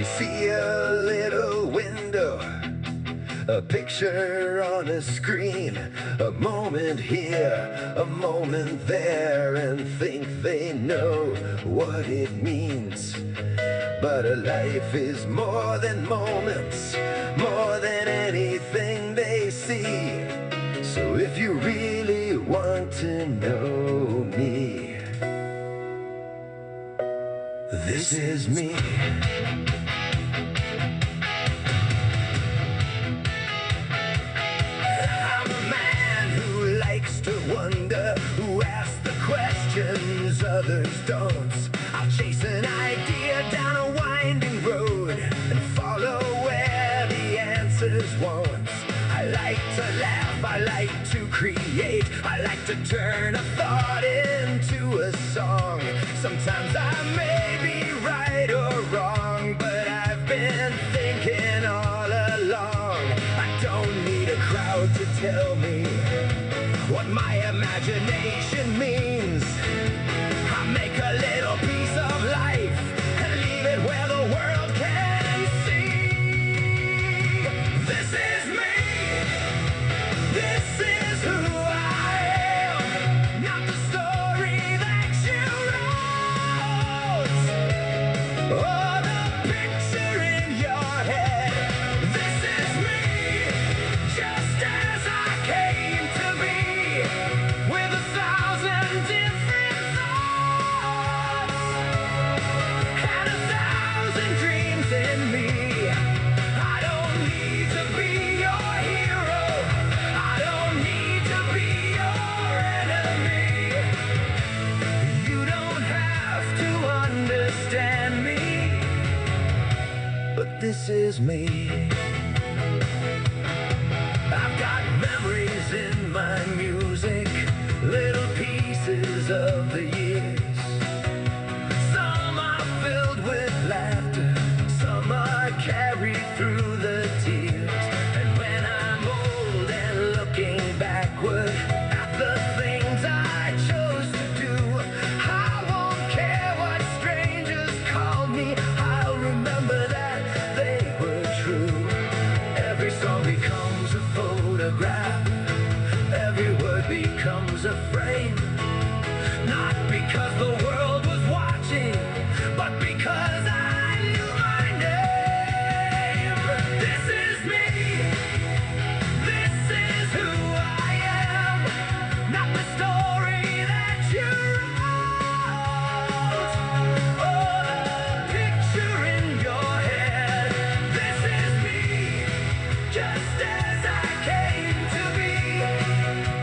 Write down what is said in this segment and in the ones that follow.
They see a little window, a picture on a screen, a moment here, a moment there, and think they know what it means. But a life is more than moments, more than anything they see. So if you really want to know me, this is me. Wonder, who asks the questions others don't. I'll chase an idea down a winding road and follow where the answers won't. I like to laugh, I like to create, I like to turn a thought into a song. Sometimes I may be right or wrong, but I've been thinking all along. I don't need a crowd to tell me what my imagination means. I make a little piece of life and leave it where the world can see. This is me. This is who I am. Not the story that you wrote or the picture in your head. This is me, just as I came to be, with 1,000 different thoughts and 1,000 dreams in me. I don't need to be your hero, I don't need to be your enemy. You don't have to understand me, but this is me. I've got memories in my music, little pieces of the years. Some are filled with laughter, some are carried through the tears. And when I'm old and looking backward at the things I chose to do, I won't care what strangers called me, I'll remember that they were true. Every song becomes a photograph, every word becomes a frame. Not because the world was watching, but because I knew my name. This is me. This is who I am. Not the story that you wrote or the picture in your head. This is me, just as I came to be,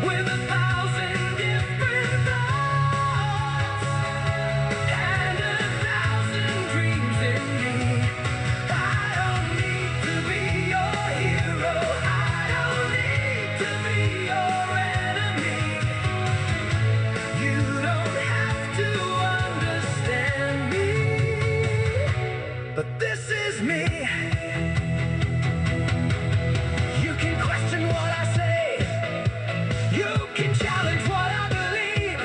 with 1,000 different thoughts and 1,000 dreams in me. I don't need to be your hero, I don't need to be your enemy. You don't have to understand me, but this is me. You can question what I say, you can challenge what I believe,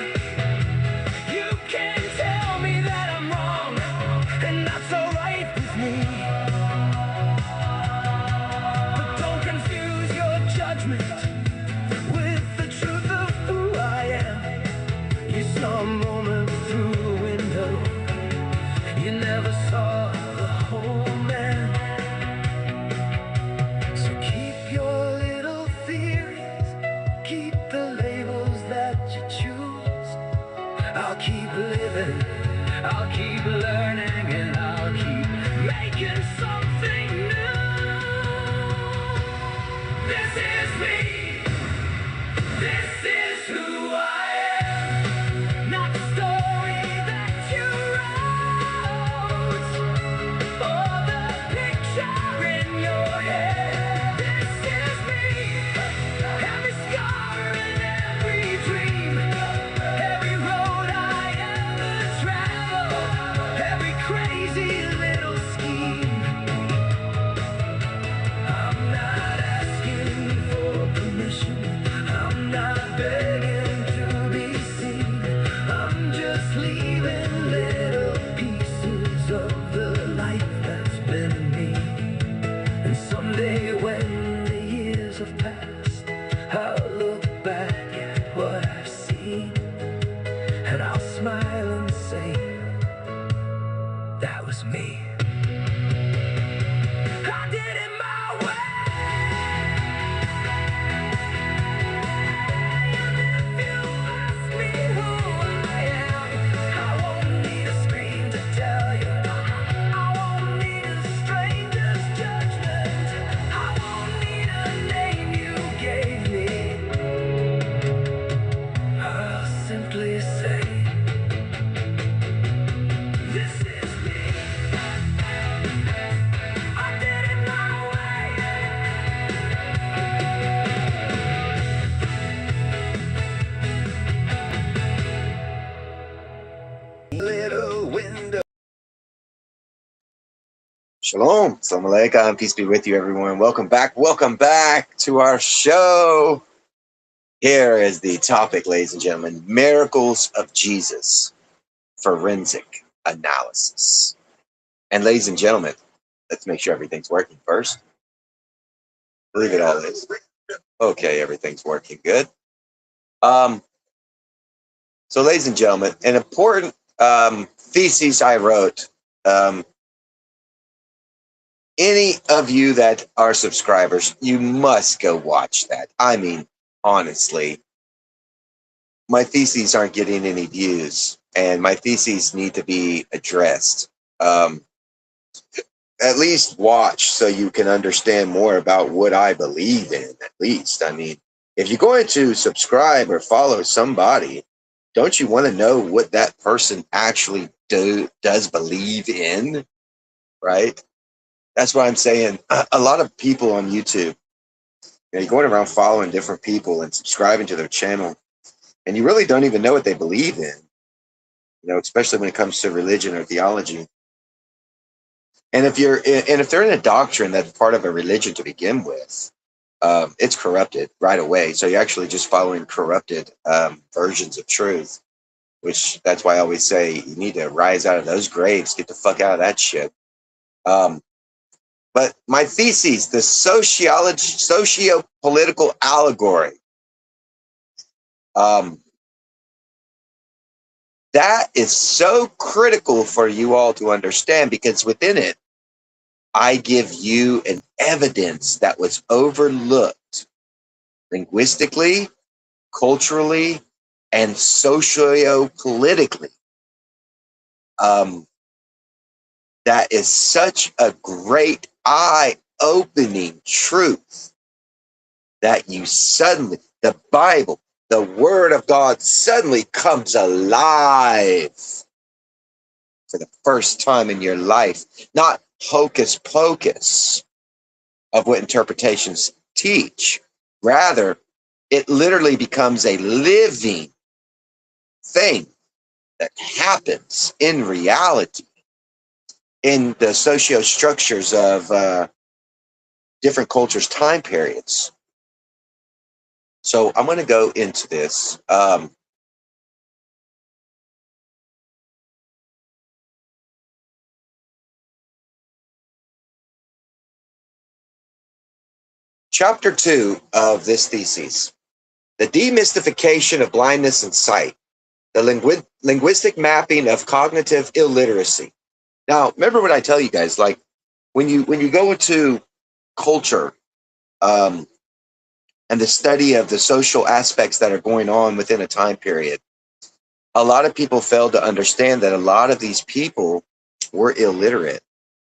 you can tell me that I'm wrong, and that's alright with me. But don't confuse your judgment with the truth of who I am. You saw a moment through a window, you never saw the whole man. So keep your little theories, keep the labels that you choose. I'll keep living, I'll keep learning, and I'll keep making something new. This is me, this is who I am. Not the story that you wrote or the picture in your head. This is me, every scar and every dream, every road I ever traveled, every crazy is me. I did it my way. And if you ask me who I am, I won't need a screen to tell you. I won't need a stranger's judgment. I won't need a name you gave me. I'll simply say, this is me. I did it my way. Little window. Shalom, Salam Alaikum, peace be with you, everyone. Welcome back to our show. Here is the topic, ladies and gentlemen: miracles of Jesus, forensic analysis. And ladies and gentlemen, let's make sure everything's working first. I believe it all is. Okay, everything's working good. So, ladies and gentlemen, an important thesis I wrote. Any of you that are subscribers, you must go watch that. I mean, honestly, my theses aren't getting any views, and my theses need to be addressed. At least watch so you can understand more about what I believe in, at least. I mean, if you're going to subscribe or follow somebody, don't you want to know what that person actually does believe in, right? That's what I'm saying. A lot of people on YouTube, you're going around following different people and subscribing to their channel, and you really don't even know what they believe in, especially when it comes to religion or theology. And if they're in a doctrine that's part of a religion to begin with, it's corrupted right away. So you're actually just following corrupted versions of truth, which that's why I always say you need to rise out of those graves, get the fuck out of that shit. But my thesis, the socio-political allegory, that is so critical for you all to understand, because within it, I give you an evidence that was overlooked linguistically, culturally, and socio-politically. That is such a great eye-opening truth that you suddenly, the Bible, the Word of God suddenly comes alive for the first time in your life. Not hocus pocus of what interpretations teach. Rather, it literally becomes a living thing that happens in reality in the socio-structures of different cultures' time periods. So I'm going to go into this. Chapter 2 of this thesis: the demystification of blindness and sight, the linguistic mapping of cognitive illiteracy. Now, remember what I tell you guys, like when you go into culture and the study of the social aspects that are going on within a time period, a lot of people fail to understand that a lot of these people were illiterate.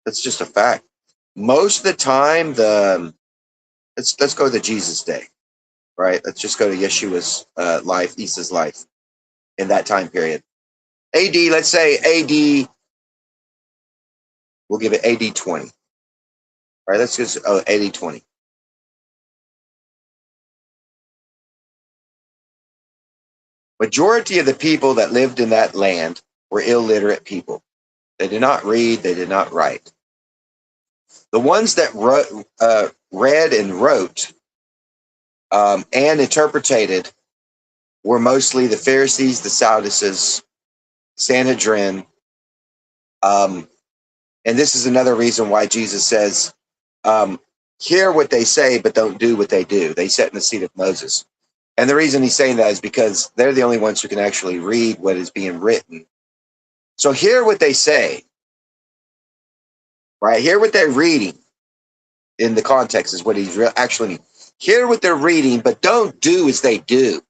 That's just a fact. Most of the time, let's go to Jesus' day, right? Let's just go to Yeshua's life, Isa's life in that time period. AD, let's say AD, we'll give it AD 20. All right, let's just AD 20. Majority of the people that lived in that land were illiterate people. They did not read, they did not write. The ones that read and wrote and interpreted were mostly the Pharisees, the Sadducees, Sanhedrin. And this is another reason why Jesus says, hear what they say, but don't do what they do. They sat in the seat of Moses. And the reason he's saying that is because they're the only ones who can actually read what is being written. So hear what they say, right? Hear what they're reading in the context is what he's actually mean. Hear what they're reading, but don't do as they do.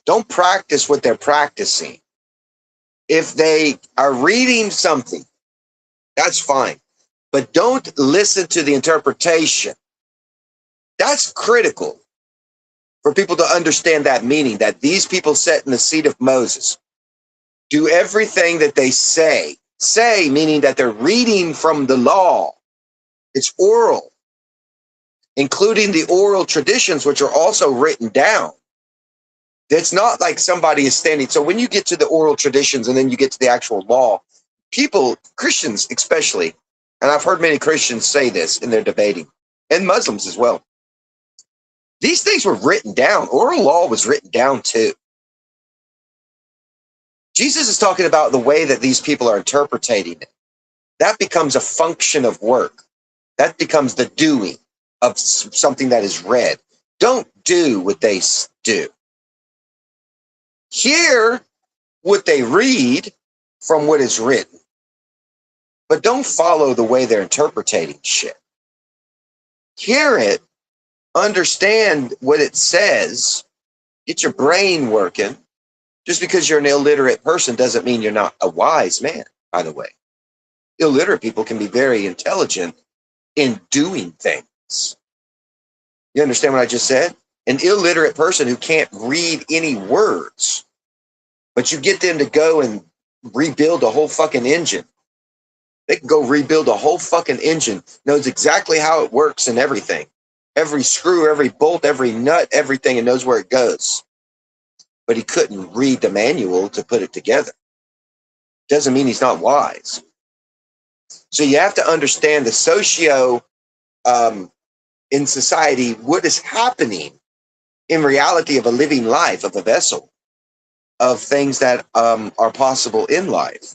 Don't practice what they're practicing. If they are reading something, that's fine. But don't listen to the interpretation. That's critical for people to understand that meaning, that these people sat in the seat of Moses, do everything that they say. Say, meaning that they're reading from the law. It's oral, including the oral traditions, which are also written down. It's not like somebody is standing. So when you get to the oral traditions and then you get to the actual law, people, Christians especially, and I've heard many Christians say this in their debating, and Muslims as well. These things were written down. Oral law was written down too. Jesus is talking about the way that these people are interpreting it. That becomes a function of work. That becomes the doing of something that is read. Don't do what they do. Hear what they read from what is written. But don't follow the way they're interpreting shit. Hear it, understand what it says, get your brain working. Just because you're an illiterate person doesn't mean you're not a wise man, by the way. Illiterate people can be very intelligent in doing things. You understand what I just said? An illiterate person who can't read any words, but you get them to go and rebuild a whole fucking engine. They can go rebuild a whole fucking engine, knows exactly how it works and everything. Every screw, every bolt, every nut, everything, and knows where it goes. But he couldn't read the manual to put it together. Doesn't mean he's not wise. So you have to understand the socio in society, what is happening in reality of a living life, of a vessel, of things that are possible in life.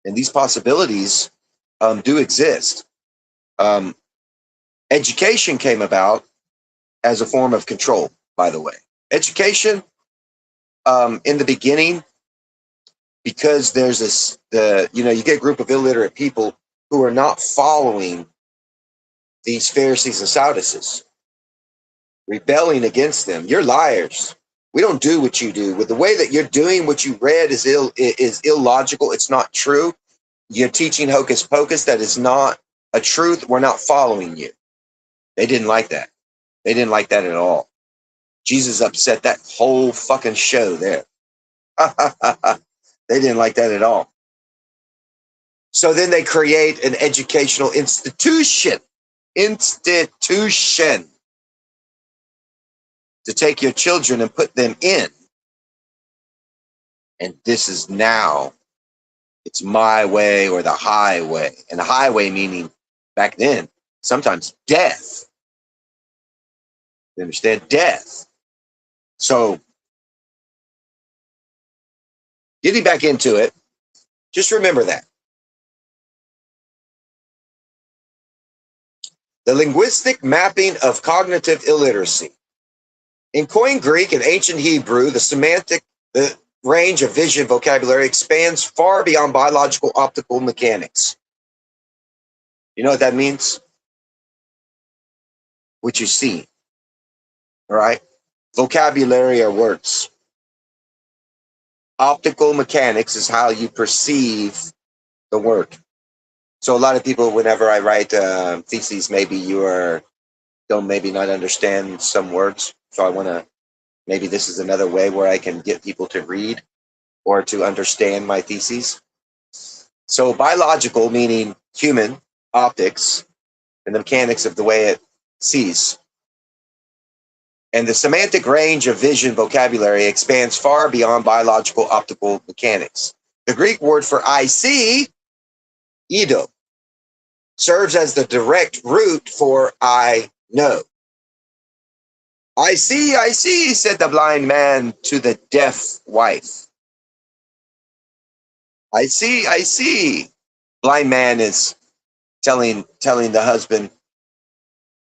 And these possibilities do exist. Education came about as a form of control, by the way. Education, in the beginning, because there's this, you get a group of illiterate people who are not following these Pharisees and Sadducees, rebelling against them. You're liars. We don't do what you do. With the way that you're doing what you read is illogical. It's not true. You're teaching hocus pocus. That is not a truth. We're not following you. They didn't like that. They didn't like that at all. Jesus upset that whole fucking show there. They didn't like that at all. So then they create an educational institution to take your children and put them in. And this is now, it's my way or the highway. And the highway meaning back then, sometimes death. You understand? Death. So getting back into it, just remember that. The linguistic mapping of cognitive illiteracy. In Koine Greek and ancient Hebrew, the range of vision vocabulary expands far beyond biological optical mechanics. You know what that means? What you see. All right? Vocabulary are words. Optical mechanics is how you perceive the word. So a lot of people, whenever I write theses, maybe don't maybe not understand some words. So I want to, maybe this is another way where I can get people to read or to understand my theses. So biological, meaning human, optics, and the mechanics of the way it sees. And the semantic range of vision vocabulary expands far beyond biological optical mechanics. The Greek word for I see, eido, serves as the direct root for I know. I see, said the blind man to the deaf wife. I see. Blind man is telling the husband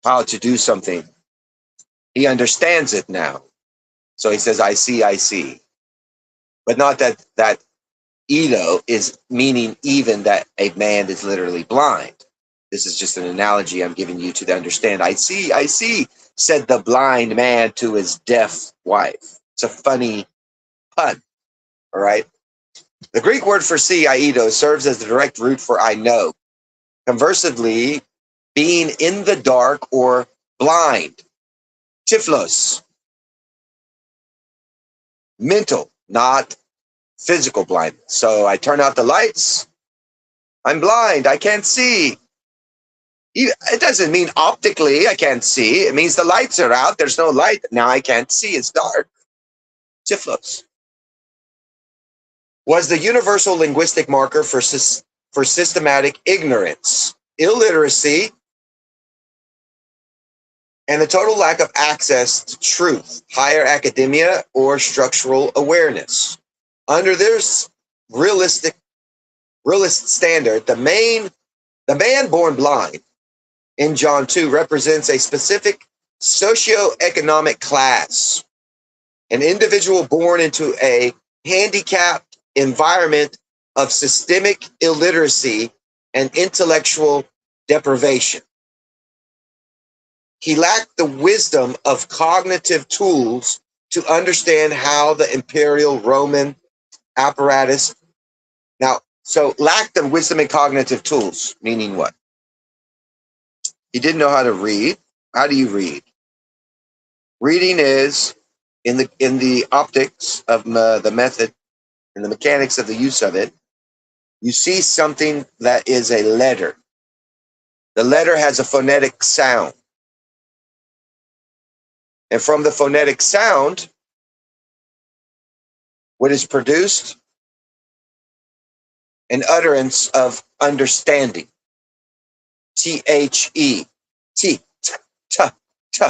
how to do something. He understands it now. So he says, I see. But not that Eido is meaning even that a man is literally blind. This is just an analogy I'm giving you to understand. I see, said the blind man to his deaf wife. It's a funny pun, all right? The Greek word for see, aido, serves as the direct root for I know. Conversely, being in the dark or blind. Typhlos. Mental, not physical blindness. So I turn out the lights. I'm blind. I can't see. It doesn't mean optically I can't see. It means the lights are out. There's no light. Now I can't see. It's dark. Typhlos was the universal linguistic marker for systematic ignorance, illiteracy, and the total lack of access to truth, higher academia, or structural awareness. Under this realist standard, the man born blind in John 2 represents a specific socioeconomic class, an individual born into a handicapped environment of systemic illiteracy and intellectual deprivation. He lacked the wisdom of cognitive tools to understand how the imperial Roman apparatus. Now, so lacked the wisdom and cognitive tools, meaning what? He didn't know how to read. How do you read? Reading is in the optics of the method and the mechanics of the use of it. You see something that is a letter. The letter has a phonetic sound. And from the phonetic sound, what is produced? An utterance of understanding. T-H-E. T, t, t, t.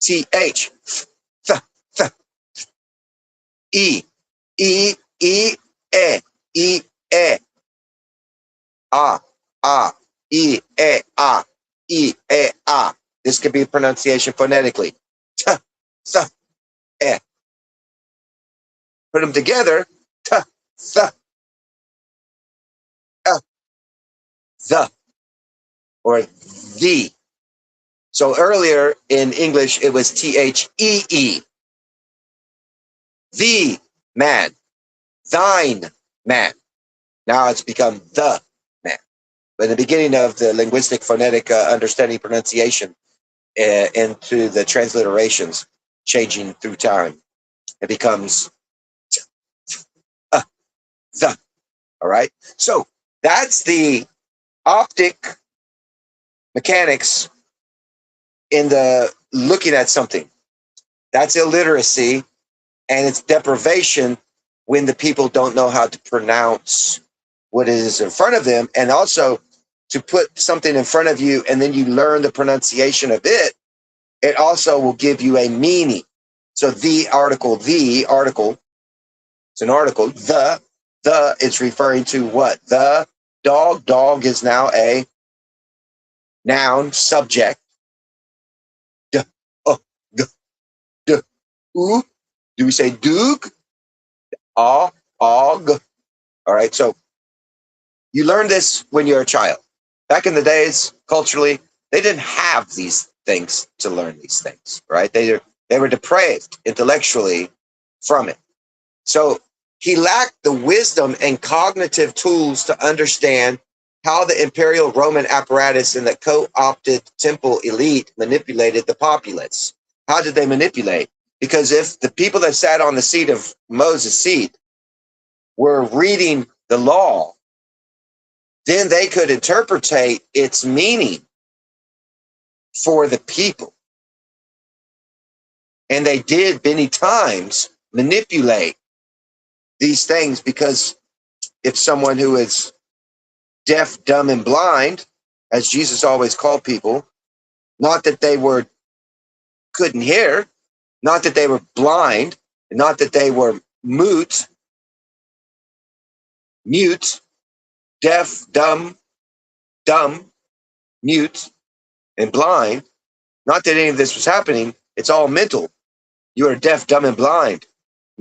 T-H. Th, th. E. E, E, E. E, E. Ah, ah. E, E, ah. E, E, ah. This could be pronunciation phonetically. T, th, E. Put them together. T, th, the, or the. So earlier in English, it was T-H-E-E. The man. Thine man. Now it's become the man. But in the beginning of the linguistic phonetic understanding pronunciation into the transliterations changing through time, it becomes the. All right? So that's the optic mechanics in the looking at something. That's illiteracy, and it's deprivation when the people don't know how to pronounce what is in front of them, and also to put something in front of you and then you learn the pronunciation of it, it also will give you a meaning. So the article, it's an article. The is referring to what? The dog is now a noun subject. D, g, d, oo. Do we say doog? Og. All right, so you learn this when you're a child. Back in the days, culturally, they didn't have these things to learn these things, right? They were depraved intellectually from it. So he lacked the wisdom and cognitive tools to understand how the imperial Roman apparatus and the co-opted temple elite manipulated the populace. How did they manipulate? Because if the people that sat on the seat of Moses' seat were reading the law, then they could interpretate its meaning for the people. And they did many times manipulate these things, because if someone who is deaf, dumb, and blind, as Jesus always called people, not that they couldn't hear, not that they were blind, not that they were mute, deaf, dumb, mute, and blind, not that any of this was happening. It's all mental. You are deaf, dumb, and blind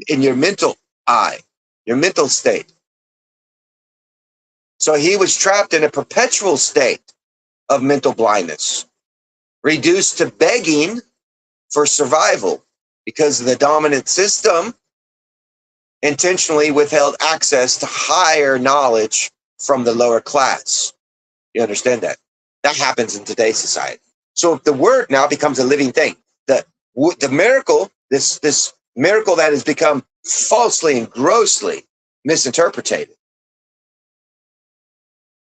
in your mental eye. your mental state. So he was trapped in a perpetual state of mental blindness, reduced to begging for survival because the dominant system intentionally withheld access to higher knowledge from the lower class. You understand that? That happens in today's society. So if the word now becomes a living thing, the miracle, this miracle that has become falsely and grossly misinterpreted,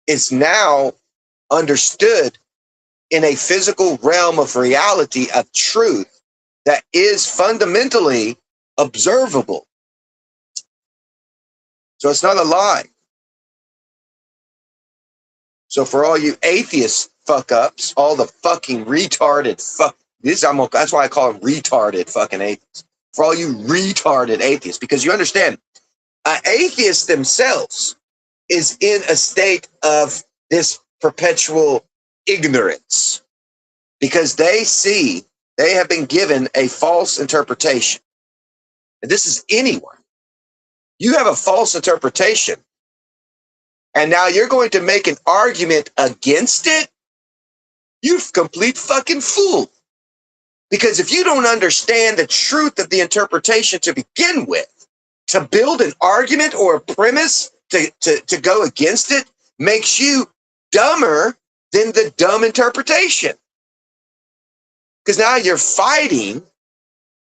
is now understood in a physical realm of reality, of truth that is fundamentally observable. So it's not a lie. So for all you atheist fuck ups, all the fucking retarded that's why I call them retarded fucking atheists. For all you retarded atheists, because you understand, atheists themselves is in a state of this perpetual ignorance because they have been given a false interpretation. And this is anyone. You have a false interpretation, and now you're going to make an argument against it? You complete fucking fool. Because if you don't understand the truth of the interpretation to begin with, to build an argument or a premise to go against it makes you dumber than the dumb interpretation. Because now you're fighting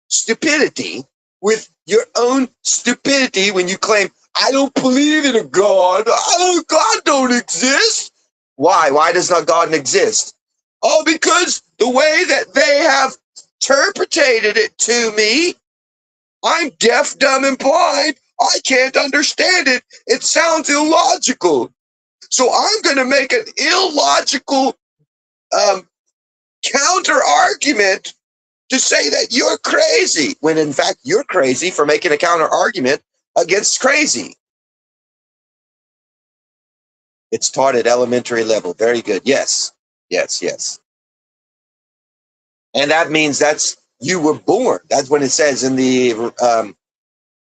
stupidity with your own stupidity when you claim, I don't believe in a God. God don't exist. Why? Why does not God exist? Oh, because the way that they have interpreted it to me, I'm deaf, dumb, and blind. I can't understand it. It sounds illogical. So I'm going to make an illogical counter argument to say that you're crazy, when in fact you're crazy for making a counter argument against crazy. It's taught at elementary level. Very good. Yes. And that means you were born. That's when it says in the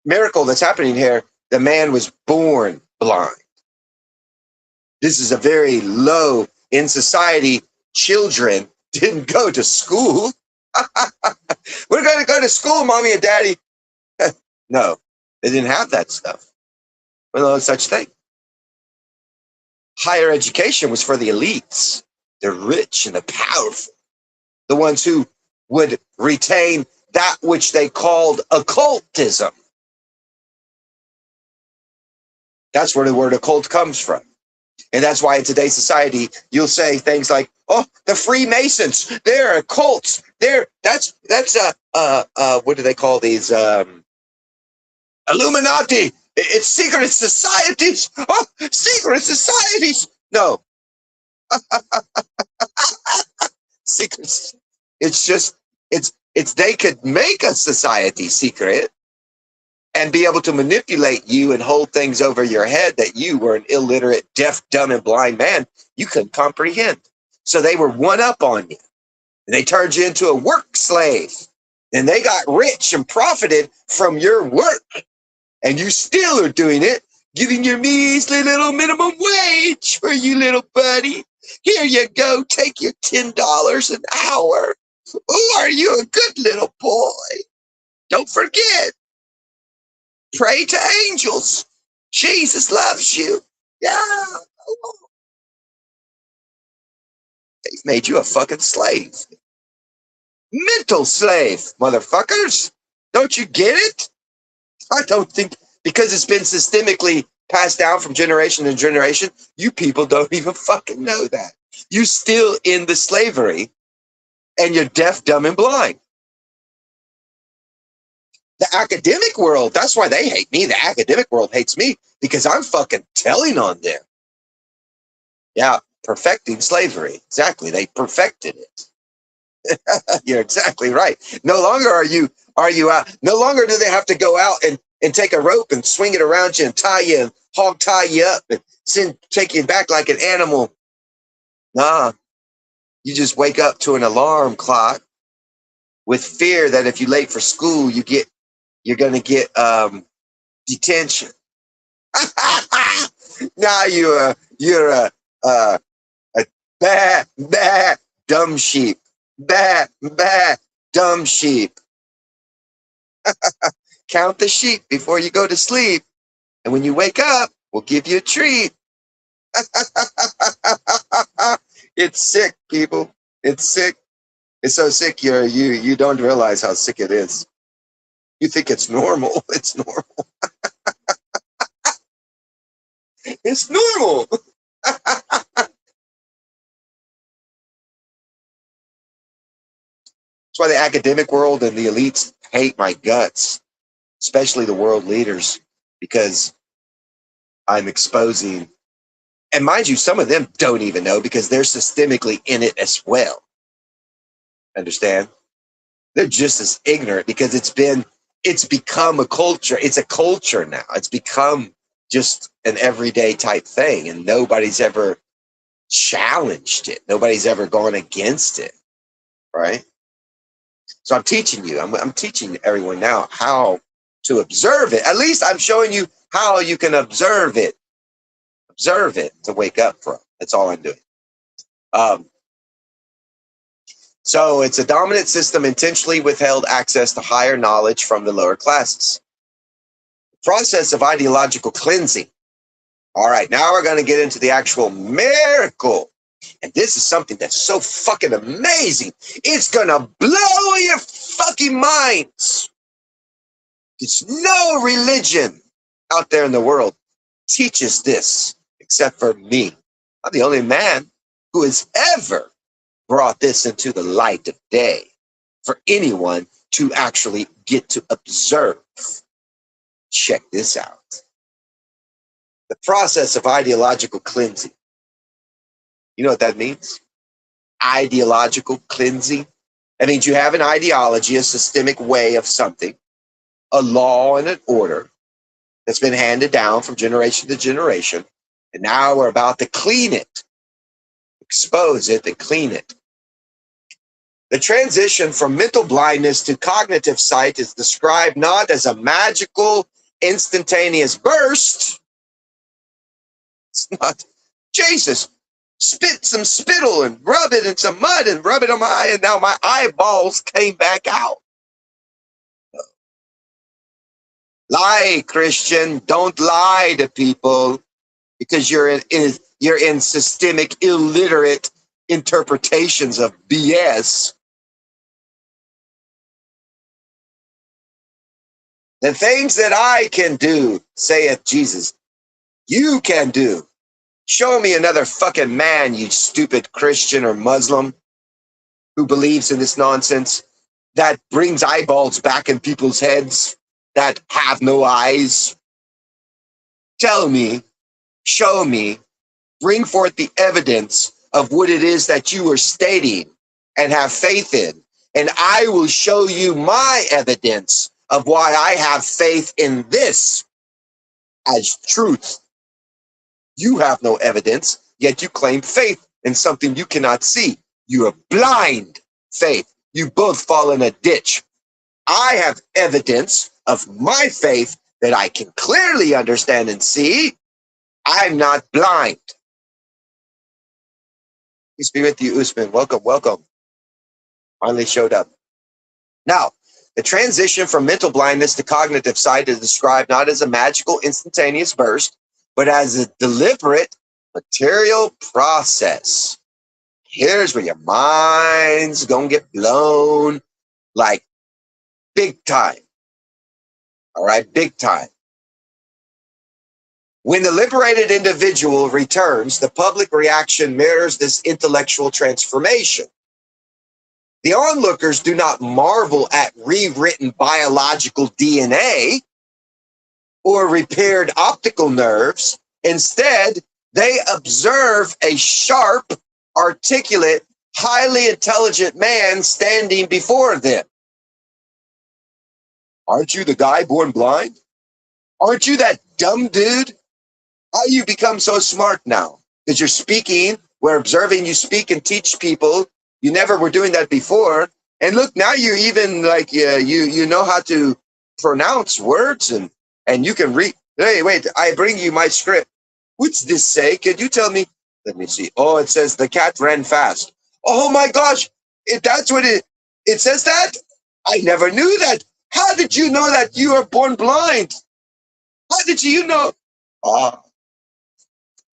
miracle that's happening here, the man was born blind. This is a very low in society. Children didn't go to school. We're going to go to school, mommy and daddy. No, they didn't have that stuff. Well, no such thing. Higher education was for the elites, the rich and the powerful, the ones who would retain that which they called occultism. That's where the word occult comes from. And that's why in today's society, you'll say things like, oh, the Freemasons, they're occults. That's what do they call these? Illuminati. It's secret societies. Oh, secret societies. No. Secrets. It's they could make a society secret and be able to manipulate you and hold things over your head that you were an illiterate, deaf, dumb, and blind man you couldn't comprehend. So they were one up on you. And they turned you into a work slave. And they got rich and profited from your work. And you still are doing it, giving your measly little minimum wage for you, little buddy. Here you go, take your $10 an hour. Oh, are you a good little boy? Don't forget, pray to angels. Jesus loves you. Yeah. They've made you a fucking slave. Mental slave, motherfuckers. Don't you get it? I don't think, because it's been systemically passed down from generation to generation, you people don't even fucking know that. You're still in the slavery, and you're deaf, dumb, and blind. The academic world, that's why they hate me. The academic world hates me, because I'm fucking telling on them. Yeah, perfecting slavery. Exactly. They perfected it. You're exactly right. No longer are you out. No longer do they have to go out and take a rope and swing it around you and tie you and hog tie you up and take you back like an animal. Nah, you just wake up to an alarm clock with fear that if you're late for school, you're going to get detention. Now you're a bad dumb sheep. Bad dumb sheep. Count the sheep before you go to sleep, and when you wake up, we'll give you a treat. It's sick, people. It's sick. It's so sick you don't realize how sick it is. You think it's normal. It's normal. It's normal. That's why the academic world and the elites hate my guts, especially the world leaders, because I'm exposing. And mind you, some of them don't even know because they're systemically in it as well. Understand? They're just as ignorant because it's become a culture. It's a culture now. It's become just an everyday type thing, and nobody's ever challenged it. Nobody's ever gone against it, right? So I'm teaching you. I'm teaching everyone now how to observe it. At least I'm showing you how you can observe it. Observe it to wake up from. That's all I'm doing. So it's a dominant system intentionally withheld access to higher knowledge from the lower classes. Process of ideological cleansing. All right, now we're going to get into the actual miracle. And this is something that's so fucking amazing. It's going to blow your fucking minds. There's no religion out there in the world teaches this except for me. I'm the only man who has ever brought this into the light of day for anyone to actually get to observe. Check this out. The process of ideological cleansing. You know what that means? Ideological cleansing. That means you have an ideology, a systemic way of something, a law and an order that's been handed down from generation to generation. And now we're about to clean it, expose it and clean it. The transition from mental blindness to cognitive sight is described not as a magical, instantaneous burst. It's not. Jesus, spit some spittle and rub it in some mud and rub it on my eye, and now my eyeballs came back out. Lie, Christian. Don't lie to people because you're in systemic, illiterate interpretations of BS. The things that I can do, saith Jesus, you can do. Show me another fucking man, you stupid Christian or Muslim who believes in this nonsense that brings eyeballs back in people's heads that have no eyes. Tell me, show me, bring forth the evidence of what it is that you are stating and have faith in. And I will show you my evidence of why I have faith in this as truth. You have no evidence, yet you claim faith in something you cannot see. You are blind faith. You both fall in a ditch. I have evidence of my faith that I can clearly understand and see. I'm not blind. Peace be with you, Usman. Welcome, welcome. Finally showed up. Now, the transition from mental blindness to cognitive sight is described not as a magical, instantaneous burst, but as a deliberate material process. Here's where your mind's gonna get blown like big time. All right, big time. When the liberated individual returns, the public reaction mirrors this intellectual transformation. The onlookers do not marvel at rewritten biological DNA or repaired optical nerves. Instead, they observe a sharp, articulate, highly intelligent man standing before them. Aren't you the guy born blind? Aren't you that dumb dude? How you become so smart now? Because you're speaking, we're observing you speak and teach people. You never were doing that before. And look, now you're even like, you know how to pronounce words and you can read. Hey, wait, I bring you my script. What's this say? Can you tell me? Let me see. Oh, it says the cat ran fast. Oh my gosh, that's what it says that? I never knew that. How did you know that you were born blind? How did you know? Ah.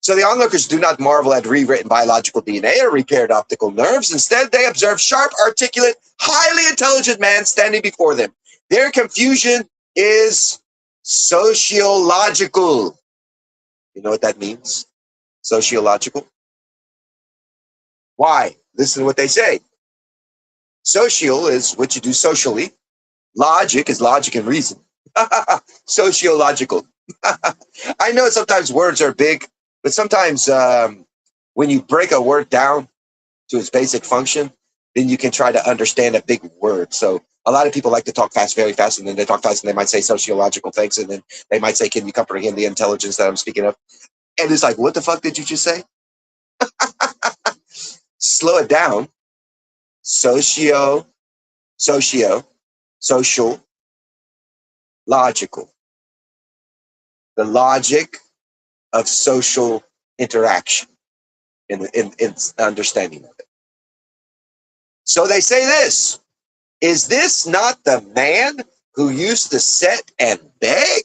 So the onlookers do not marvel at rewritten biological DNA or repaired optical nerves. Instead, they observe sharp, articulate, highly intelligent man standing before them. Their confusion is sociological. You know what that means? Sociological. Why? Listen to what they say. Social is what you do socially. Logic is logic and reason. Sociological. I know sometimes words are big, but sometimes when you break a word down to its basic function, then you can try to understand a big word. So a lot of people like to talk fast, very fast, and then they talk fast and they might say sociological things, and then they might say, can you comprehend the intelligence that I'm speaking of? And it's like, what the fuck did you just say? Slow it down. Social, logical. The logic of social interaction in understanding of it. So they say this, is this not the man who used to sit and beg?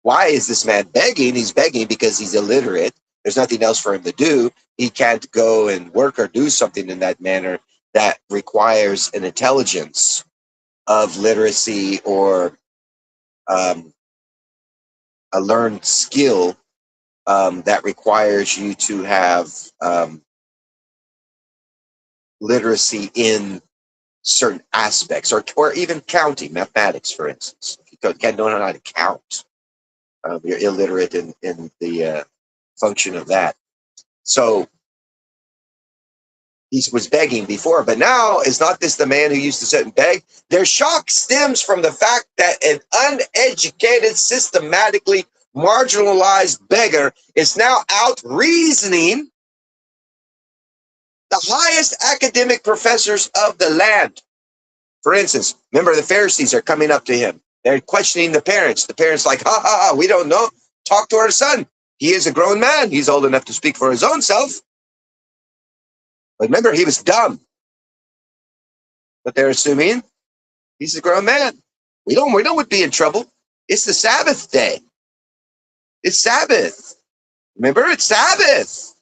Why is this man begging? He's begging because he's illiterate. There's nothing else for him to do. He can't go and work or do something in that manner that requires an intelligence of literacy or a learned skill that requires you to have literacy in certain aspects, or even counting, mathematics, for instance. If you can't know how to count, you're illiterate in the function of that. So he was begging before, but now is not this the man who used to sit and beg? Their shock stems from the fact that an uneducated, systematically marginalized beggar is now out reasoning the highest academic professors of the land. For instance, remember the Pharisees are coming up to him. They're questioning the parents. The parents like, ha, ha, ha, we don't know. Talk to our son. He is a grown man. He's old enough to speak for his own self. But remember, he was dumb. But they're assuming he's a grown man. We don't would be in trouble. It's the Sabbath day. It's Sabbath. Remember, it's Sabbath.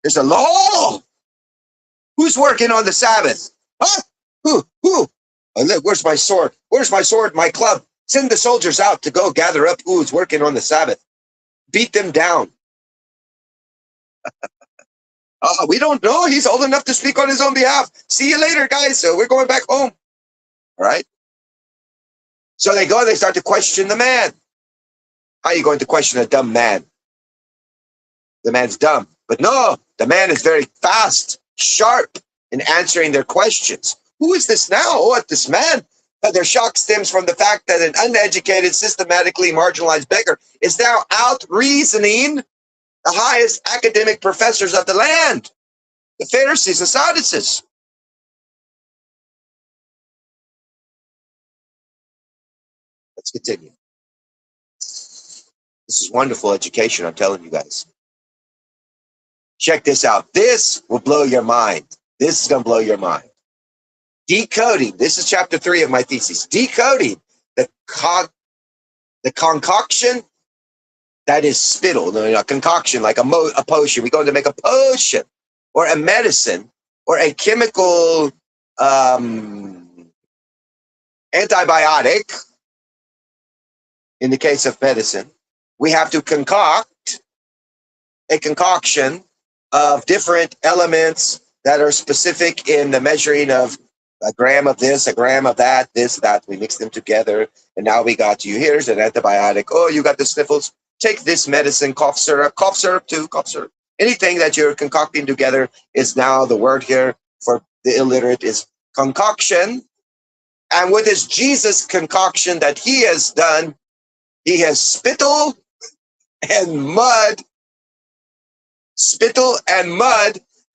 There's a law. Who's working on the Sabbath? Huh? Who? Oh, look, where's my sword? Where's my sword? My club. Send the soldiers out to go gather up who's working on the Sabbath. Beat them down. We don't know. He's old enough to speak on his own behalf. See you later, guys. So we're going back home. All right. So they go and they start to question the man. How are you going to question a dumb man? The man's dumb. But no, the man is very fast, sharp in answering their questions. Who is this now? Oh, this man. Their shock stems from the fact that an uneducated, systematically marginalized beggar is now out reasoning the highest academic professors of the land, the Pharisees and Sadducees. Let's continue. This is wonderful education, I'm telling you guys. Check this out. This will blow your mind. This is going to blow your mind. Decoding. This is chapter 3 of my thesis. Decoding the concoction that is spittle. A concoction like a potion. We're going to make a potion or a medicine or a chemical antibiotic. In the case of medicine, we have to concoct a concoction of different elements that are specific in the measuring of a gram of this, a gram of that, this, that. We mix them together. And now we got you. Here's an antibiotic. Oh, you got the sniffles. Take this medicine, cough syrup too, cough syrup. Anything that you're concocting together is now the word here for the illiterate is concoction. And with this Jesus concoction that he has done, he has spittle and mud,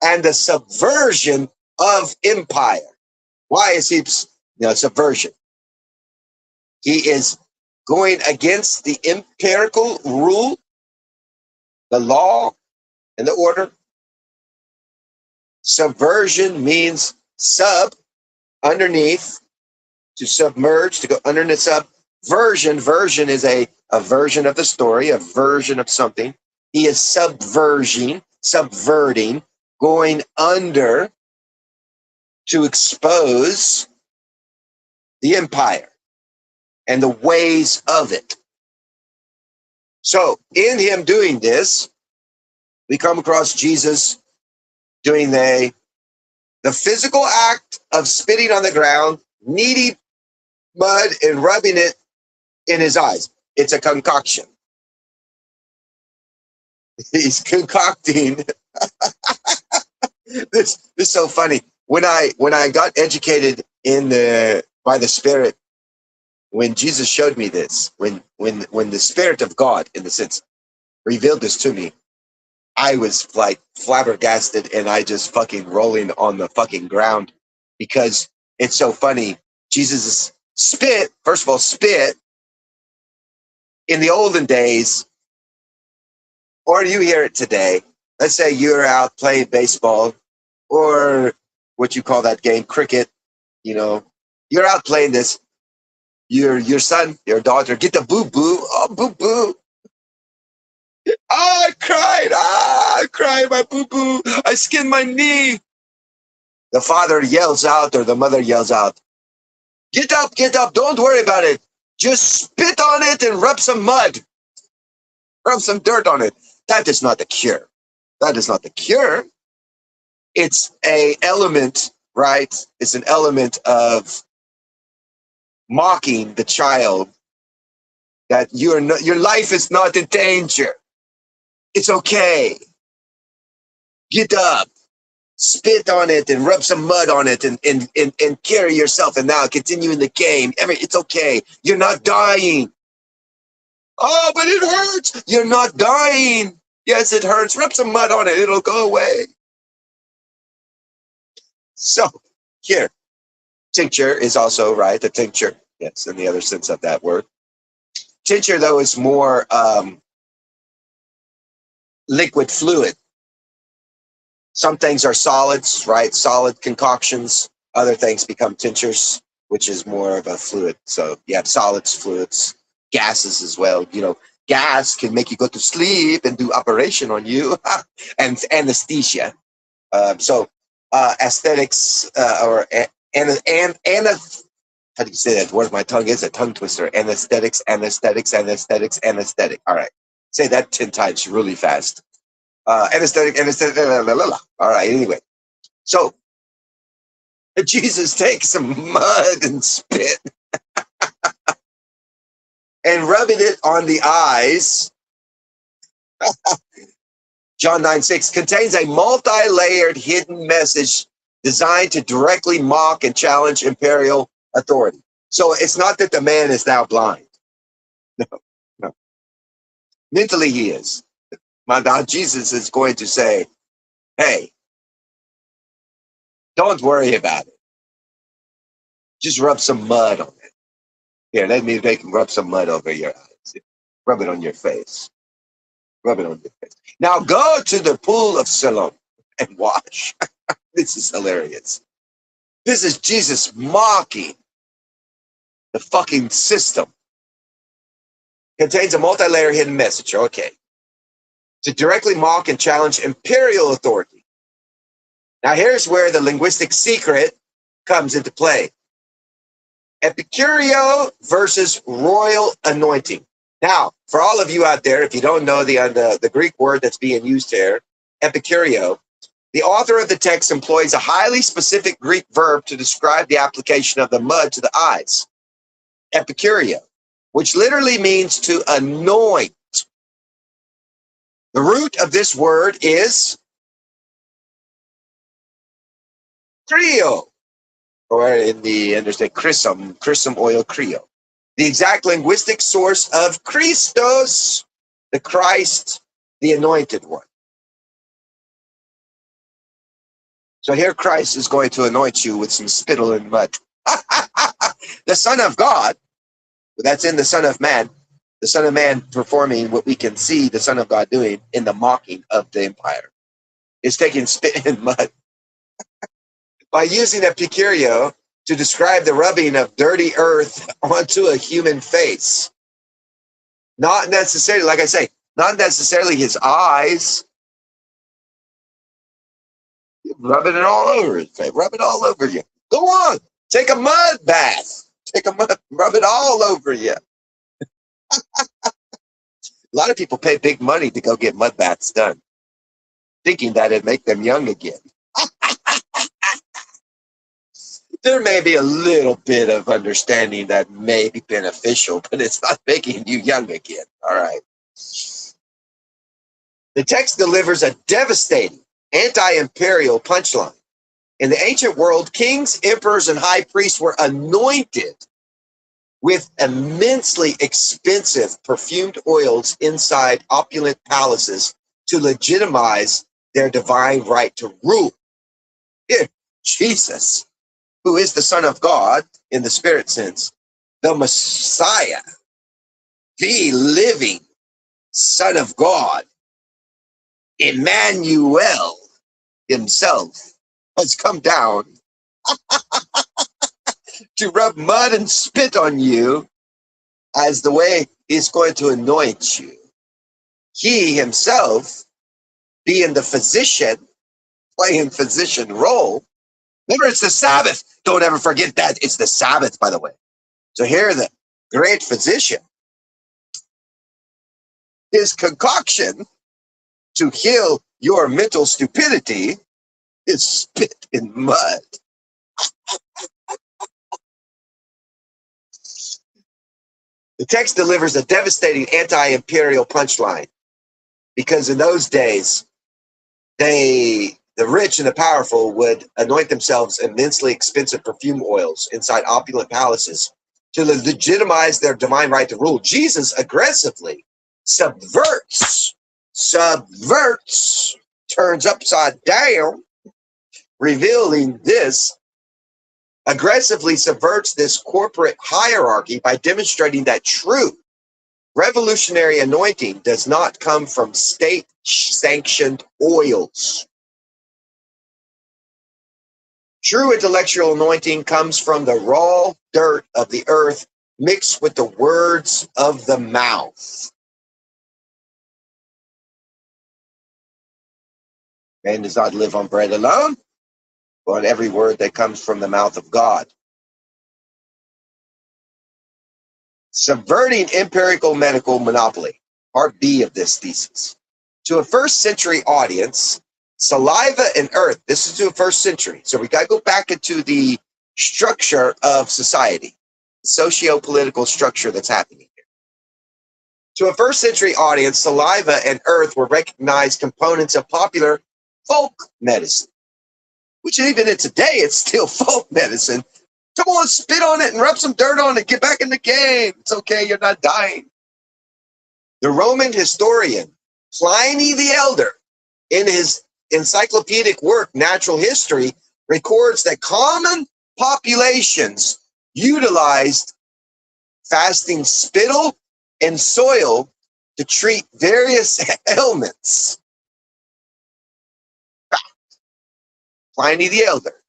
and the subversion of empire. Why is he subversion? He is going against the empirical rule, the law, and the order. Subversion means sub, underneath, to submerge, to go underneath. Subversion, version is a version of the story, a version of something. He is subverting, going under to expose the empire and the ways of it. So in him doing this, we come across Jesus doing the physical act of spitting on the ground, kneading mud and rubbing it in his eyes. It's a concoction. He's concocting. This is so funny. When I got educated by the Spirit, when Jesus showed me this, when the Spirit of God, in the sense, revealed this to me, I was like flabbergasted, and I just fucking rolling on the fucking ground, because it's so funny. Jesus' spit, first of all, spit in the olden days, or you hear it today. Let's say you're out playing baseball, or what you call that game, cricket. You know, you're out playing this. Your son, your daughter, get the boo boo. Oh, boo boo. Oh, I cried. I cried, my boo boo. I skinned my knee. The father yells out, or the mother yells out, get up, don't worry about it. Just spit on it and rub some mud. Rub some dirt on it. That is not the cure. That is not the cure. It's an element, right? It's an element of mocking the child that your life is not in danger. It's okay. Get up. Spit on it and rub some mud on it and carry yourself, and now continue in the game. It's okay. You're not dying. Oh, but it hurts. You're not dying. Yes, it hurts. Rub some mud on it. It'll go away. So here, tincture is also, right, a tincture. Yes, in the other sense of that word. Tincture, though, is more liquid fluid. Some things are solids, right? Solid concoctions. Other things become tinctures, which is more of a fluid. So you have solids, fluids, gases as well. You know, gas can make you go to sleep and do operation on you, and anesthesia. Aesthetics or how do you say that word? My tongue is a tongue twister. Anesthetics. All right. Say that 10 times really fast. Anesthetic. All right, anyway. So, Jesus takes some mud and spit and rubbing it on the eyes. John 9:6 contains a multi-layered hidden message designed to directly mock and challenge imperial authority. So it's not that the man is now blind. No. Mentally he is. Now Jesus is going to say, hey, don't worry about it. Just rub some mud on it. Here, let me make rub some mud over your eyes. Rub it on your face. Rub it on your face. Now go to the pool of Siloam and wash. This is hilarious. This is Jesus mocking the fucking system. Contains a multi-layer hidden message. Okay. To directly mock and challenge imperial authority. Now here's where the linguistic secret comes into play. Epicurio versus royal anointing. Now, for all of you out there, if you don't know the Greek word that's being used here, epicurio, the author of the text employs a highly specific Greek verb to describe the application of the mud to the eyes. Epicurio, which literally means to anoint. The root of this word is creo, or in the understand chrism oil creo. The exact linguistic source of Christos, the Christ, the anointed one. So here Christ is going to anoint you with some spittle and mud. The Son of God That's in the Son of Man. The Son of Man performing what we can see the Son of God doing in the mocking of the empire. Is taking spit and mud. By using epicurio to describe the rubbing of dirty earth onto a human face. Not necessarily, like I say, not necessarily his eyes. Rubbing it all over his face. Rub it all over you. Go on. Take a mud bath. Rub it all over you. A lot of people pay big money to go get mud baths done, thinking that it'd make them young again. There may be a little bit of understanding that may be beneficial, but it's not making you young again. All right. The text delivers a devastating anti-imperial punchline. In the ancient world, kings, emperors, and high priests were anointed with immensely expensive perfumed oils inside opulent palaces to legitimize their divine right to rule. Yeah, Jesus, who is the Son of God in the spirit sense, the Messiah, the living Son of God, Emmanuel himself, has come down to rub mud and spit on you as the way he's going to anoint you. He himself, being the physician, playing physician role. Remember, it's the Sabbath. Don't ever forget that. It's the Sabbath, by the way. So here, the great physician, his concoction to heal your mental stupidity is spit in mud. The text delivers a devastating anti-imperial punchline because in those days, the rich and the powerful would anoint themselves immensely expensive perfume oils inside opulent palaces to legitimize their divine right to rule. Jesus aggressively subverts, turns upside down, revealing this, aggressively subverts this corporate hierarchy by demonstrating that true revolutionary anointing does not come from state-sanctioned oils. True intellectual anointing comes from the raw dirt of the earth mixed with the words of the mouth. Man does not live on bread alone, but on every word that comes from the mouth of God. Subverting empirical medical monopoly, part B of this thesis. To a first century audience, saliva and earth, this is to a first century. So we got to go back into the structure of society, the socio-political structure that's happening here. To a first century audience, saliva and earth were recognized components of popular folk medicine, which even in today, it's still folk medicine. Come on, spit on it and rub some dirt on it. Get back in the game. It's okay. You're not dying. The Roman historian Pliny the Elder, in his encyclopedic work, Natural History, records that common populations utilized fasting spittle and soil to treat various ailments. Pliny the Elder,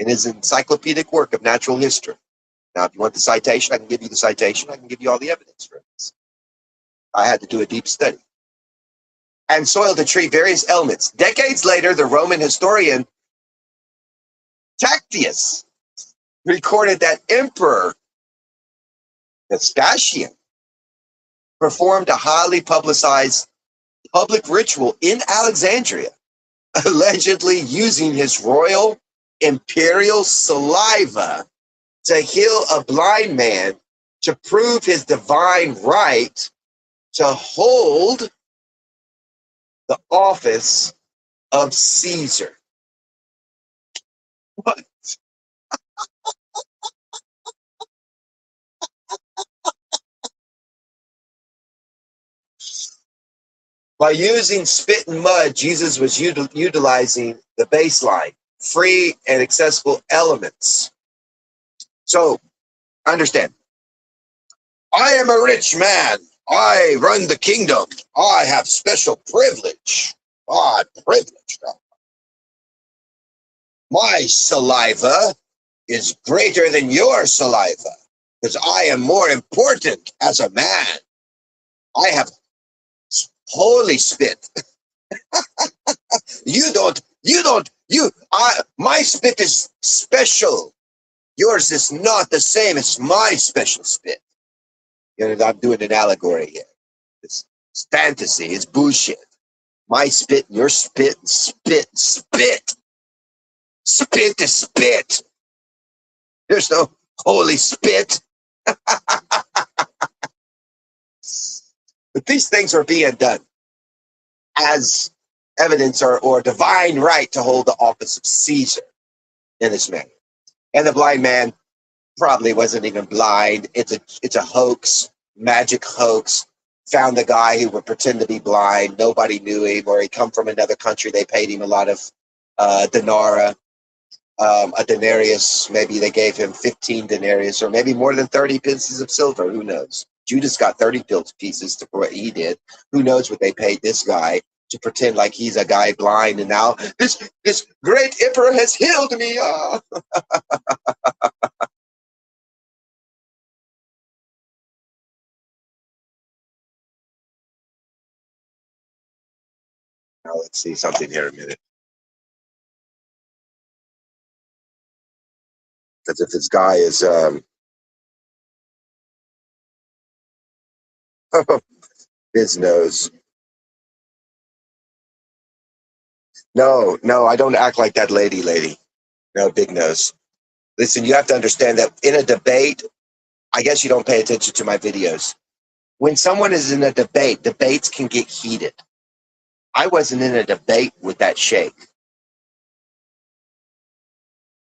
in his encyclopedic work of natural history. Now, if you want the citation, I can give you the citation. I can give you all the evidence for this. I had to do a deep study. And soil to treat various ailments. Decades later, the Roman historian Tacitus recorded that Emperor Vespasian performed a highly publicized public ritual in Alexandria, allegedly using his royal imperial saliva to heal a blind man to prove his divine right to hold the office of Caesar. What? By using spit and mud, Jesus was utilizing the baseline, free and accessible elements. So, understand, I am a rich man. I run the kingdom. I have special privilege. Ah, privilege. My saliva is greater than your saliva because I am more important as a man. I have holy spit. My spit is special. Yours is not the same as my special spit. You know, I'm doing an allegory here. It's fantasy. It's bullshit. My spit, your spit, spit, spit. Spit is spit. There's no holy spit. But these things are being done as evidence or divine right to hold the office of Caesar in this manner. And the blind man probably wasn't even blind. It's a hoax, magic hoax. Found the guy who would pretend to be blind. Nobody knew him, or he come from another country. They paid him a lot of denara, a denarius. Maybe they gave him 15 denarius, or maybe more than 30 pieces of silver. Who knows? Judas got 30 pieces to what he did. Who knows what they paid this guy to pretend like he's a guy blind, and now this great emperor has healed me. Now let's see something here a minute. Because if this guy is his nose. No, I don't act like that lady. No, big nose. Listen, you have to understand that in a debate, I guess you don't pay attention to my videos. When someone is in a debate, debates can get heated. I wasn't in a debate with that sheikh.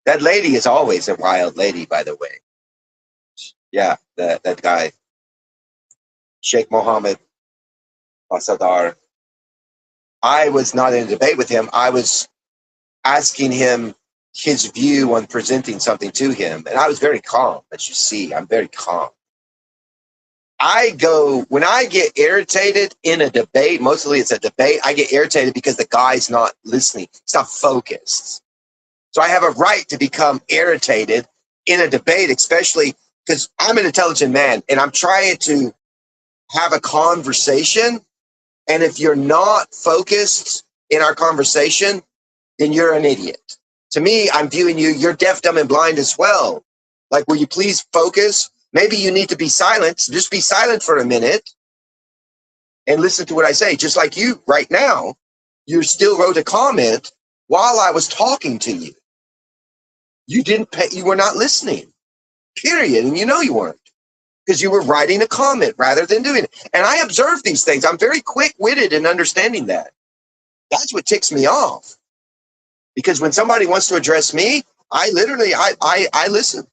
That lady is always a wild lady, by the way. Yeah, that guy, Sheikh Mohammed Asadar. I was not in a debate with him. I was asking him his view on presenting something to him. And I was very calm, as you see. I'm very calm. When I get irritated in a debate, mostly it's a debate, I get irritated because the guy's not listening. It's not focused. So I have a right to become irritated in a debate, especially because I'm an intelligent man and I'm trying to have a conversation. And if you're not focused in our conversation, then you're an idiot. To me, I'm viewing you're deaf, dumb, and blind as well. Like, will you please focus? Maybe you need to be silent. So just be silent for a minute and listen to what I say. Just like you right now, you still wrote a comment while I was talking to you. You were not listening, period. And you know you weren't, because you were writing a comment rather than doing it. And I observe these things. I'm very quick-witted in understanding that. That's what ticks me off. Because when somebody wants to address me, I listen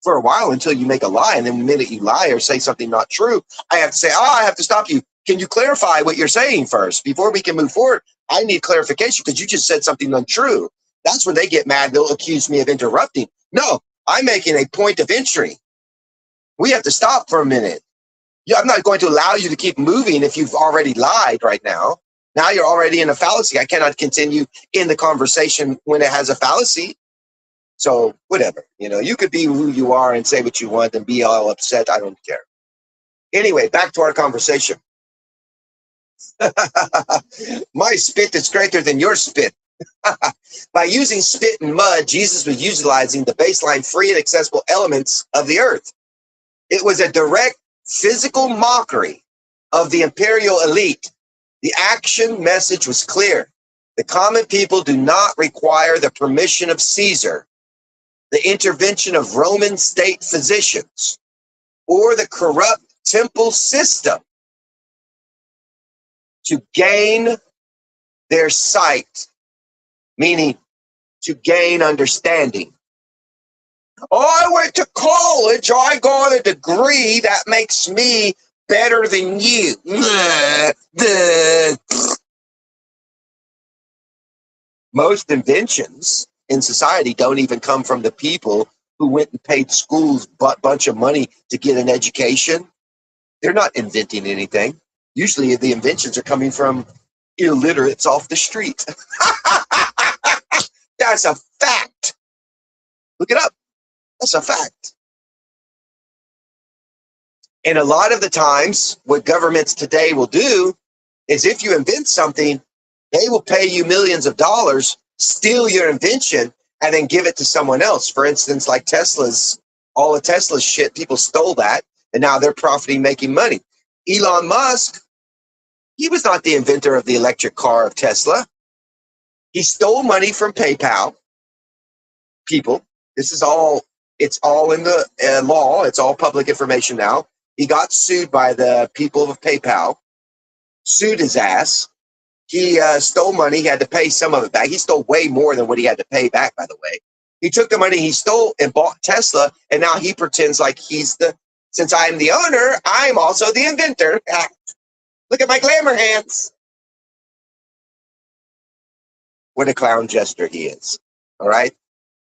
for a while until you make a lie. And then the minute you lie or say something not true, I have to say, I have to stop you. Can you clarify what you're saying first? Before we can move forward, I need clarification because you just said something untrue. That's when they get mad. They'll accuse me of interrupting. No, I'm making a point of entry. We have to stop for a minute. I'm not going to allow you to keep moving if you've already lied right now. Now you're already in a fallacy. I cannot continue in the conversation when it has a fallacy. So whatever, you could be who you are and say what you want and be all upset. I don't care. Anyway, back to our conversation. My spit is greater than your spit. By using spit and mud, Jesus was utilizing the baseline free and accessible elements of the earth. It was a direct physical mockery of the imperial elite. The action message was clear. The common people do not require the permission of Caesar, the intervention of Roman state physicians, or the corrupt temple system to gain their sight, meaning to gain understanding. I went to college, I got a degree that makes me better than you. Most inventions in society don't even come from the people who went and paid schools a bunch of money to get an education. They're not inventing anything. Usually the inventions are coming from illiterates off the street. That's a fact. Look it up. That's a fact. And a lot of the times, what governments today will do is if you invent something, they will pay you millions of dollars, steal your invention, and then give it to someone else. For instance, like all of Tesla's shit, people stole that, and now they're profiting, making money. Elon Musk, he was not the inventor of the electric car of Tesla. He stole money from PayPal. People, it's all in the law. It's all public information now. He got sued by the people of PayPal, sued his ass. He stole money. He had to pay some of it back. He stole way more than what he had to pay back, by the way. He took the money he stole and bought Tesla, and now he pretends like since I'm the owner, I'm also the inventor. Look at my glamour hands. What a clown jester he is. All right?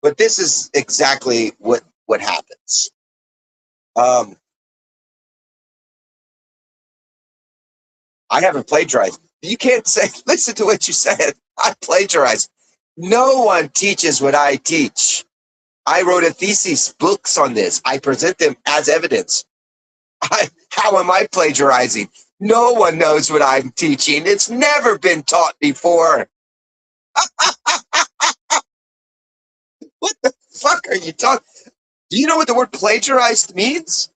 But this is exactly what happens. I haven't plagiarized. You can't say, listen to what you said. I plagiarized. No one teaches what I teach. I wrote a thesis, books on this. I present them as evidence. How am I plagiarizing? No one knows what I'm teaching. It's never been taught before. What the fuck are you talking? Do you know what the word plagiarized means?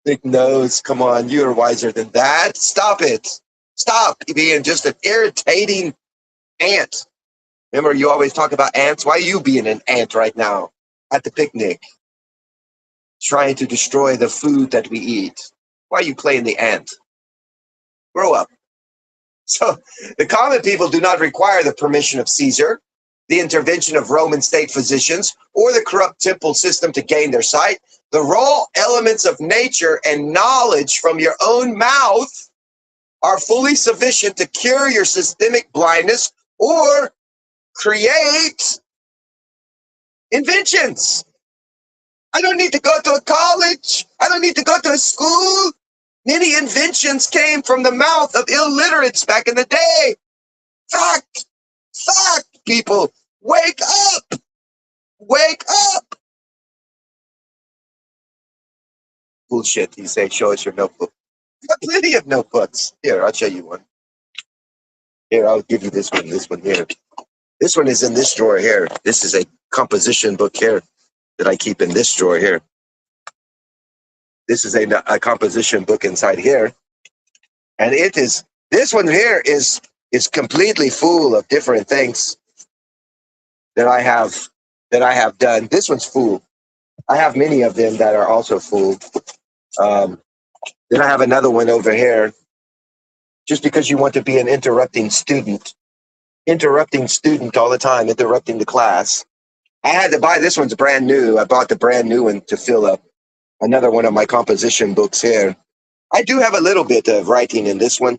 Big nose, come on, you are wiser than that. Stop it. Stop being just an irritating ant. Remember, you always talk about ants. Why are you being an ant right now at the picnic? Trying to destroy the food that we eat. Why are you playing the ant? Grow up. So the common people do not require the permission of Caesar, the intervention of Roman state physicians, or the corrupt temple system to gain their sight. The raw elements of nature and knowledge from your own mouth are fully sufficient to cure your systemic blindness or create inventions. I don't need to go to a college. I don't need to go to a school. Many inventions came from the mouth of illiterates back in the day. Fact, people. Wake up. Wake up. Bullshit, he say, show us your notebook. Got plenty of notebooks. Here, I'll show you one. Here, I'll give you this one here. This one is in this drawer here. This is a composition book here that I keep in this drawer here. This is a composition book inside here. And this one here is completely full of different things that I have done. This one's full. I have many of them that are also full. Then I have another one over here. Just because you want to be an interrupting student all the time, interrupting the class. I had to buy this one's brand new. I bought the brand new one to fill up another one of my composition books here. I do have a little bit of writing in this one.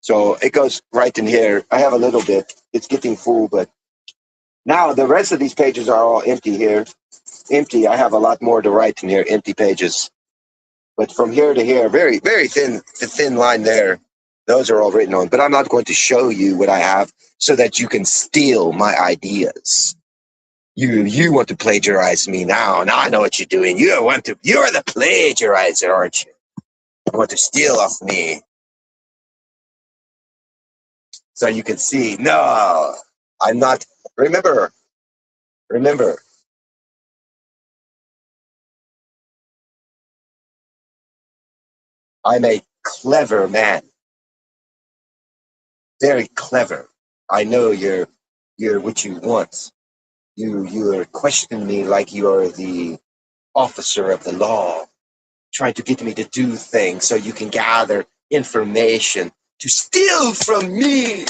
So it goes right in here. I have a little bit. It's getting full, but now the rest of these pages are all empty here. Empty. I have a lot more to write in here, empty pages. But from here to here, very, very thin, the thin line there, those are all written on. But I'm not going to show you what I have so that you can steal my ideas. You want to plagiarize me now. Now I know what you're doing. You're the plagiarizer, aren't you? You want to steal off me. So you can see, no, I'm not. Remember, I'm a clever man. Very clever. I know you're what you want. You're questioning me like you're the officer of the law, trying to get me to do things so you can gather information to steal from me.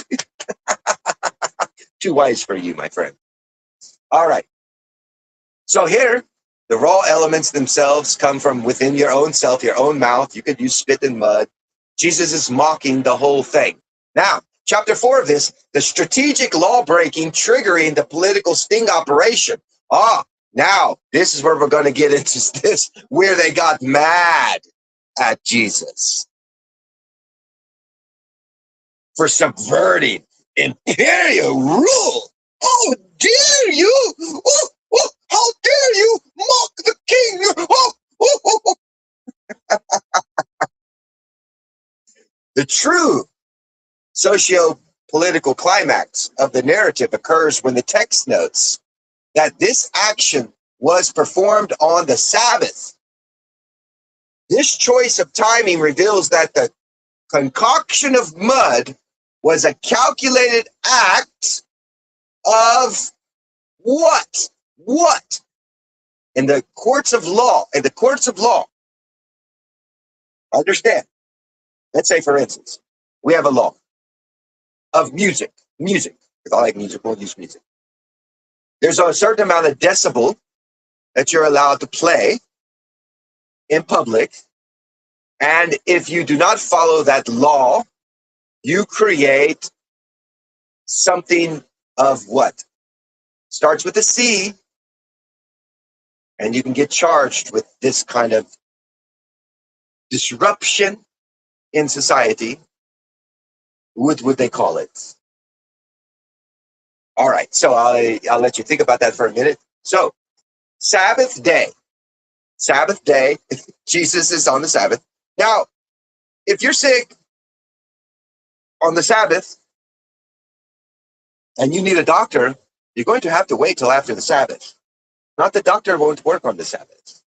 Too wise for you, my friend. All right. So here, the raw elements themselves come from within your own self, your own mouth. You could use spit and mud. Jesus is mocking the whole thing. Now, chapter 4 of this, the strategic law breaking triggering the political sting operation. Now this is where we're going to get into this, where they got mad at Jesus for subverting imperial rule. Oh, dare you! How dare you mock the king! The true socio-political climax of the narrative occurs when the text notes that this action was performed on the Sabbath. This choice of timing reveals that the concoction of mud was a calculated act of what? What? In the courts of law, understand. Let's say, for instance, we have a law of music, because I like music, we'll use music. There's a certain amount of decibel that you're allowed to play in public. And if you do not follow that law, you create something of what? Starts with a C, and you can get charged with this kind of disruption in society. What would they call it? All right, so I'll let you think about that for a minute. So, Sabbath day, Jesus is on the Sabbath. Now, if you're sick on the Sabbath and you need a doctor, you're going to have to wait till after the Sabbath. Not the doctor won't work on the Sabbath.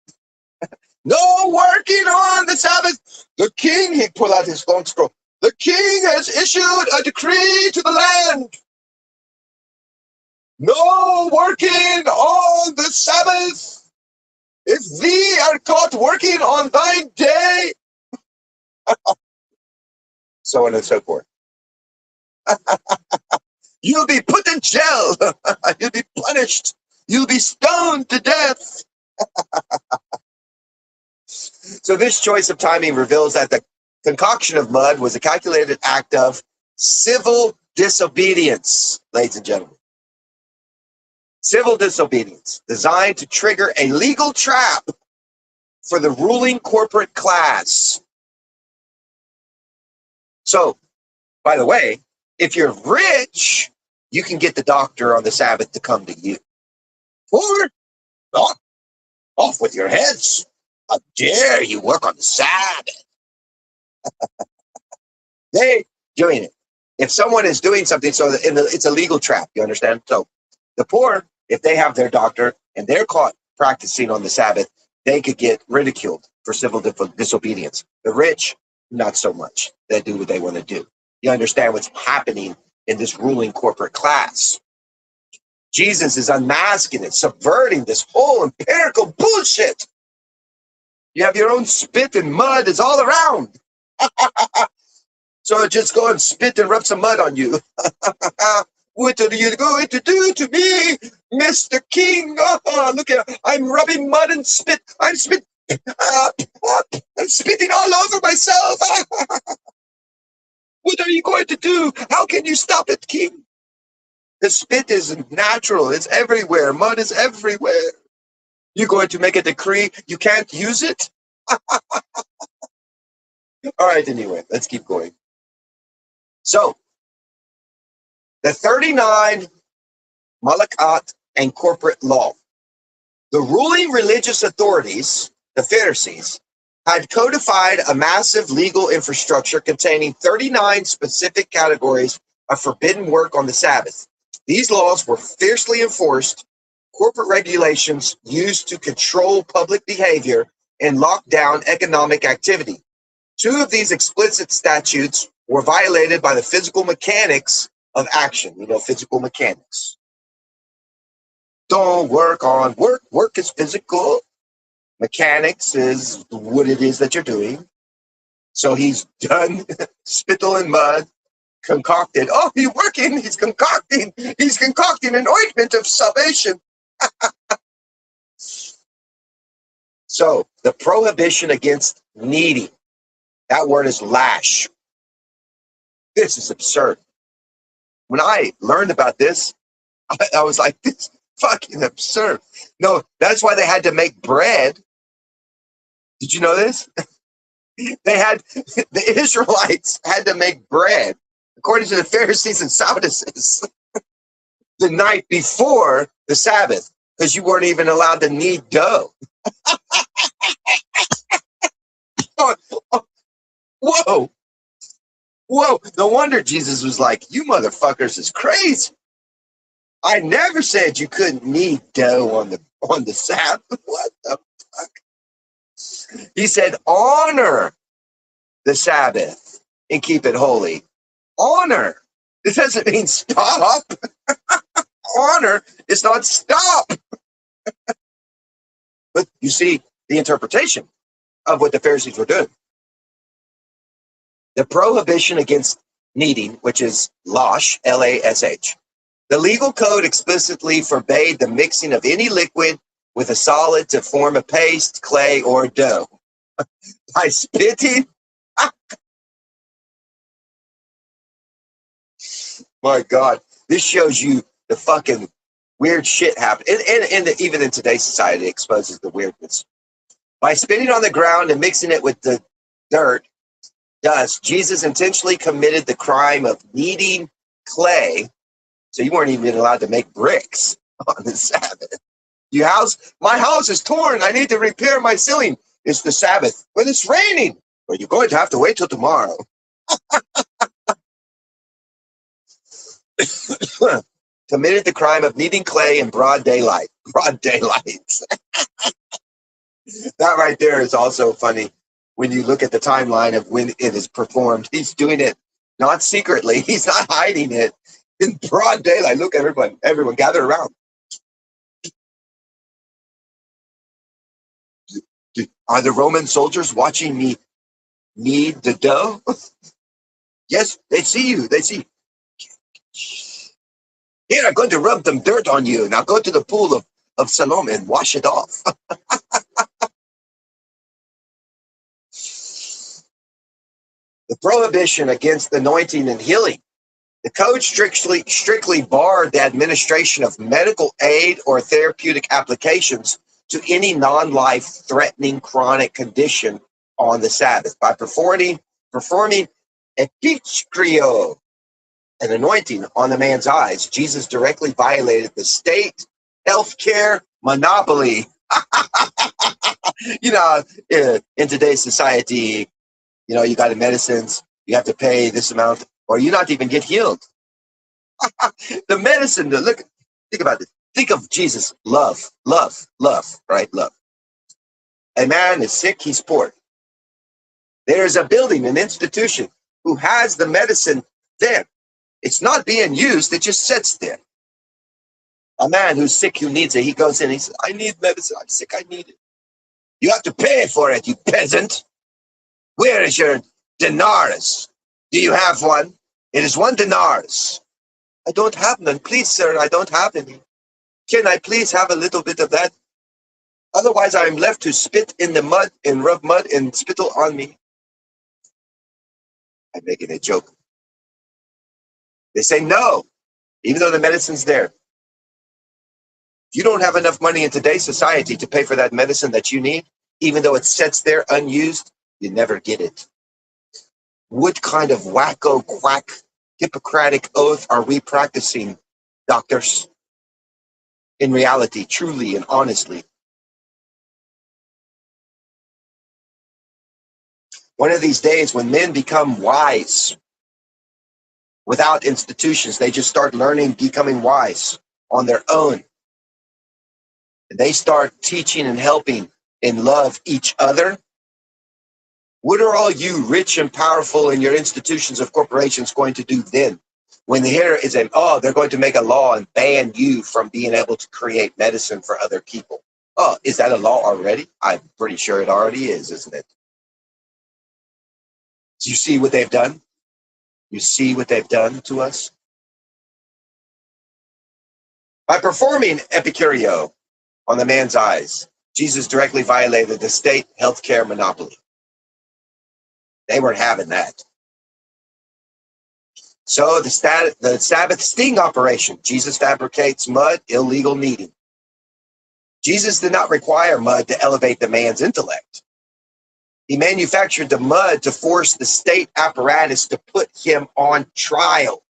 No working on the Sabbath. The king, he pulled out his long scroll. The king has issued a decree to the land. No working on the Sabbath. If thee are caught working on thine day, so on and so forth. You'll be put in jail. You'll be punished. You'll be stoned to death. So this choice of timing reveals that the concoction of mud was a calculated act of civil disobedience, ladies and gentlemen. Civil disobedience designed to trigger a legal trap for the ruling corporate class. So, by the way, if you're rich, you can get the doctor on the Sabbath to come to you. Poor, off with your heads. How dare you work on the Sabbath? They doing it. If someone is doing something, so it's a legal trap, you understand? So the poor, if they have their doctor and they're caught practicing on the Sabbath, they could get ridiculed for civil disobedience. The rich, not so much. They do what they want to do. You understand what's happening in this ruling corporate class. Jesus is unmasking it, subverting this whole empirical bullshit. You have your own spit and mud, it's all around. So just go and spit and rub some mud on you. What are you going to do to me, Mr. King? Oh, look at, I'm rubbing mud and spit. I'm spitting all over myself. What are you going to do? How can you stop it, King? The spit is natural. It's everywhere. Mud is everywhere. You're going to make a decree you can't use it? All right, anyway, let's keep going. So, the 39 Malakat and corporate law. The ruling religious authorities, the Pharisees, had codified a massive legal infrastructure containing 39 specific categories of forbidden work on the Sabbath. These laws were fiercely enforced, corporate regulations used to control public behavior and lock down economic activity. Two of these explicit statutes were violated by the physical mechanics of action. You know, physical mechanics. Don't work on work. Work is physical. Mechanics is what it is that you're doing. So he's done spittle and mud, concocted. Oh, he's working. He's concocting. He's concocting an ointment of salvation. So the prohibition against kneading. That word is lash. This is absurd. When I learned about this, I was like, this is fucking absurd. No, that's why they had to make bread. Did you know this? The Israelites had to make bread, according to the Pharisees and Sadducees, the night before the Sabbath, because you weren't even allowed to knead dough. Whoa, whoa. No wonder Jesus was like, you motherfuckers is crazy. I never said you couldn't knead dough on the Sabbath. What the fuck? He said, honor the Sabbath and keep it holy. Honor. This doesn't mean stop. Honor is not stop. But you see the interpretation of what the Pharisees were doing. The prohibition against kneading, which is lash, L-A-S-H. The legal code explicitly forbade the mixing of any liquid with a solid to form a paste, clay, or dough. By spitting. My God, this shows you the fucking weird shit happening. And even in today's society, it exposes the weirdness. By spitting on the ground and mixing it with the dust, Jesus intentionally committed the crime of kneading clay. So you weren't even allowed to make bricks on the Sabbath. My house is torn. I need to repair my ceiling. It's the Sabbath. But it's raining. Well, you're going to have to wait till tomorrow. Committed the crime of kneading clay in broad daylight. Broad daylight. That right there is also funny when you look at the timeline of when it is performed. He's doing it not secretly. He's not hiding it in broad daylight. Look, everyone gather around. Are the Roman soldiers watching me knead the dough? Yes, they see you. They see. Here, I'm going to rub some dirt on you. Now go to the pool of Siloam and wash it off. The prohibition against anointing and healing. The code strictly barred the administration of medical aid or therapeutic applications to any non-life threatening chronic condition on the Sabbath. By performing epikrio, an anointing on the man's eyes, Jesus directly violated the state healthcare monopoly. In today's society, you got the medicines, you have to pay this amount, or you not even get healed. The medicine, think about this. Think of Jesus. Love, right? Love. A man is sick, he's poor. There's a building, an institution who has the medicine there. It's not being used, it just sits there. A man who's sick, who needs it, he goes in, he says, I need medicine, I'm sick, I need it. You have to pay for it, you peasant. Where is your denarius? Do you have one? It is 1 denarius. I don't have none. Please, sir, I don't have any. Can I please have a little bit of that? Otherwise, I am left to spit in the mud and rub mud and spittle on me. I'm making a joke. They say no, even though the medicine's there. If you don't have enough money in today's society to pay for that medicine that you need, even though it sits there unused, you never get it. What kind of wacko, quack, Hippocratic oath are we practicing, doctors? In reality, truly and honestly. One of these days, when men become wise without institutions, they just start learning, becoming wise on their own. And they start teaching and helping and love each other. What are all you rich and powerful in your institutions of corporations going to do then? When here is they're going to make a law and ban you from being able to create medicine for other people. Oh, is that a law already? I'm pretty sure it already is, isn't it? Do you see what they've done? You see what they've done to us? By performing epicurio on the man's eyes, Jesus directly violated the state healthcare monopoly. They weren't having that. So the Sabbath sting operation. Jesus fabricates mud, illegal kneading. Jesus did not require mud to elevate the man's intellect. He manufactured the mud to force the state apparatus to put him on trial.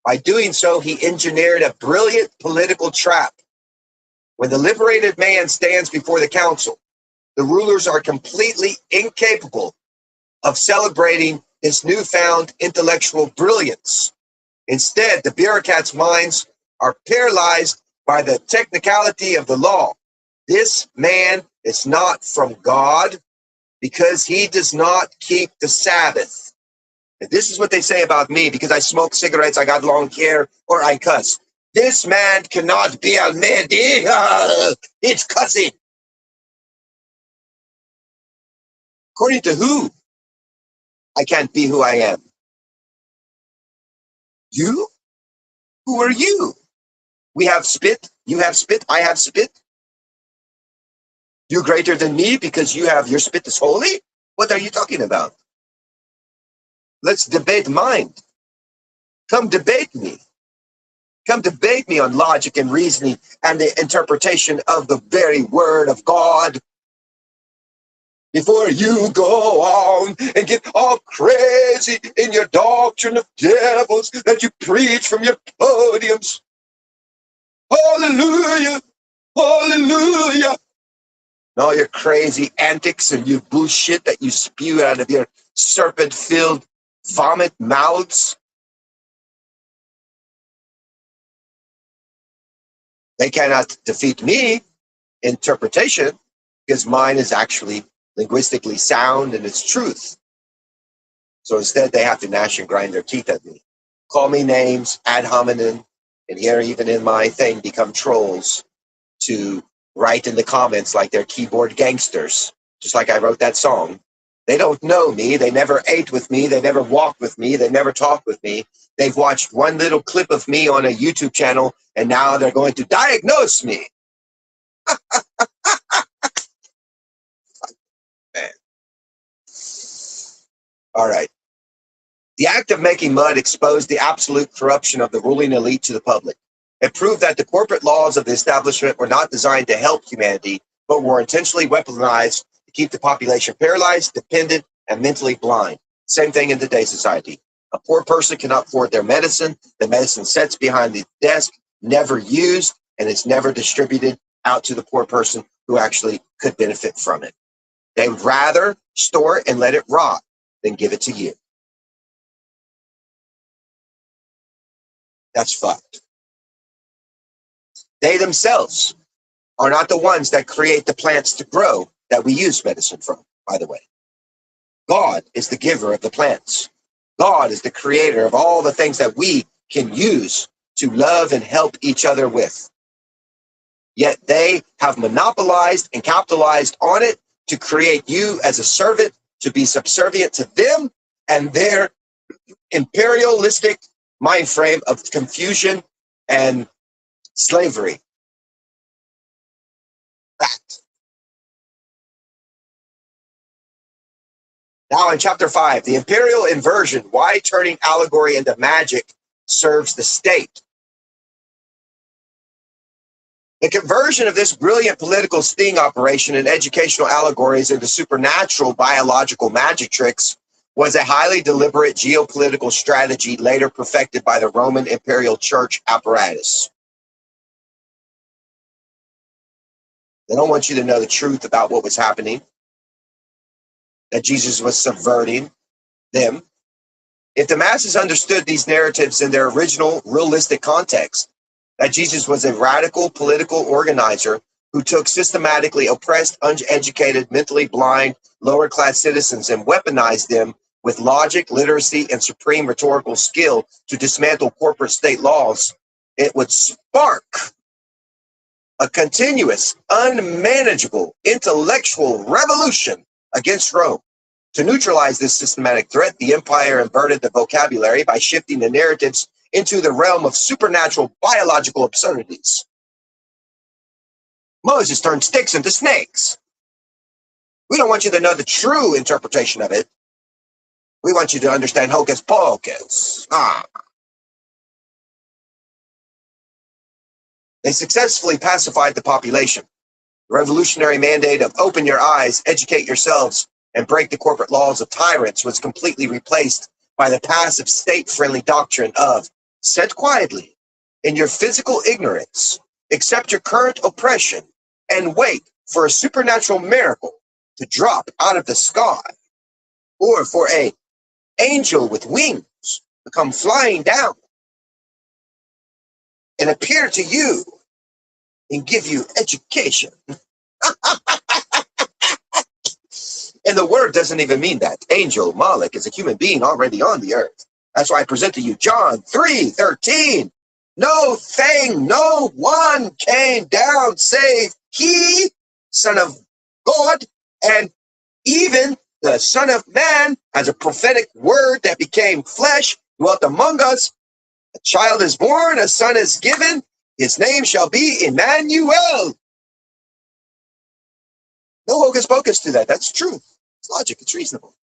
By doing so, he engineered a brilliant political trap. When the liberated man stands before the council, the rulers are completely incapable of celebrating his newfound intellectual brilliance. Instead, the bureaucrats' minds are paralyzed by the technicality of the law. This man is not from God because he does not keep the Sabbath. And this is what they say about me because I smoke cigarettes, I got long hair, or I cuss. This man cannot be Almighty. It's cussing. According to who? I can't be who I am. You? Who are you? We have spit. You have spit. I have spit. You're greater than me because your spit is holy? What are you talking about? Let's debate mind. Come debate me. Come debate me on logic and reasoning and the interpretation of the very word of God. Before you go on and get all crazy in your doctrine of devils that you preach from your podiums. Hallelujah. Hallelujah. And all your crazy antics and your bullshit that you spew out of your serpent-filled vomit mouths. They cannot defeat me interpretation because mine is actually linguistically sound and it's truth. So instead, they have to gnash and grind their teeth at me. Call me names, ad hominem, and here even in my thing become trolls to write in the comments like they're keyboard gangsters, just like I wrote that song. They don't know me. They never ate with me. They never walked with me. They never talked with me. They've watched one little clip of me on a YouTube channel, and now they're going to diagnose me. Man. All right. The act of making mud exposed the absolute corruption of the ruling elite to the public. It proved that the corporate laws of the establishment were not designed to help humanity, but were intentionally weaponized to keep the population paralyzed, dependent, and mentally blind. Same thing in today's society. A poor person cannot afford their medicine. The medicine sits behind the desk, never used, and it's never distributed out to the poor person who actually could benefit from it. They would rather store it and let it rot than give it to you. That's fucked. They themselves are not the ones that create the plants to grow that we use medicine from, by the way. God is the giver of the plants. God is the creator of all the things that we can use to love and help each other with. Yet they have monopolized and capitalized on it to create you as a servant, to be subservient to them and their imperialistic mind frame of confusion and slavery. Fact. Now in chapter 5, the imperial inversion, why turning allegory into magic serves the state. The conversion of this brilliant political sting operation and educational allegories into supernatural biological magic tricks was a highly deliberate geopolitical strategy later perfected by the Roman imperial church apparatus. They don't want you to know the truth about what was happening, that Jesus was subverting them. If the masses understood these narratives in their original realistic context, that Jesus was a radical political organizer who took systematically oppressed, uneducated, mentally blind, lower-class citizens and weaponized them with logic, literacy, and supreme rhetorical skill to dismantle corporate state laws, it would spark a continuous, unmanageable intellectual revolution against Rome. To neutralize this systematic threat, the empire inverted the vocabulary by shifting the narratives into the realm of supernatural biological absurdities. Moses turned sticks into snakes. We don't want you to know the true interpretation of it. We want you to understand hocus pocus. They successfully pacified the population. The revolutionary mandate of open your eyes, educate yourselves, and break the corporate laws of tyrants was completely replaced by the passive state-friendly doctrine of sit quietly in your physical ignorance, accept your current oppression, and wait for a supernatural miracle to drop out of the sky, or for an angel with wings to come flying down and appear to you and give you education. And the word doesn't even mean that. Angel, Moloch, is a human being already on the earth. That's why I present to you John 3:13. No thing, no one came down save he, Son of God, and even the Son of Man has a prophetic word that became flesh, dwelt among us. A child is born, a son is given. His name shall be Emmanuel. No hocus pocus to that. That's true. It's logic. It's reasonable.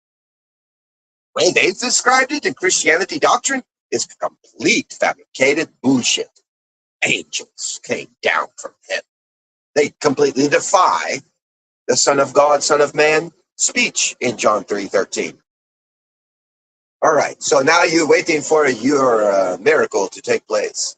The way they've described it in Christianity doctrine is complete fabricated bullshit. Angels came down from heaven. They completely defy the Son of God, Son of Man speech in John 3:13. All right, so now you're waiting for your miracle to take place.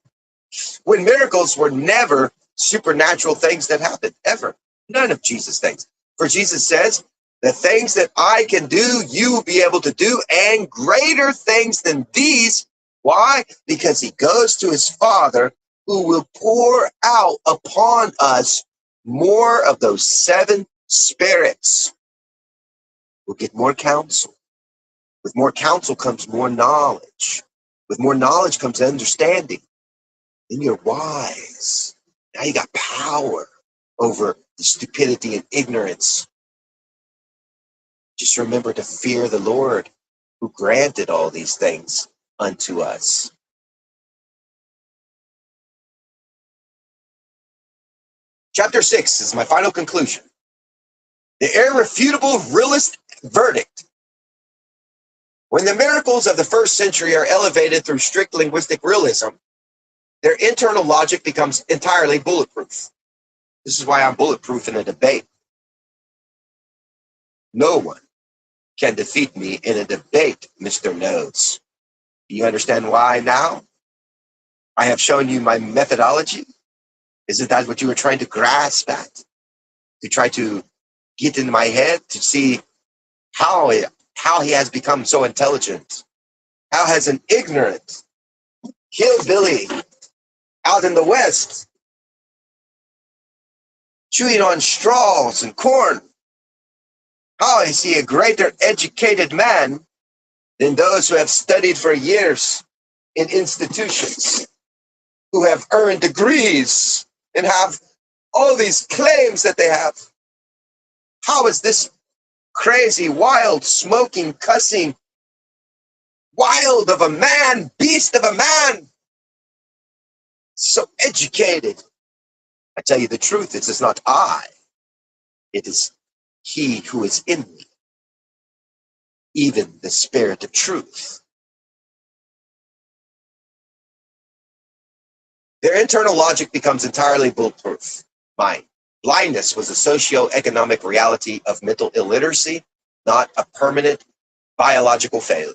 When miracles were never supernatural things that happened, ever. None of Jesus' things. For Jesus says, the things that I can do, you will be able to do, and greater things than these. Why? Because he goes to his Father, who will pour out upon us more of those seven spirits. We'll get more counsel. With more counsel comes more knowledge. With more knowledge comes understanding. Then you're wise. Now you got power over the stupidity and ignorance. Just remember to fear the Lord who granted all these things unto us. Chapter 6 is my final conclusion. The irrefutable realist verdict. When the miracles of the first century are elevated through strict linguistic realism, their internal logic becomes entirely bulletproof. This is why I'm bulletproof in a debate. No one can defeat me in a debate, Mr. Nodes. Do you understand why now? I have shown you my methodology. Isn't that what you were trying to grasp at? To try to get into my head to see how he has become so intelligent? How has an ignorant hillbilly out in the West chewing on straws and corn, how is he a greater educated man than those who have studied for years in institutions, who have earned degrees and have all these claims that they have? How is this crazy, wild, smoking, cussing, wild of a man, beast of a man, so educated? I tell you the truth, it is not I, it is he who is in me, even the Spirit of truth. Their internal logic becomes entirely bulletproof. Mine. Blindness was a socio-economic reality of mental illiteracy, not a permanent biological failure.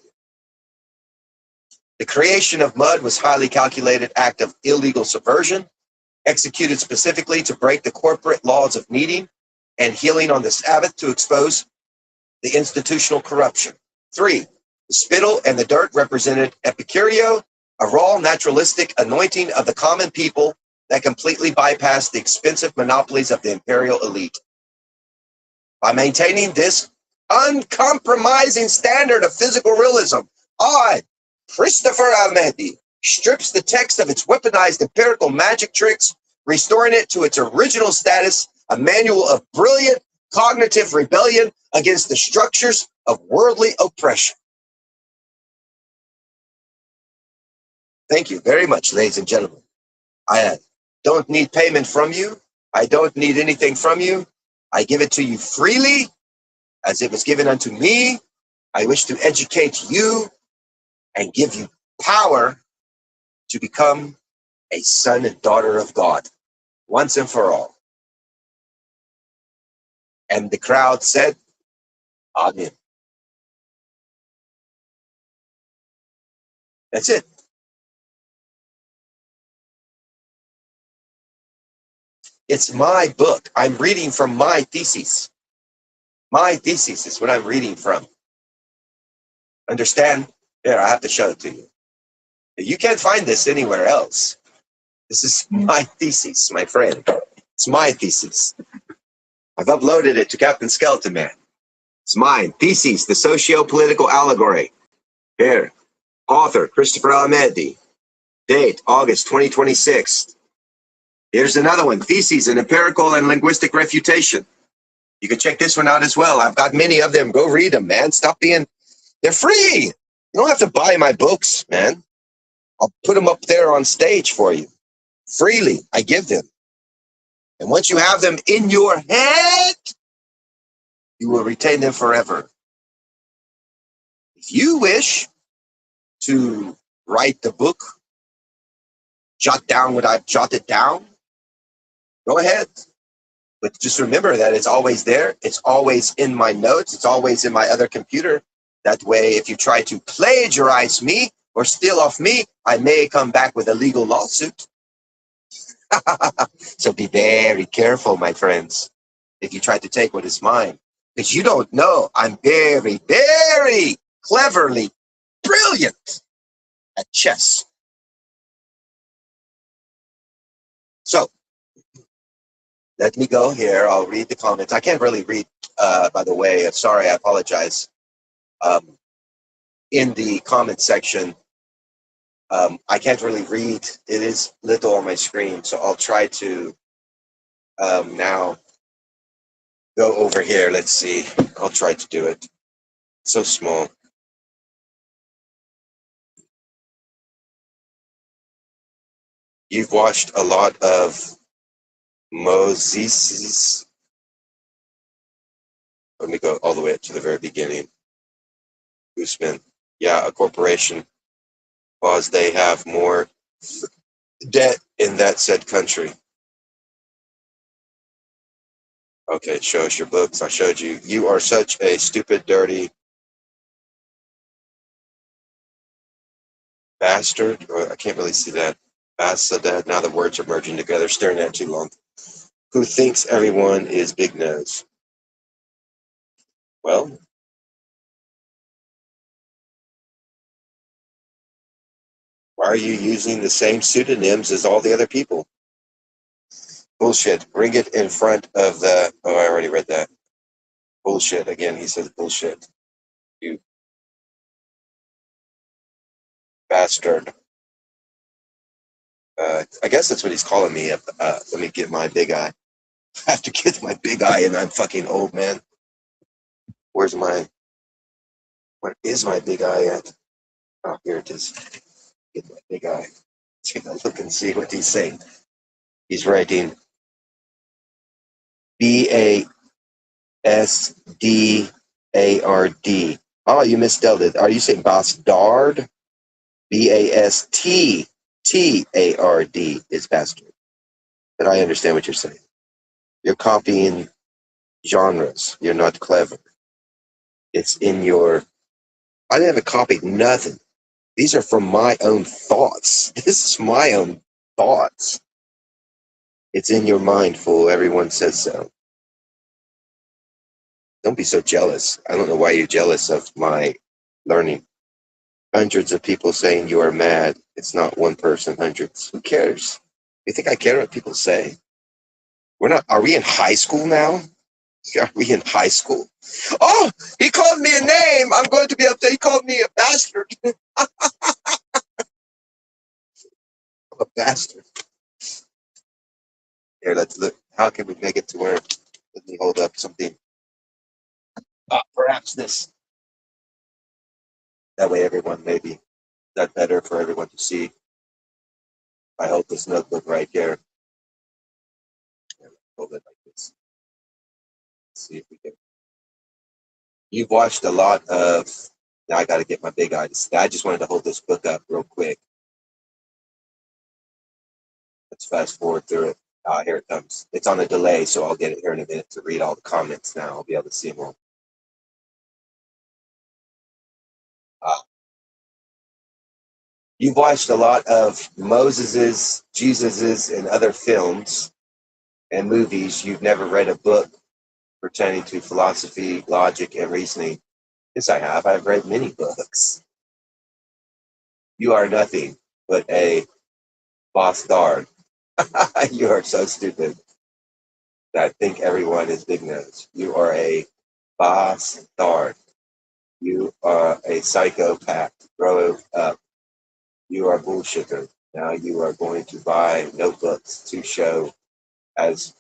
The creation of mud was a highly calculated act of illegal subversion, executed specifically to break the corporate laws of kneading and healing on the Sabbath to expose the institutional corruption. 3, the spittle and the dirt represented epicureo, a raw naturalistic anointing of the common people that completely bypassed the expensive monopolies of the imperial elite. By maintaining this uncompromising standard of physical realism, I, Christopher Almehdi, strips the text of its weaponized empirical magic tricks, restoring it to its original status, a manual of brilliant cognitive rebellion against the structures of worldly oppression. Thank you very much, ladies and gentlemen. I don't need payment from you. I don't need anything from you. I give it to you freely As it was given unto me, I wish to educate you and give you power to become a son and daughter of God once and for all. And the crowd said, Amen. That's it. It's my book. I'm reading from my thesis. My thesis is what I'm reading from. Understand? Here, I have to show it to you. You can't find this anywhere else. This is my thesis, my friend. It's my thesis. I've uploaded it to Captain Skeleton Man. It's mine. Theses, the socio-political allegory. Here. Author, Christopher Ahmedi. Date, August 2026. Here's another one. Theses, an empirical and linguistic refutation. You can check this one out as well. I've got many of them. Go read them, man. Stop being... They're free. You don't have to buy my books, man. I'll put them up there on stage for you. Freely, I give them. And once you have them in your head, you will retain them forever. If you wish to write the book, jot down what I've jotted down, go ahead. But just remember that it's always there. It's always in my notes. It's always in my other computer. That way, if you try to plagiarize me or steal off me, I may come back with a legal lawsuit. So be very careful, my friends, if you try to take what is mine. Because you don't know I'm very, very cleverly brilliant at chess. So, let me go here. I'll read the comments. I can't really read, by the way. I'm sorry, I apologize. In the comment section, I can't really read. It is little on my screen, so I'll try to now go over here. Let's see. I'll try to do it. It's so small. You've watched a lot of Moses. Let me go all the way up to the very beginning. Usman. Yeah, a corporation, because they have more debt in that said country. Okay, show us your books. I showed you. You are such a stupid, dirty bastard. Or I can't really see that. Bastard. Now the words are merging together, staring at it too long. Who thinks everyone is Big Nose? Well, why are you using the same pseudonyms as all the other people? Bullshit. Bring it in front of the... Oh, I already read that. Bullshit. Again, he says bullshit. You bastard. I guess that's what he's calling me. Let me get my big eye. I have to get my big eye, and I'm fucking old, man. Where is my big eye at? Oh, here it is. Get my big eye. Take a look and see what he's saying. He's writing Bastard. Oh, you misspelled it. Are you saying bastard? Bastard is bastard. But I understand what you're saying. You're copying genres. You're not clever. It's in your... I haven't copied nothing. These are from my own thoughts. This is my own thoughts. It's in your mind, fool. Everyone says so. Don't be so jealous. I don't know why you're jealous of my learning. Hundreds of people saying you are mad. It's not one person, hundreds. Who cares? You think I care what people say? We're not... Are we in high school now? Are we in high school? Oh, he called me a name. I'm going to be upset. He called me a bastard. I'm a bastard. Here, let's look. How can we make it to where... Let me hold up something. Perhaps this. That way everyone, maybe, that better for everyone to see. I hold this notebook right here. Hold it like this. Let's see if we can You've watched a lot of. Now I got to get my big eyes. I just wanted to hold this book up real quick. Let's fast forward through it. Here it comes. It's on a delay, so I'll get it here in a minute to read all the comments now. I'll be able to see them all. You've watched a lot of Moses's, Jesus's, and other films and movies. You've never read a book pertaining to philosophy, logic, and reasoning. Yes, I have. I've read many books. You are nothing but a bastard. You are so stupid that I think everyone is big nose. You are a bastard. You are a psychopath. Grow up. You are a bullshitter. Now you are going to buy notebooks to show as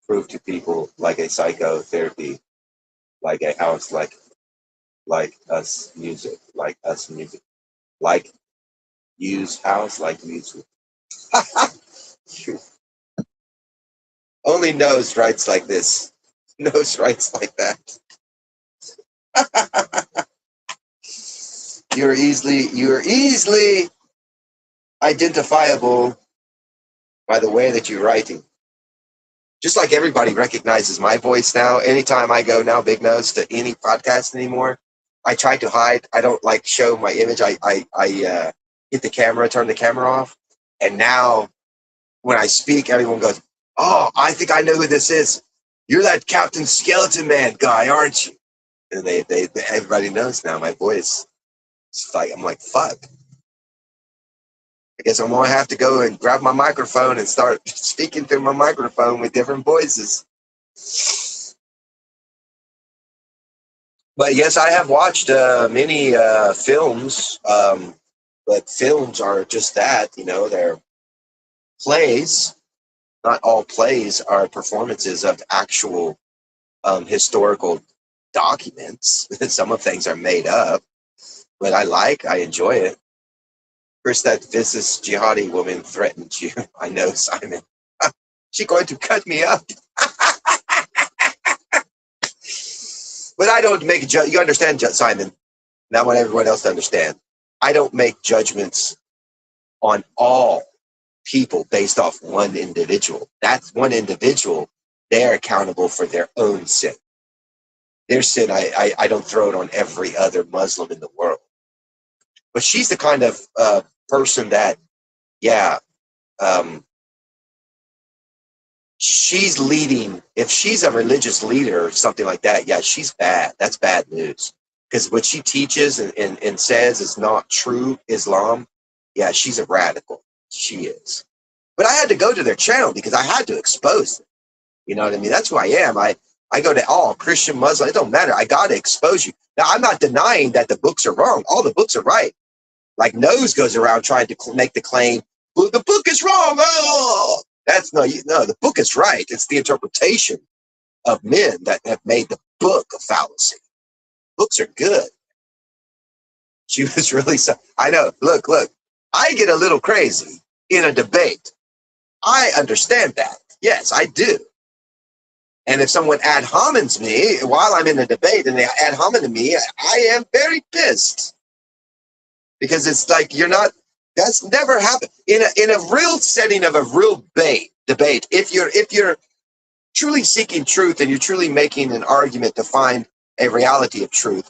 proof to people like a psychotherapy, like a house, like us music, like us music, like use house, like music. Only Nose writes like this. Nose writes like that. You're easily identifiable by the way that you're writing. Just like everybody recognizes my voice now. Anytime I go now, Big Nose, to any podcast anymore, I try to hide. I don't like show my image. I hit the camera, turn the camera off, and now when I speak, everyone goes, "Oh, I think I know who this is. You're that Captain Skeleton Man guy, aren't you?" And they everybody knows now my voice. It's like I'm like, fuck. I guess I'm gonna have to go and grab my microphone and start speaking through my microphone with different voices. But yes, I have watched many films, but films are just that, they're plays. Not all plays are performances of actual historical documents. Some of things are made up, but I enjoy it. First, that vicious jihadi woman threatened you. I know, Simon. She's going to cut me up. But I don't make you understand, Simon. Now, I want everyone else to understand. I don't make judgments on all people based off one individual. That's one individual. They're accountable for their own sin. Their sin, I don't throw it on every other Muslim in the world. But she's the kind of person that, she's leading. If she's a religious leader or something like that, she's bad. That's bad news. Because what she teaches and says is not true Islam. Yeah, she's a radical. She is. But I had to go to their channel because I had to expose them. You know what I mean? That's who I am. I go to all Christian, Muslim. It don't matter. I got to expose you. Now, I'm not denying that the books are wrong. All the books are right. Like Nose goes around trying to make the claim, well, the book is wrong. Oh, that's no, the book is right. It's the interpretation of men that have made the book a fallacy. Books are good. She was really so. I know. Look. I get a little crazy in a debate. I understand that. Yes, I do. And if someone ad homine's me while I'm in a debate and they ad hominem me, I am very pissed. Because it's like that's never happened. In a real setting of a real debate, if you're truly seeking truth and you're truly making an argument to find a reality of truth,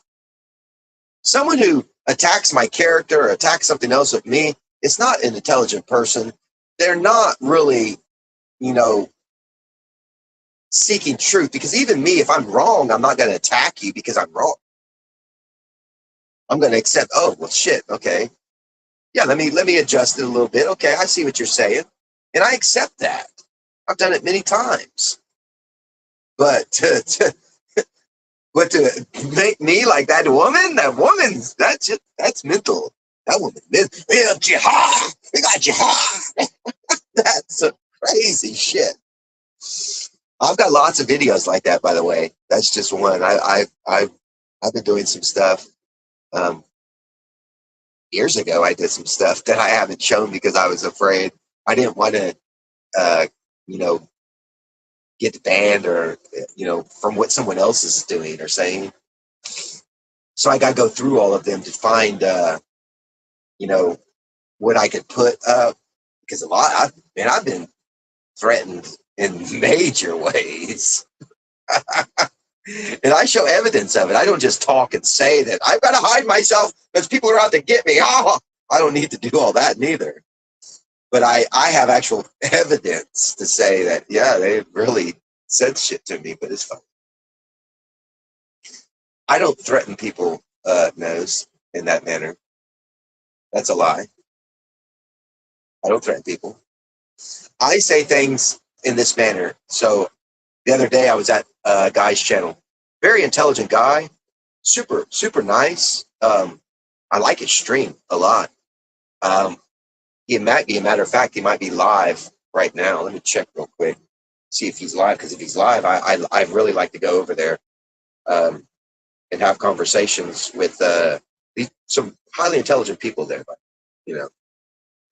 someone who attacks my character or attacks something else of me, it's not an intelligent person. They're not really, seeking truth. Because even me, if I'm wrong, I'm not going to attack you because I'm wrong. I'm going to accept, oh, well, shit, okay. Yeah, let me adjust it a little bit. Okay, I see what you're saying. And I accept that. I've done it many times. But to make me like that woman's that's mental. That woman, jihad. We got jihad. That's a crazy shit. I've got lots of videos like that, by the way. That's just one. I've been doing some stuff. Years ago, I did some stuff that I haven't shown because I was afraid. I didn't want to, get banned or, from what someone else is doing or saying. So I got to go through all of them to find, you know, what I could put up, because I've been threatened in major ways. And I show evidence of it. I don't just talk and say that I've got to hide myself because people are out to get me. Oh, I don't need to do all that neither. But I have actual evidence to say that, yeah, they really said shit to me, but it's fine. I don't threaten people, Nose, in that manner. That's a lie. I don't threaten people. I say things in this manner. So the other day I was at a guy's channel. Very intelligent guy. Super, super nice. I like his stream a lot. He might be, a matter of fact, he might be live right now. Let me check real quick, see if he's live. Because if he's live, I really like to go over there and have conversations with some highly intelligent people there. You know,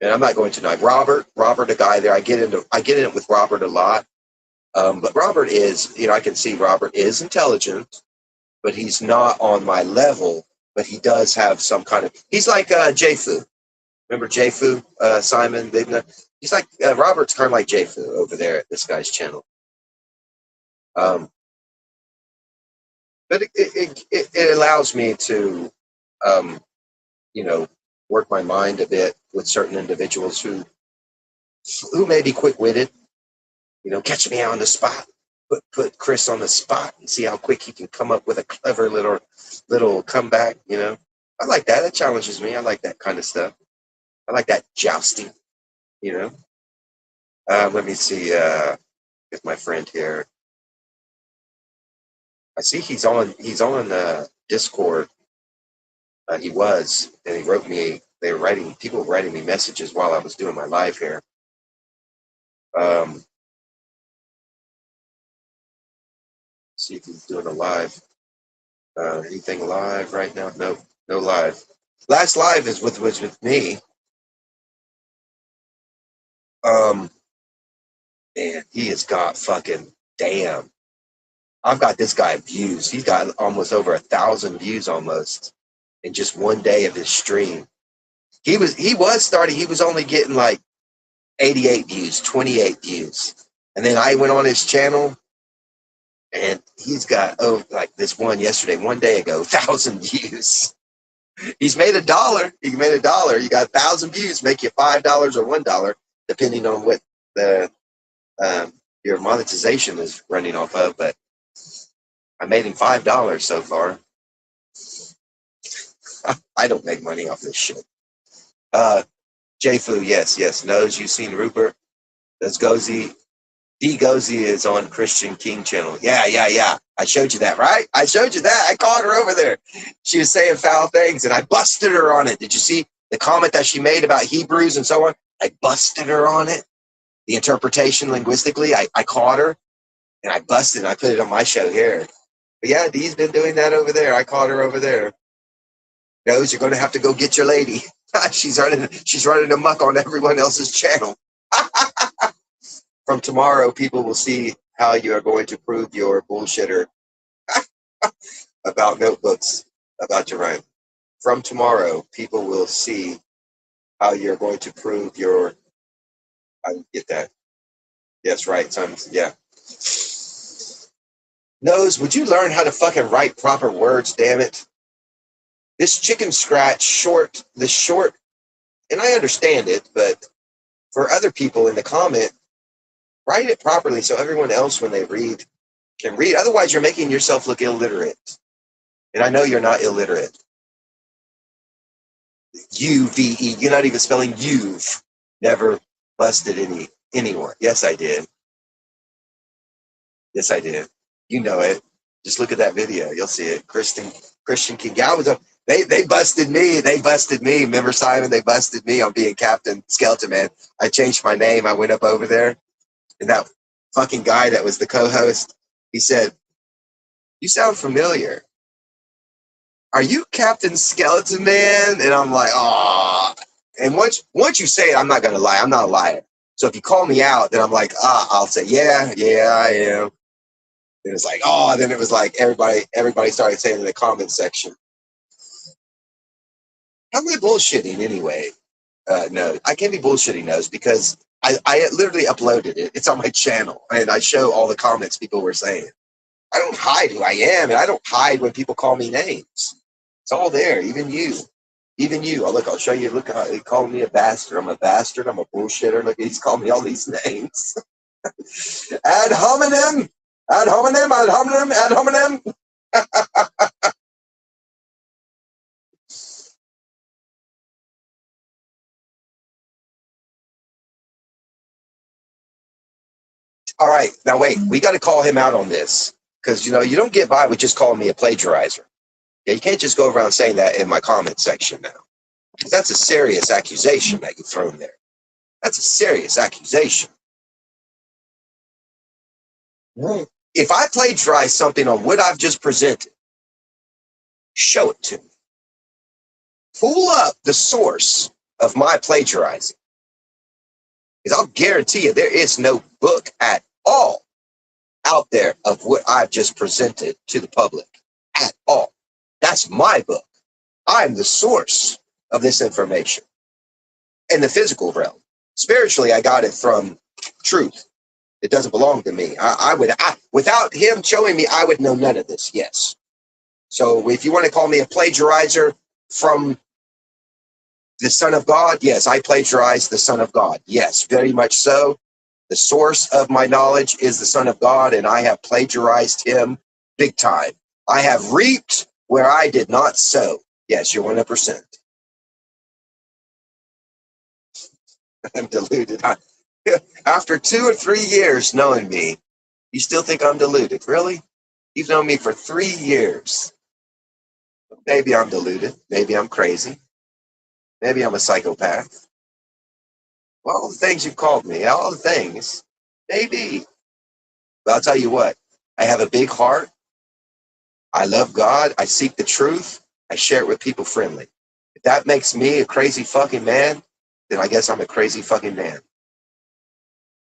and I'm not going tonight. Robert, a guy there. I get in it with Robert a lot. But Robert is, I can see Robert is intelligent, but he's not on my level. But he does have some kind of. He's like J-Fu. Remember J-Fu, Simon? He's like Robert's kind of like J-Fu over there at this guy's channel. But it allows me to, work my mind a bit with certain individuals who may be quick-witted. Catch me on the spot. Put Chris on the spot and see how quick he can come up with a clever little comeback. I like that. That challenges me. I like that kind of stuff. I like that jousting. Let me see if my friend here. I see he's on Discord. He was, and he wrote me. People were writing me messages while I was doing my live here. See if he's doing a live. Anything live right now? No live. Last live was with me. Man, he has got fucking damn. I've got this guy views. He's got almost over 1,000 views almost in just one day of his stream. He was starting. He was only getting like 88 views, 28 views, and then I went on his channel, and he's got like this one yesterday, one day ago, 1,000 views. He's made $1. He made $1. You got 1,000 views, make you $5 or $1, depending on what the your monetization is running off of. But I made him $5 so far. I don't make money off this shit. J-Fu, yes. Knows you've seen Rupert. Does Gozy? D Gozy is on Christian King channel. Yeah. I showed you that, right? I showed you that. I caught her over there. She was saying foul things, and I busted her on it. Did you see the comment that she made about Hebrews and so on? I busted her on it. The interpretation linguistically, I caught her, and I busted, and I put it on my show here. But yeah, Dee's been doing that over there. I caught her over there. Knows you're going to have to go get your lady. She's running amok on everyone else's channel. From tomorrow, people will see how you are going to prove your bullshitter about notebooks, about your rhyme. From tomorrow, people will see how you're going to prove your. I get that. Yes, right, son. Yeah. Nose, would you learn how to fucking write proper words, damn it? This chicken scratch short, and I understand it, but for other people in the comment, write it properly so everyone else, when they read, can read. Otherwise, you're making yourself look illiterate. And I know you're not illiterate. U-V-E. You're not even spelling you've. Never busted anyone. Yes, I did. Yes, I did. You know it. Just look at that video. You'll see it. Christian King. Yeah, they busted me. Remember, Simon? They busted me on being Captain Skeleton Man. I changed my name. I went up over there. And that fucking guy that was the co-host, he said, "You sound familiar. Are you Captain Skeleton Man?" And I'm like, "Oh." And once you say it, I'm not going to lie. I'm not a liar. So if you call me out, then I'm like, I'll say, yeah, I am. And it's like, oh, then it was like everybody started saying in the comment section, How am I bullshitting anyway? No, I can't be bullshitting those because I literally uploaded it. It's on my channel and I show all the comments people were saying. I don't hide who I am and I don't hide when people call me names. It's all there, even you. Even you. Oh, look, I'll show you. Look, he called me a bastard. I'm a bastard. I'm a bullshitter. Look, he's called me all these names. Ad hominem. Ad hominem. Ad hominem. Ad hominem. All right. Now, wait. We got to call him out on this because, you know, you don't get by with just calling me a plagiarizer. Yeah, you can't just go around saying that in my comment section now. That's a serious accusation that you've thrown there. That's a serious accusation. If I plagiarize something on what I've just presented, show it to me. Pull up the source of my plagiarizing. Because I'll guarantee you there is no book at all out there of what I've just presented to the public at all. That's my book. I'm the source of this information in the physical realm. Spiritually, I got it from truth. It doesn't belong to me. Without him showing me, I would know none of this. Yes. So if you want to call me a plagiarizer from the Son of God, yes, I plagiarized the Son of God. Yes, very much so. The source of my knowledge is the Son of God, and I have plagiarized him big time. I have reaped where I did not sow. Yes, you're 100%. I'm deluded. After 2 or 3 years knowing me, you still think I'm deluded? Really? You've known me for 3 years. Maybe I'm deluded. Maybe I'm crazy. Maybe I'm a psychopath. All the things you've called me, all the things. Maybe. But I'll tell you what, I have a big heart. I love God. I seek the truth. I share it with people friendly. If that makes me a crazy fucking man, then I guess I'm a crazy fucking man.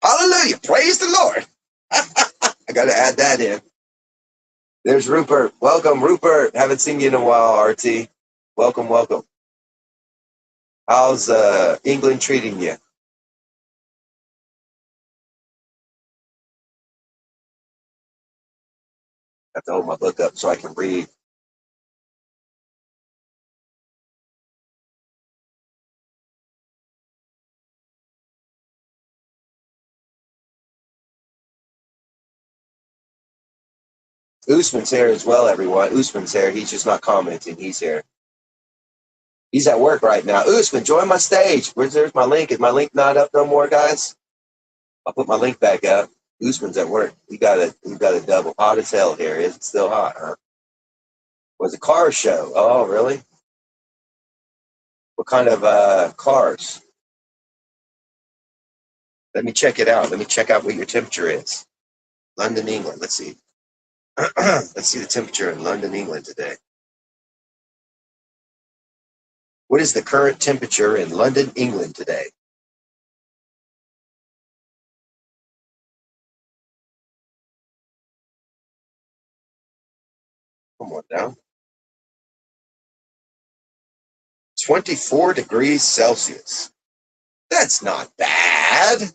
Hallelujah. Praise the Lord. I got to add that in. There's Rupert. Welcome, Rupert. Haven't seen you in a while, RT. Welcome, welcome. How's England treating you? I have to hold my book up so I can read. Usman's here as well, everyone. Usman's here. He's just not commenting. He's here. He's at work right now. Usman, join my stage. There's my link? Is my link not up no more, guys? I'll put my link back up. Usman's at work. We got a double. Hot as hell here. Is it still hot, huh? Was a car show. Oh, really? What kind of cars? Let me check it out. Let me check out what your temperature is. London, England. Let's see. Let's see the temperature in London, England today. What is the current temperature in London, England today? Come on down. 24 degrees Celsius. That's not bad.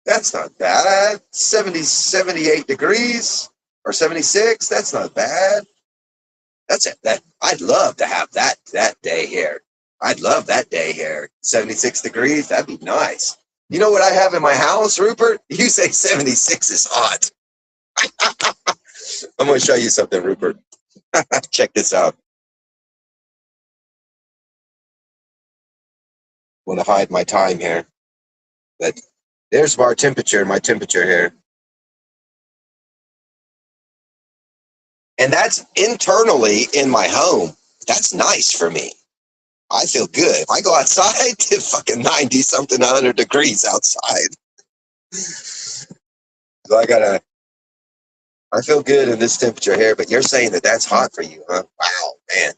That's not bad. 70, 78 degrees or 76. That's not bad. That's it. I'd love to have that day here. I'd love that day here. 76 degrees. That'd be nice. You know what I have in my house, Rupert? You say 76 is hot. I'm going to show you something, Rupert. Check this out. I'm going to hide my time here. But there's my temperature here. And that's internally in my home. That's nice for me. I feel good. If I go outside, it's fucking 90 something, 100 degrees outside. So I feel good in this temperature here, but you're saying that that's hot for you, huh? Wow, man.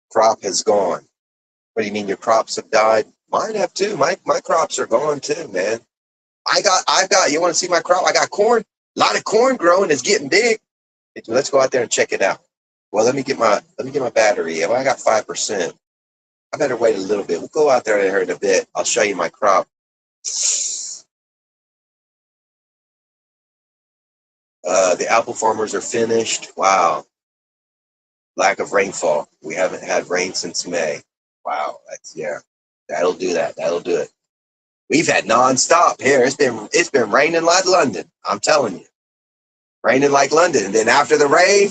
Crop has gone. What do you mean your crops have died? Mine have too. My crops are gone too, man. I've got, you want to see my crop? I got corn. A lot of corn growing. It's getting big. Let's go out there and check it out. Well, let me get my battery. Well, I got 5%. I better wait a little bit. We'll go out there in a bit. I'll show you my crop. The apple farmers are finished. Wow. Lack of rainfall. We haven't had rain since May. Wow. That's yeah. That'll do that. That'll do it. We've had nonstop here. It's been raining like London. I'm telling you. Raining like London. And then after the rain,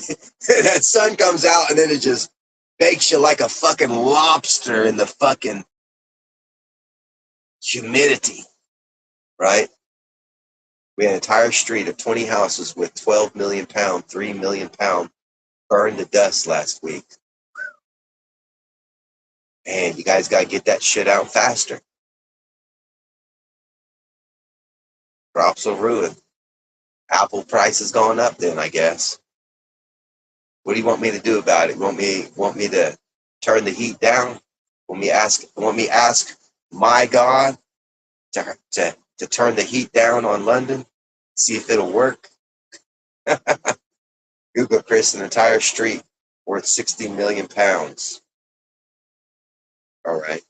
that sun comes out and then it just bakes you like a fucking lobster in the fucking humidity. Right? We had an entire street of 20 houses with 12 million pound, 3 million pound burned to dust last week. And you guys got to get that shit out faster. Crops will ruin. Apple price has gone up then, I guess. What do you want me to do about it? Want me to turn the heat down? Want me ask my God to turn the heat down on London? See if it'll work? Google Chris, an entire street worth 60 million pounds. All right.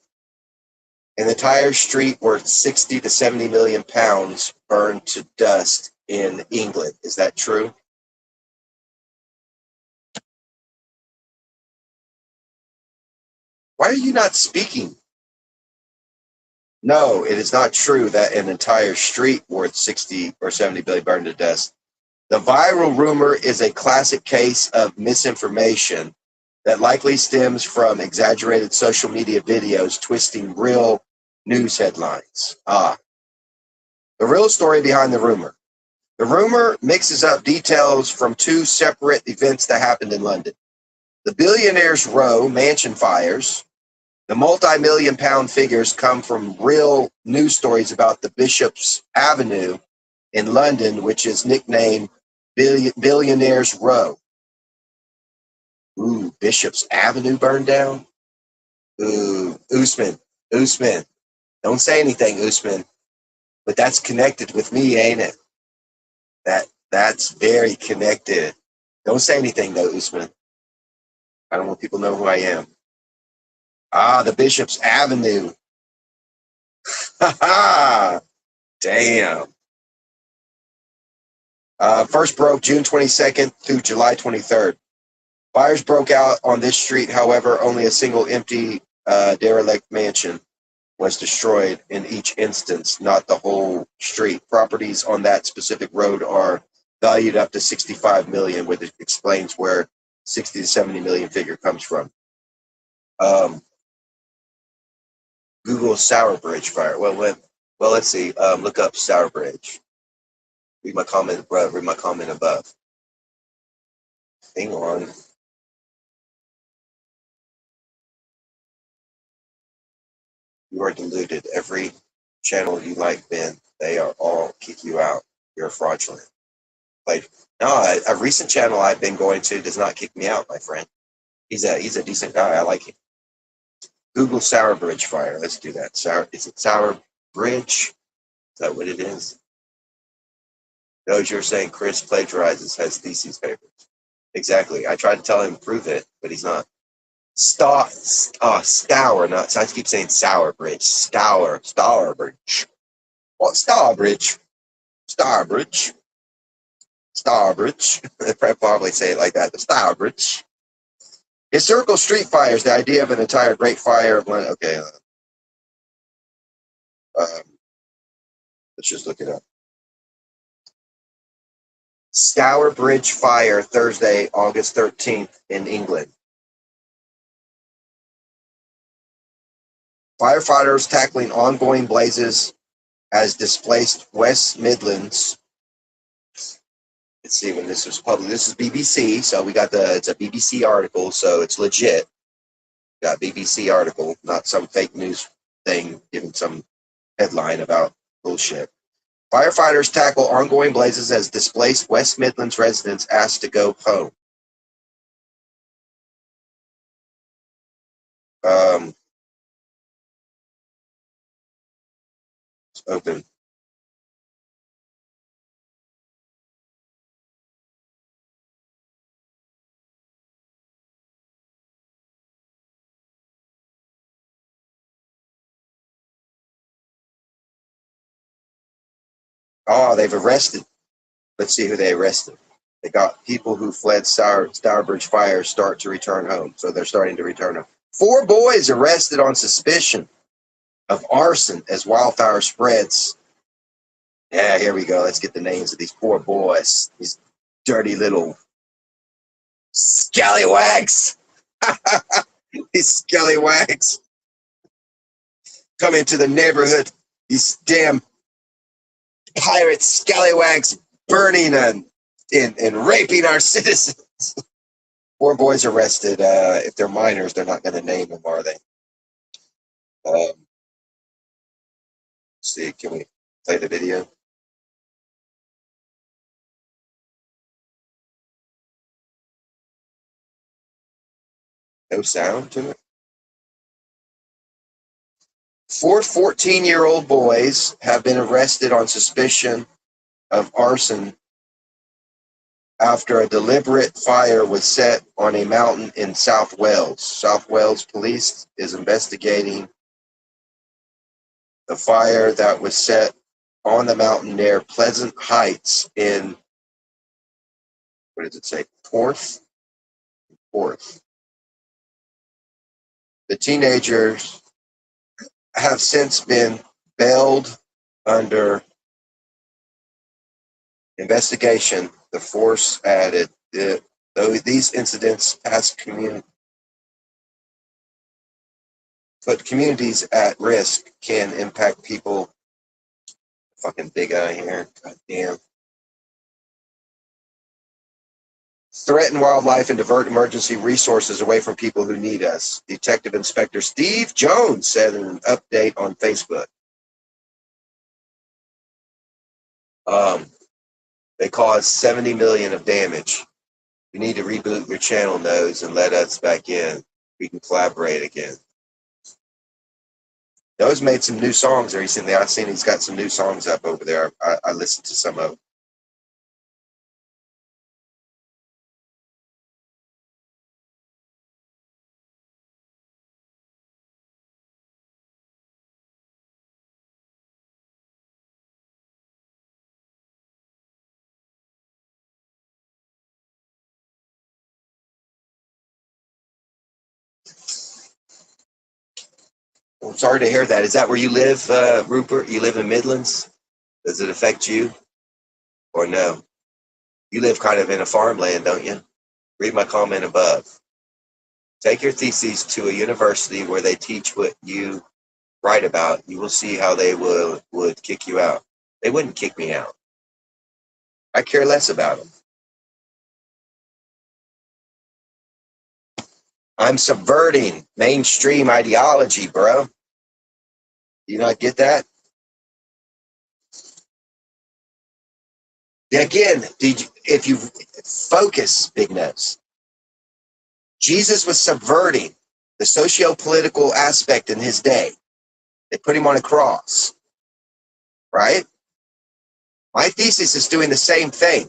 An entire street worth 60 to 70 million pounds burned to dust in England. Is that true? Why are you not speaking? No, it is not true that an entire street worth 60 or 70 billion burned to dust. The viral rumor is a classic case of misinformation that likely stems from exaggerated social media videos twisting real news headlines. The real story behind the rumor. The rumor mixes up details from two separate events that happened in London. The Billionaires Row mansion fires. The multi-million pound figures come from real news stories about the Bishop's Avenue in London, which is nicknamed Billionaires Row. Ooh, Bishop's Avenue burned down? Ooh, Usman. Don't say anything, Usman. But that's connected with me, ain't it? That's very connected. Don't say anything though, Usman. I don't want people to know who I am. The Bishop's Avenue. Ha ha! Damn. First broke June 22nd through July 23rd. Fires broke out on this street, however, only a single empty derelict mansion was destroyed in each instance, not the whole street. Properties on that specific road are valued up to 65 million, which explains where 60 to 70 million figure comes from. Google Sour fire. Well, let's see. Look up Sour Read my comment, bro. Read my comment above. Hang on. You are deluded. Every channel you like, Ben, they are all kick you out. You're fraudulent. Like, no, a recent channel I've been going to does not kick me out, my friend. He's a decent guy. I like him. Google Sour fire. Let's do that. Is it Sour Bridge? Is that what it is? Those you're saying Chris plagiarizes has thesis papers. Exactly. I tried to tell him to prove it, but he's not. Stour, not. So I keep saying Stourbridge. Stourbridge. What Stourbridge? Stourbridge. Stourbridge. They probably say it like that. The Stourbridge. Historical street fires. The idea of an entire Great Fire of London. Okay. Let's just look it up. Stourbridge fire Thursday, August 13th in England. Firefighters tackling ongoing blazes as displaced West Midlands. Let's see when this was published. This is BBC, so it's a BBC article, so it's legit. Got BBC article, not some fake news thing giving some headline about bullshit. Firefighters tackle ongoing blazes as displaced West Midlands residents asked to go home. It's open. Oh, they've arrested. Let's see who they arrested. They got people who fled Stourbridge fire start to return home. So they're starting to return home. 4 boys arrested on suspicion of arson as wildfire spreads. Yeah, here we go. Let's get the names of these 4 boys. These dirty little scallywags. These scallywags come into the neighborhood. These damn pirate scallywags burning and raping our citizens. 4 boys arrested. If they're minors, they're not going to name them, are they? Let's see, can we play the video? No sound to it. 4 14-year-old boys have been arrested on suspicion of arson after a deliberate fire was set on a mountain in South Wales. South Wales police is investigating the fire that was set on the mountain near Pleasant Heights in, what does it say, Porth? The teenagers have since been bailed under investigation. The force added, though these incidents put communities at risk, can impact people. Fucking big eye here. God damn. Threaten wildlife and divert emergency resources away from people who need us. Detective Inspector Steve Jones said in an update on Facebook. They caused 70 million of damage. You need to reboot your channel, Nose, and let us back in. We can collaborate again. Nose made some new songs recently. I've seen he's got some new songs up over there. I listened to some of them. Well, sorry to hear that. Is that where you live, Rupert? You live in Midlands? Does it affect you? Or no? You live kind of in a farmland, don't you? Read my comment above. Take your theses to a university where they teach what you write about. You will see how they would kick you out. They wouldn't kick me out. I care less about them. I'm subverting mainstream ideology, bro. You not get that? Again, if you focus, Big Nose, Jesus was subverting the socio-political aspect in his day. They put him on a cross, right? My thesis is doing the same thing.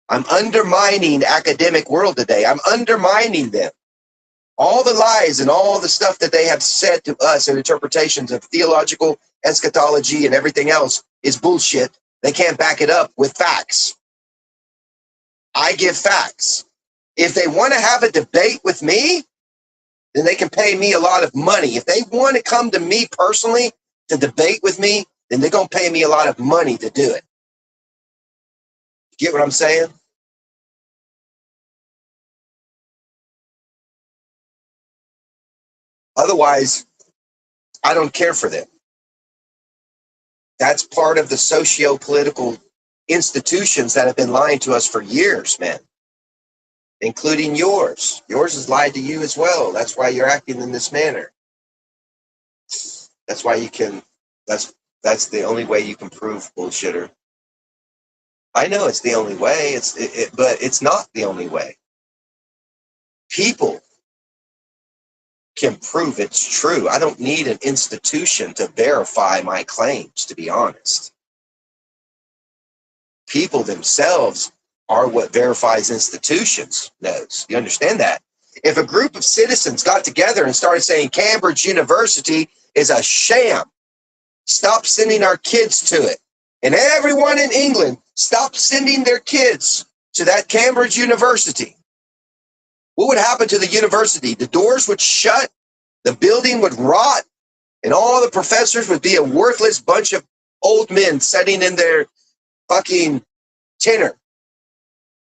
I'm undermining academic world today. I'm undermining them. All the lies and all the stuff that they have said to us and interpretations of theological eschatology and everything else is bullshit. They can't back it up with facts. I give facts. If they want to have a debate with me, then they can pay me a lot of money. If they want to come to me personally to debate with me, then they're going to pay me a lot of money to do it. Get what I'm saying? Otherwise, I don't care for them. That's part of the socio-political institutions that have been lying to us for years, man, including yours. Yours has lied to you as well. That's why you're acting in this manner. That's why you can, that's the only way you can prove bullshitter. I know it's the only way, but it's not the only way. People can prove it's true. I don't need an institution to verify my claims, to be honest. People themselves are what verifies institutions, Knows. You understand that? If a group of citizens got together and started saying Cambridge University is a sham, stop sending our kids to it. and everyone in England stopped sending their kids to that Cambridge University, what would happen to the university? The doors would shut, the building would rot, and all the professors would be a worthless bunch of old men sitting in their fucking tenor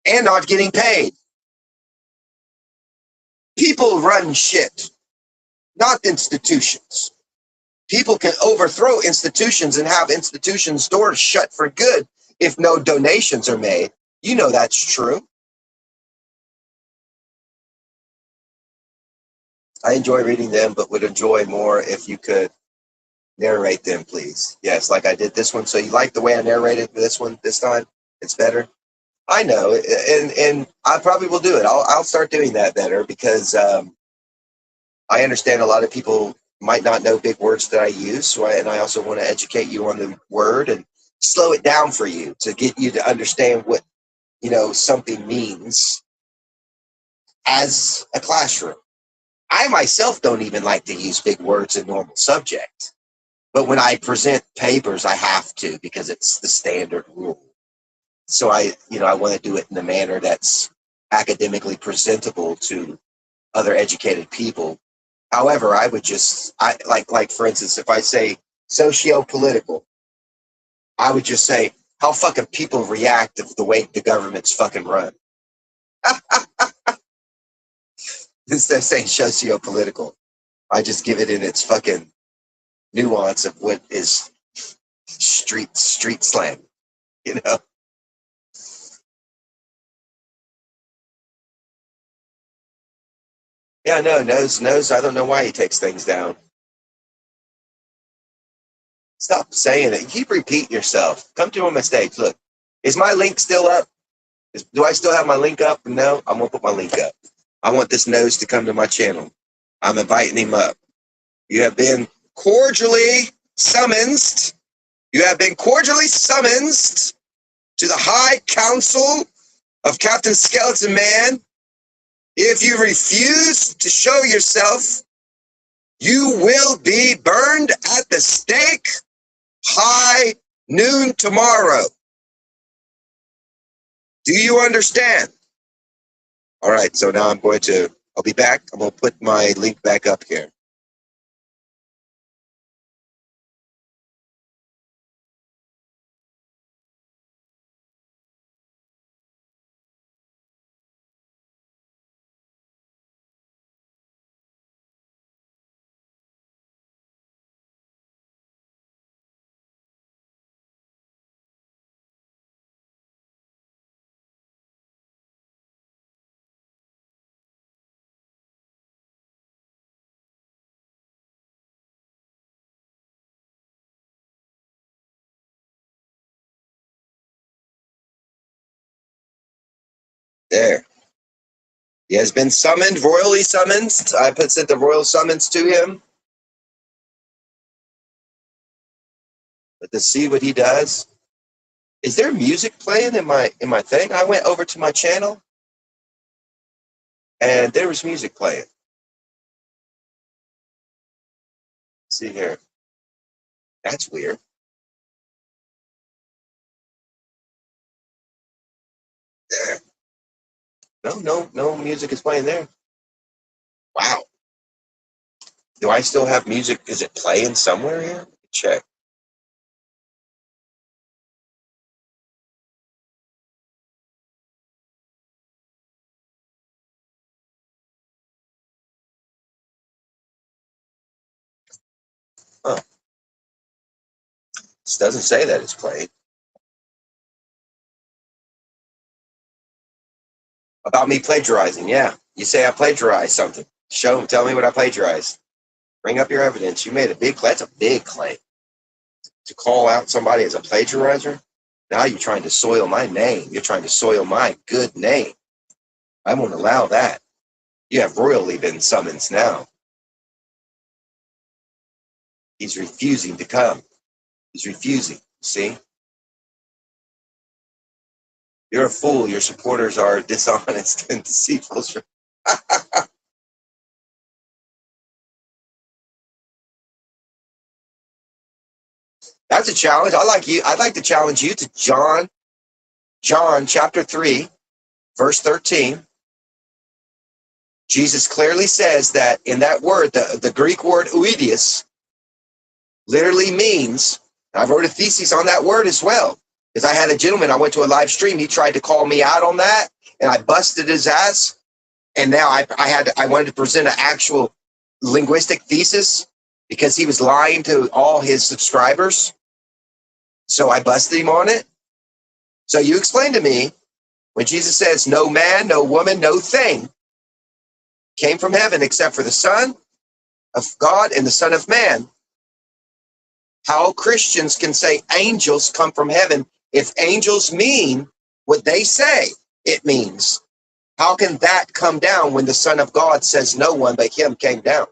and not getting paid. People run shit, not institutions. People can overthrow institutions and have institutions' doors shut for good if no donations are made. You know that's true. I enjoy reading them, but would enjoy more if you could narrate them, please. Yes, like I did this one. So you like the way I narrated this one this time? It's better. I know, and I probably will do it. I'll start doing that better because I understand a lot of people might not know big words that I use, so and I also want to educate you on the word and slow it down for you to get you to understand what something means as a classroom. I myself don't even like to use big words in normal subject, but when I present papers, I have to because it's the standard rule. So I want to do it in a manner that's academically presentable to other educated people. However, I would like for instance, if I say socio-political, I would just say how fucking people react of the way the government's fucking run. Instead of saying socio-political, I just give it in its fucking nuance of what is street slang, Yeah, no, knows. I don't know why he takes things down. Stop saying it. You keep repeating yourself. Come to a mistake. Look, is my link still up? Do I still have my link up? No, I'm going to put my link up. I want this nose to come to my channel. I'm inviting him up. You have been cordially summoned. You have been cordially summoned to the High Council of Captain Skeleton Man. If you refuse to show yourself, you will be burned at the stake high noon tomorrow. Do you understand? All right, so now I'll be back. I'm going to put my link back up here. There. He has been summoned, royally summoned. I sent the royal summons to him. But to see what he does. Is there music playing in my thing? I went over to my channel and there was music playing. Let's see here. That's weird. There. No music is playing there. Wow. Do I still have music? Is it playing somewhere here? Check. Huh. This doesn't say that it's played. About me plagiarizing, yeah. You say I plagiarized something. Tell me what I plagiarized. Bring up your evidence. You made a big claim. That's a big claim. To call out somebody as a plagiarizer? Now you're trying to soil my name. You're trying to soil my good name. I won't allow that. You have royally been summoned now. He's refusing to come. He's refusing. See? You're a fool. Your supporters are dishonest and deceitful. That's a challenge. I'd like to challenge you to John chapter 3, verse 13. Jesus clearly says that in that word, the Greek word oidios, literally means, I wrote a thesis on that word as well, because I had a gentleman, I went to a live stream, he tried to call me out on that, and I busted his ass, and now I wanted to present an actual linguistic thesis, because he was lying to all his subscribers, so I busted him on it. So you explain to me, when Jesus says, no man, no woman, no thing came from heaven except for the Son of God and the Son of Man, how Christians can say angels come from heaven if angels mean what they say it means. How can that come down when the Son of God says no one but him came down,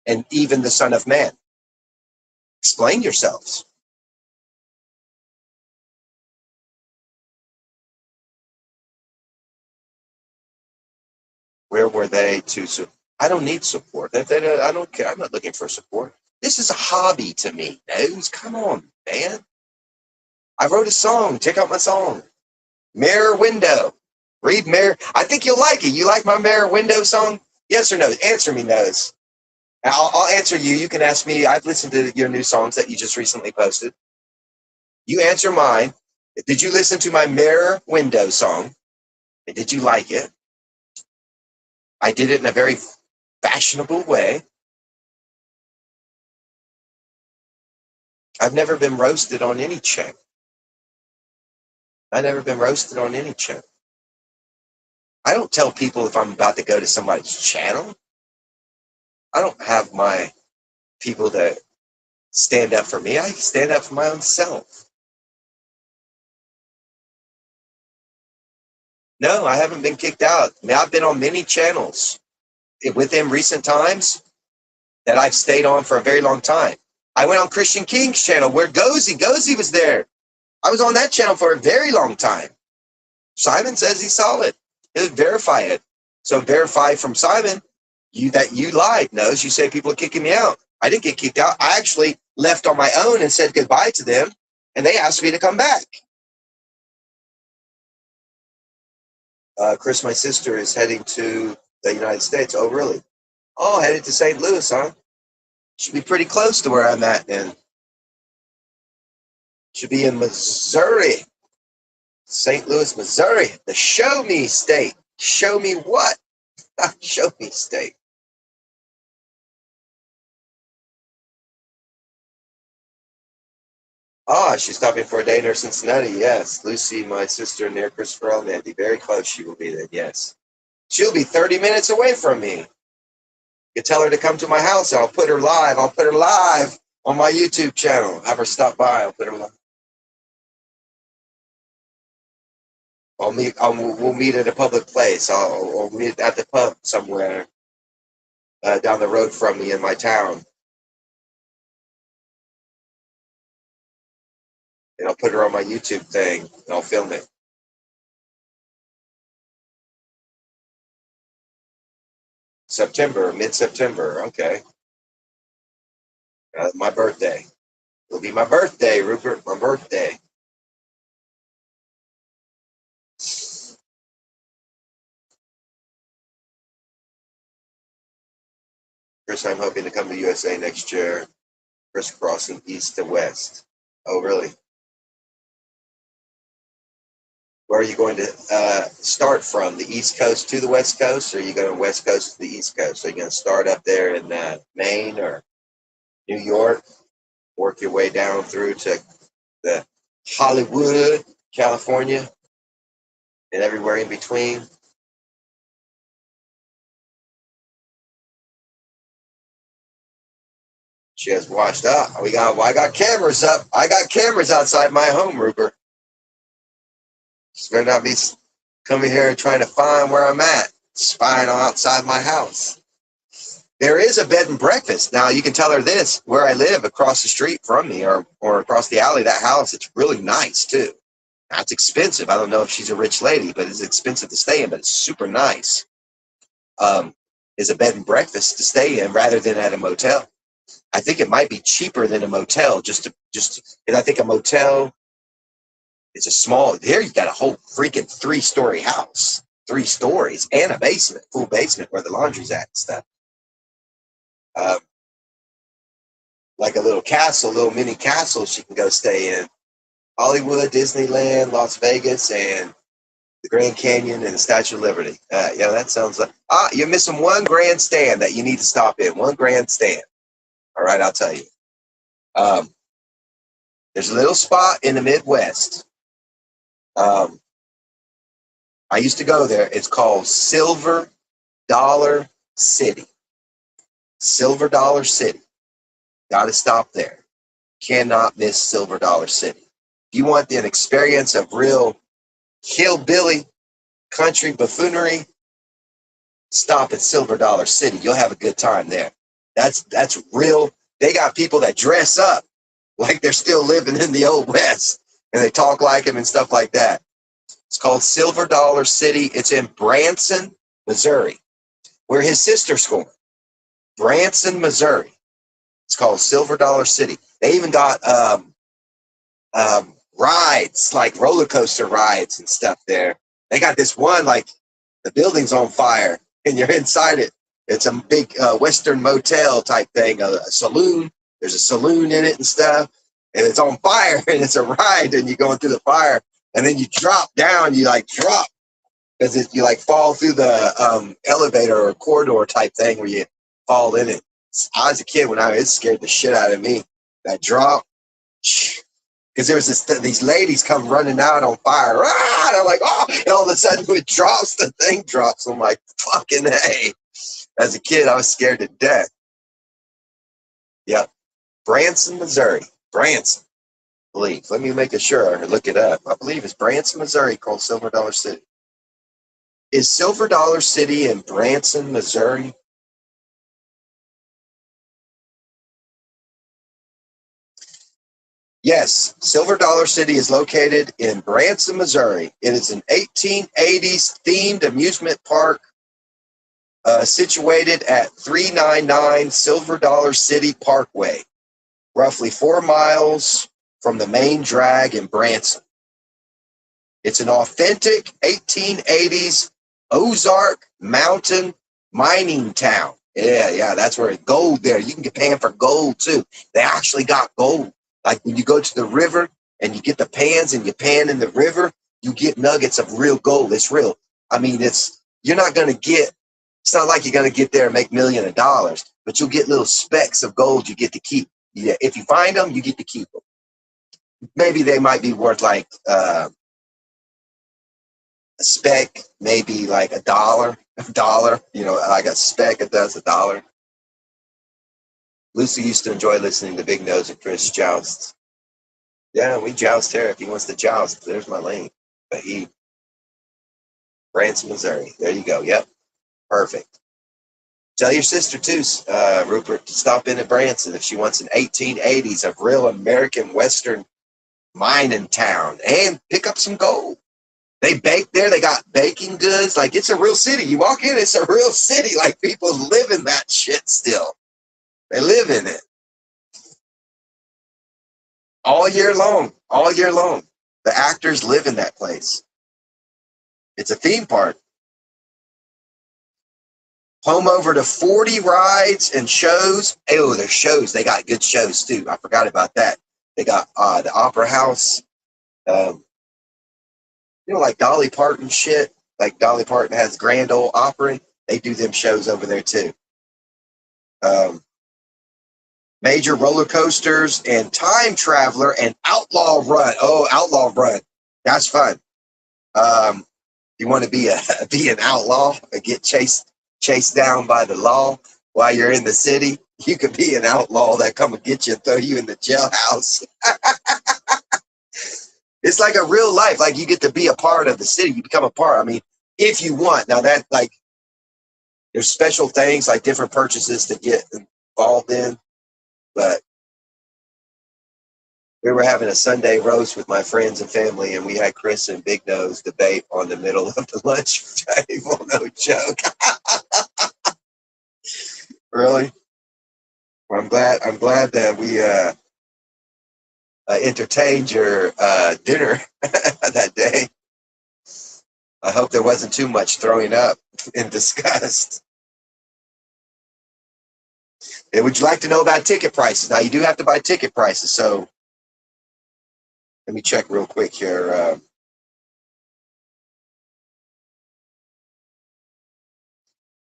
and even the Son of Man? Explain yourselves. Where were they to? I don't need support. I don't care. I'm not looking for support. This is a hobby to me, dudes. Come on, man. I wrote a song. Check out my song. Mirror Window. Read Mirror. I think you'll like it. You like my Mirror Window song? Yes or no? Answer me, no's. I'll answer you. You can ask me. I've listened to your new songs that you just recently posted. You answer mine. Did you listen to my Mirror Window song? And did you like it? I did it in a very fashionable way. I've never been roasted on any channel. I've never been roasted on any channel. I don't tell people if I'm about to go to somebody's channel. I don't have my people that stand up for me. I stand up for my own self. No, I haven't been kicked out. I mean, I've been on many channels within recent times that I've stayed on for a very long time. I went on Christian King's channel where Gozy was there. I was on that channel for a very long time. Simon says he's solid. He'll verify it. So verify from Simon that you lied. Knows you say people are kicking me out. I didn't get kicked out. I actually left on my own and said goodbye to them, and they asked me to come back. Chris, my sister, is heading to the United States. Oh, really? Oh, headed to St. Louis, huh? Should be pretty close to where I'm at then. Should be in Missouri. St. Louis, Missouri. The show me state. Show me what? Show me state. Ah, she's stopping for a day near Cincinnati. Yes. Lucy, my sister, near Christopher L. Mandy. Very close she will be then. Yes. She'll be 30 minutes away from me. You tell her to come to my house. I'll put her live. I'll put her live on my YouTube channel. Have her stop by. I'll put her live. We'll meet at a public place. I'll meet at the pub somewhere down the road from me in my town. And I'll put her on my YouTube thing, and I'll film it. September, mid-September, okay. My birthday. It'll be my birthday, Rupert, my birthday. Chris, I'm hoping to come to USA next year, crisscrossing east to west. Oh, really? Where are you going to start from? The East Coast to the West Coast, or are you going to West Coast to the East Coast? Are you going to start up there in Maine or New York, work your way down through to the Hollywood, California, and everywhere in between? She has watched up. I got cameras up. I got cameras outside my home, Rupert. She's better not be coming here and trying to find where I'm at, spying on outside my house. There is a bed and breakfast. Now, you can tell her this, where I live across the street from me or across the alley, that house, it's really nice, too. Now, it's expensive. I don't know if she's a rich lady, but it's expensive to stay in, but it's super nice. It's a bed and breakfast to stay in rather than at a motel. I think it might be cheaper than a motel. And I think a motel is a small. There you got a whole freaking 3-story house, 3 stories, and a basement, full basement where the laundry's at and stuff. Um, like a little castle, little mini castle she can go stay in. Hollywood, Disneyland, Las Vegas, and the Grand Canyon and the Statue of Liberty. Yeah, that sounds like... you're missing one grandstand that you need to stop in. One grandstand. All right, I'll tell you. There's a little spot in the Midwest. I used to go there. It's called Silver Dollar City. Silver Dollar City. Got to stop there. Cannot miss Silver Dollar City. If you want an experience of real hillbilly country buffoonery, stop at Silver Dollar City. You'll have a good time there. That's real. They got people that dress up like they're still living in the old West, and they talk like them and stuff like that. It's called Silver Dollar City. It's in Branson, Missouri, where his sister's going. Branson, Missouri. It's called Silver Dollar City. They even got rides, like roller coaster rides and stuff there. They got this one, like the building's on fire and you're inside it. It's a big Western motel type thing, a saloon. There's a saloon in it and stuff, and it's on fire, and it's a ride, and you're going through the fire, and then you drop down. You like drop because you like fall through the elevator or corridor type thing where you fall in it. I was a kid when it scared the shit out of me. That drop, because there was these ladies come running out on fire. Ah! And I'm like, oh! And all of a sudden it drops, the thing drops. I'm like, fucking hey. As a kid, I was scared to death. Yep. Branson, Missouri. Branson, I believe. Let me make sure or look it up. I believe it's Branson, Missouri, called Silver Dollar City. Is Silver Dollar City in Branson, Missouri? Yes, Silver Dollar City is located in Branson, Missouri. It is an 1880s themed amusement park situated at 399 Silver Dollar City Parkway, roughly 4 miles from the main drag in Branson. It's an authentic 1880s Ozark mountain mining town. Yeah, that's where gold there. You can get paying for gold too. They actually got gold. Like when you go to the river and you get the pans and you pan in the river, you get nuggets of real gold. It's real. I mean, you're not going to get, it's not like you're going to get there and make millions of dollars, but you'll get little specks of gold you get to keep. Yeah, if you find them, you get to keep them. Maybe they might be worth like a speck, maybe like a dollar, like a speck, it does $1. Lucy used to enjoy listening to Big Nose and Chris joust. Yeah, we joust here. If he wants to joust, there's my link. But Branson, Missouri. There you go. Yep. Perfect. Tell your sister too, Rupert, to stop in at Branson if she wants an 1880s of real American Western mining town and pick up some gold. They bake there. They got baking goods. Like, it's a real city. You walk in, it's a real city. Like, people live in that shit still. They live in it. All year long. All year long. The actors live in that place. It's a theme park. Home over to 40 rides and shows. Oh, there's shows. They got good shows, too. I forgot about that. They got the Opera House. Like Dolly Parton shit. Like Dolly Parton has Grand Ole Opry. They do them shows over there, too. Major roller coasters and Time Traveler and Outlaw Run. Oh, Outlaw Run. That's fun. You want to be an outlaw and get chased down by the law while you're in the city? You could be an outlaw that come and get you and throw you in the jailhouse. It's like a real life. Like, you get to be a part of the city. You become a part. I mean, if you want. Now, that, like, there's special things, like different purchases to get involved in. But we were having a Sunday roast with my friends and family, and we had Chris and Big Nose debate on the middle of the lunch table. No joke. Really? Well, I'm glad that we entertained your dinner that day. I hope there wasn't too much throwing up in disgust. And would you like to know about ticket prices? Now, you do have to buy ticket prices. So let me check real quick here.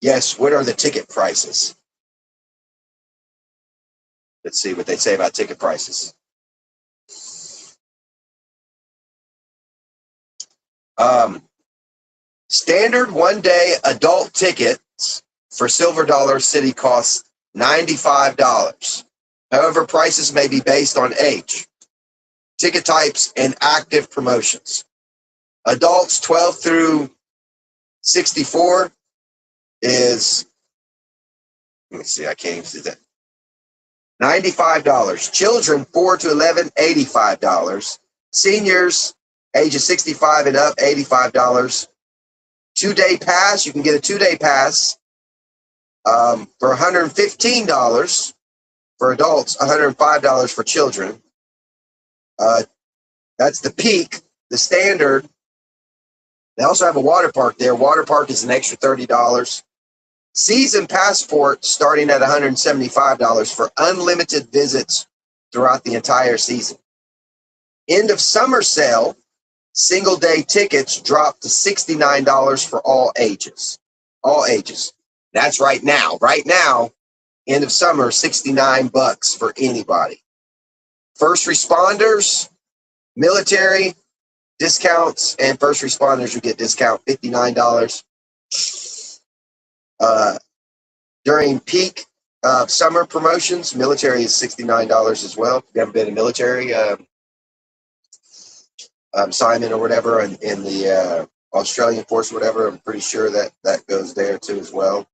Yes, what are the ticket prices? Let's see what they say about ticket prices. Standard one-day adult tickets for Silver Dollar City costs $95. However, prices may be based on age, ticket types, and active promotions. Adults 12 through 64 is, let me see, I can't even see that. $95. Children 4 to 11, $85. Seniors ages 65 and up, $85. 2-day pass, you can get a 2-day pass for $115 for adults, $105 for children. That's the peak. The standard. They also have a water park there. Water park is an extra $30. Season passport starting at $175 for unlimited visits throughout the entire season. End of summer sale, single day tickets drop to $69 for all ages. All ages. That's right now. Right now, end of summer, $69 for anybody. First responders, military, discounts, and first responders you get discount $59. During peak summer promotions, military is $69 as well. If you've ever been in military assignment or whatever in the Australian force or whatever, I'm pretty sure that goes there too as well.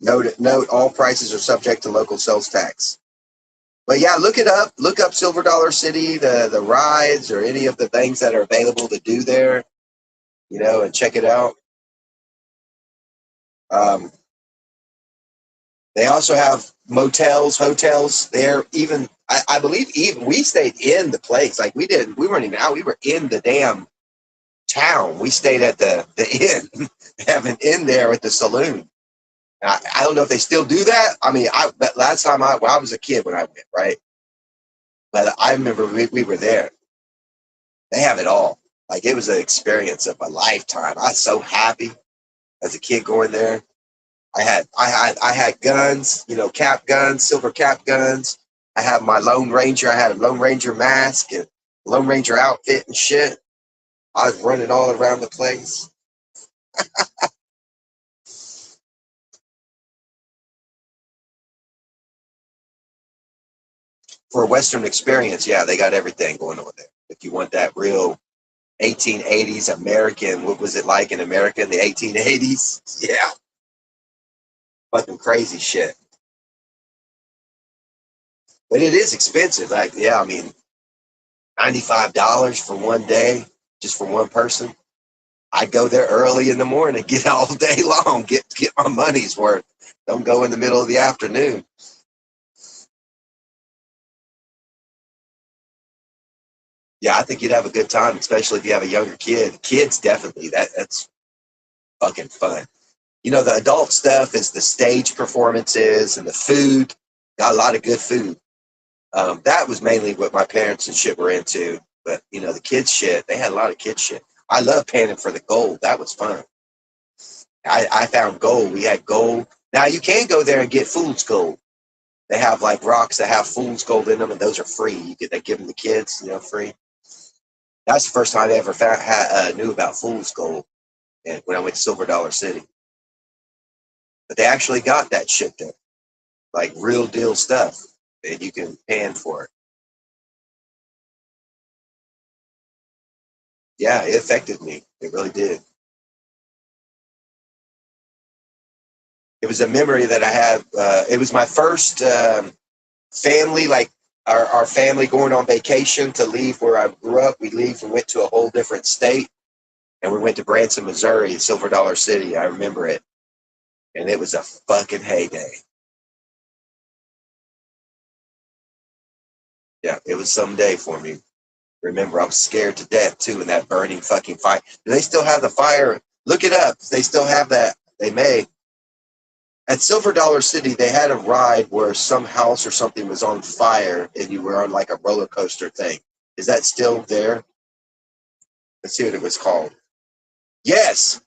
Note all prices are subject to local sales tax. But yeah, look it up. Look up Silver Dollar City, the rides or any of the things that are available to do there, and check it out. They also have motels, hotels there. Even I believe even we stayed in the place. Like we weren't even out. We were in the damn town. We stayed at the inn. They have an inn there with the saloon. I don't know if they still do that. I mean, but last time I was a kid when I went, right? But I remember we were there. They have it all. Like it was an experience of a lifetime. I was so happy as a kid going there. I had guns, cap guns, silver cap guns. I have my Lone Ranger. I had a Lone Ranger mask and Lone Ranger outfit and shit. I was running all around the place. For a Western experience, yeah, they got everything going on there. If you want that real 1880s American, what was it like in America in the 1880s? Yeah. Fucking crazy shit. But it is expensive. Like, yeah, I mean, $95 for one day, just for one person. I'd go there early in the morning, get all day long, get my money's worth. Don't go in the middle of the afternoon. Yeah, I think you'd have a good time, especially if you have a younger kid. Kids definitely. That's fucking fun. The adult stuff is the stage performances and the food. Got a lot of good food. That was mainly what my parents and shit were into. But the kids shit, they had a lot of kids shit. I love panning for the gold. That was fun. I found gold. We had gold. Now you can go there and get fool's gold. They have like rocks that have fool's gold in them, and those are free. They give them to kids, free. That's the first time I ever knew about fool's gold, and when I went to Silver Dollar City. But they actually got that shit there, like real deal stuff, and you can pan for it. Yeah, it affected me. It really did. It was a memory that I have. It was my first family, like our family going on vacation to leave where I grew up. We went to a whole different state, and we went to Branson, Missouri, Silver Dollar City. I remember it. And it was a fucking heyday. Yeah, it was some day for me. Remember, I was scared to death too in that burning fucking fire. Do they still have the fire? Look it up. They still have that. They may. At Silver Dollar City, they had a ride where some house or something was on fire and you were on like a roller coaster thing. Is that still there? Let's see what it was called. Yes.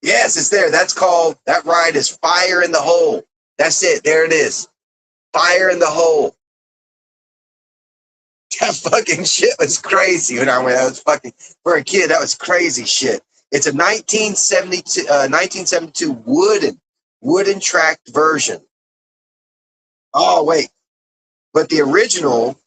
Yes, it's there. That's called, that ride is Fire in the Hole. That's it. There it is. Fire in the Hole. That fucking shit was crazy when I went. That was fucking, for a kid, that was crazy shit. It's a 1972 wooden tracked version. Oh, wait. But the original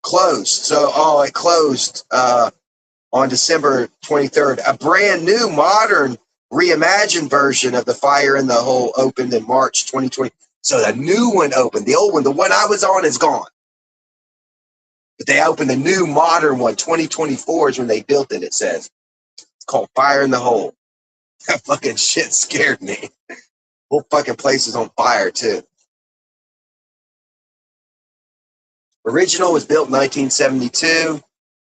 closed. So, it closed on December 23rd. A brand new, modern, reimagined version of the Fire in the Hole opened in March 2020. So the new one opened. The old one, the one I was on, is gone. But they opened the new, modern one. 2024 is when they built it, it says. It's called Fire in the Hole. That fucking shit scared me. Whole fucking place is on fire, too. Original was built in 1972.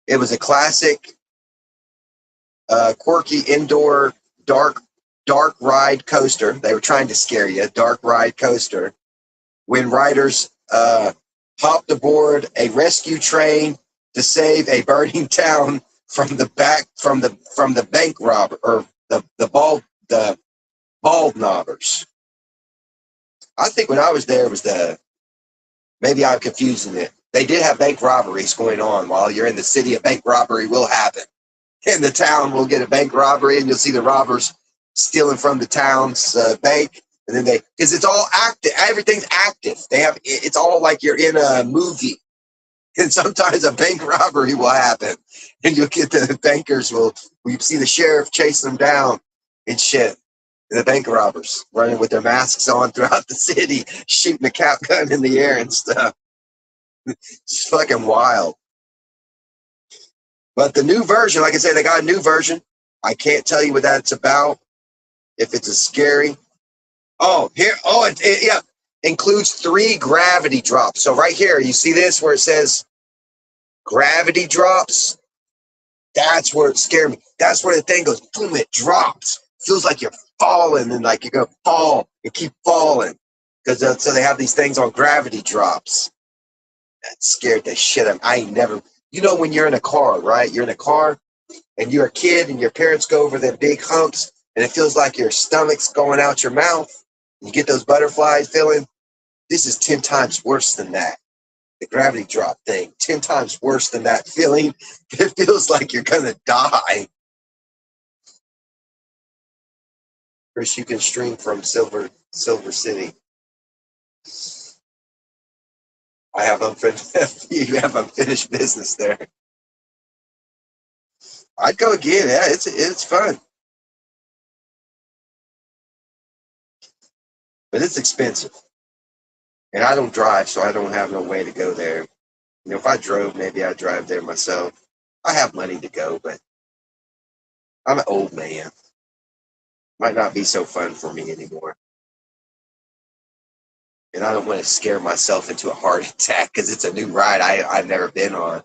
It was a classic, quirky indoor dark ride coaster. They were trying to scare you. Dark ride coaster. When riders hopped aboard a rescue train to save a burning town from the bank robber, or the bald knobbers. I think when I was there, it was maybe I'm confusing it. They did have bank robberies going on. While you're in the city, a bank robbery will happen. In the town, we'll get a bank robbery, and you'll see the robbers stealing from the town's bank. And then because it's all active, everything's active. It's all like you're in a movie. And sometimes a bank robbery will happen, and you'll get the bankers will see the sheriff chase them down and shit. The bank robbers running with their masks on throughout the city, shooting a cap gun in the air and stuff. It's fucking wild. But the new version, like I said, they got a new version. I can't tell you what that's about. If it's a scary. Oh, here. Oh, yeah. Includes 3 gravity drops. So right here, you see this where it says gravity drops? That's where it scared me. That's where the thing goes, boom, it drops. Feels like you're falling, and like you're going to fall and keep falling. Because so they have these things on gravity drops. That scared the shit out of me. I ain't never, when you're in a car, right? You're in a car and you're a kid and your parents go over the big humps and it feels like your stomach's going out your mouth. You get those butterflies feeling. This is 10 times worse than that. The gravity drop thing, 10 times worse than that feeling. It feels like you're going to die. Chris, you can stream from Silver City. I have you have unfinished business there. I'd go again. Yeah, it's fun. But it's expensive. And I don't drive, so I don't have no way to go there. If I drove, maybe I'd drive there myself. I have money to go, but I'm an old man. Might not be so fun for me anymore. And I don't want to scare myself into a heart attack because it's a new ride I've never been on.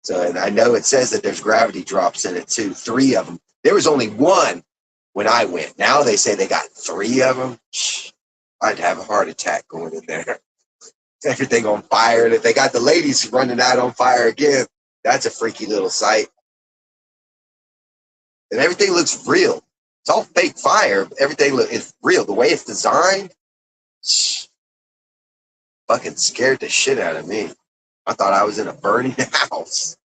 So, and I know it says that there's gravity drops in it too, 3 of them. There was only 1 when I went. Now they say they got 3 of them. I'd have a heart attack going in there. Everything on fire. And if they got the ladies running out on fire again, that's a freaky little sight. And everything looks real. It's all fake fire. Everything is real. The way it's designed, fucking scared the shit out of me. I thought I was in a burning house.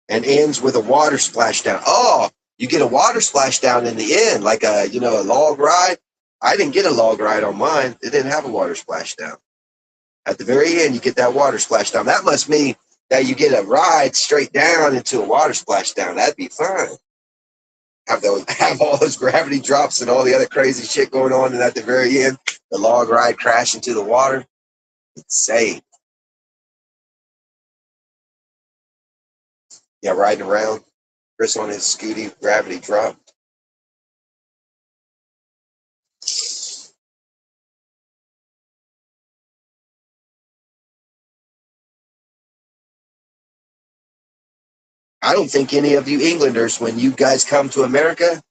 And ends with a water splashdown. Oh, you get a water splashdown in the end, like a log ride. I didn't get a log ride on mine. It didn't have a water splashdown. At the very end, you get that water splashdown. That must mean that you get a ride straight down into a water splashdown. That'd be fun. Have all those gravity drops and all the other crazy shit going on, and at the very end, the log ride crash into the water. Insane. Yeah, riding around. Chris on his Scooty, gravity drop. I don't think any of you Englanders, when you guys come to America,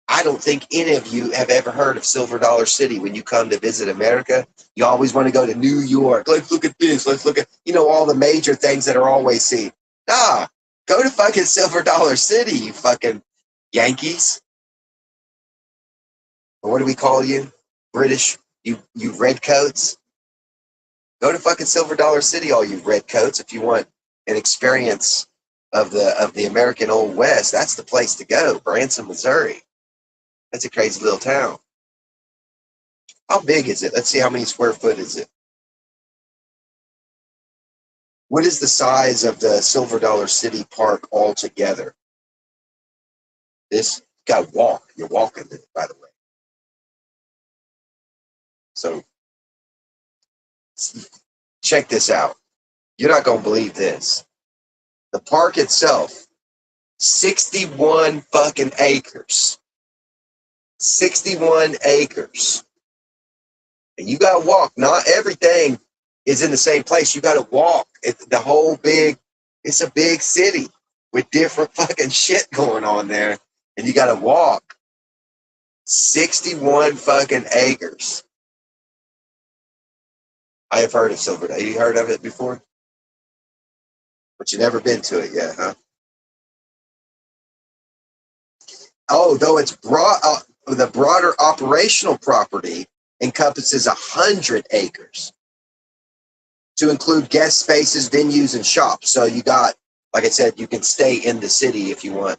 I don't think any of you have ever heard of Silver Dollar City. When you come to visit America, you always want to go to New York. Let's look at this. Let's look at, all the major things that are always seen. Nah, go to fucking Silver Dollar City, you fucking Yankees. Or what do we call you? British, you redcoats. Go to fucking Silver Dollar City, all you redcoats, if you want an experience of the American Old West. That's the place to go. Branson, Missouri. That's a crazy little town. How big is it? Let's see how many square foot is it. What is the size of the Silver Dollar City Park altogether? This, you got to walk. You're walking it, by the way. So check this out. You're not going to believe this. The park itself, 61 fucking acres. 61 acres. And you got to walk. Not everything is in the same place. You got to walk. It's a big city with different fucking shit going on there. And you got to walk. 61 fucking acres. I have heard of Silver Dollar. You heard of it before? But you never been to it yet, huh? Oh, though it's broad, the broader operational property encompasses 100 acres to include guest spaces, venues, and shops. So you got, like I said, you can stay in the city if you want.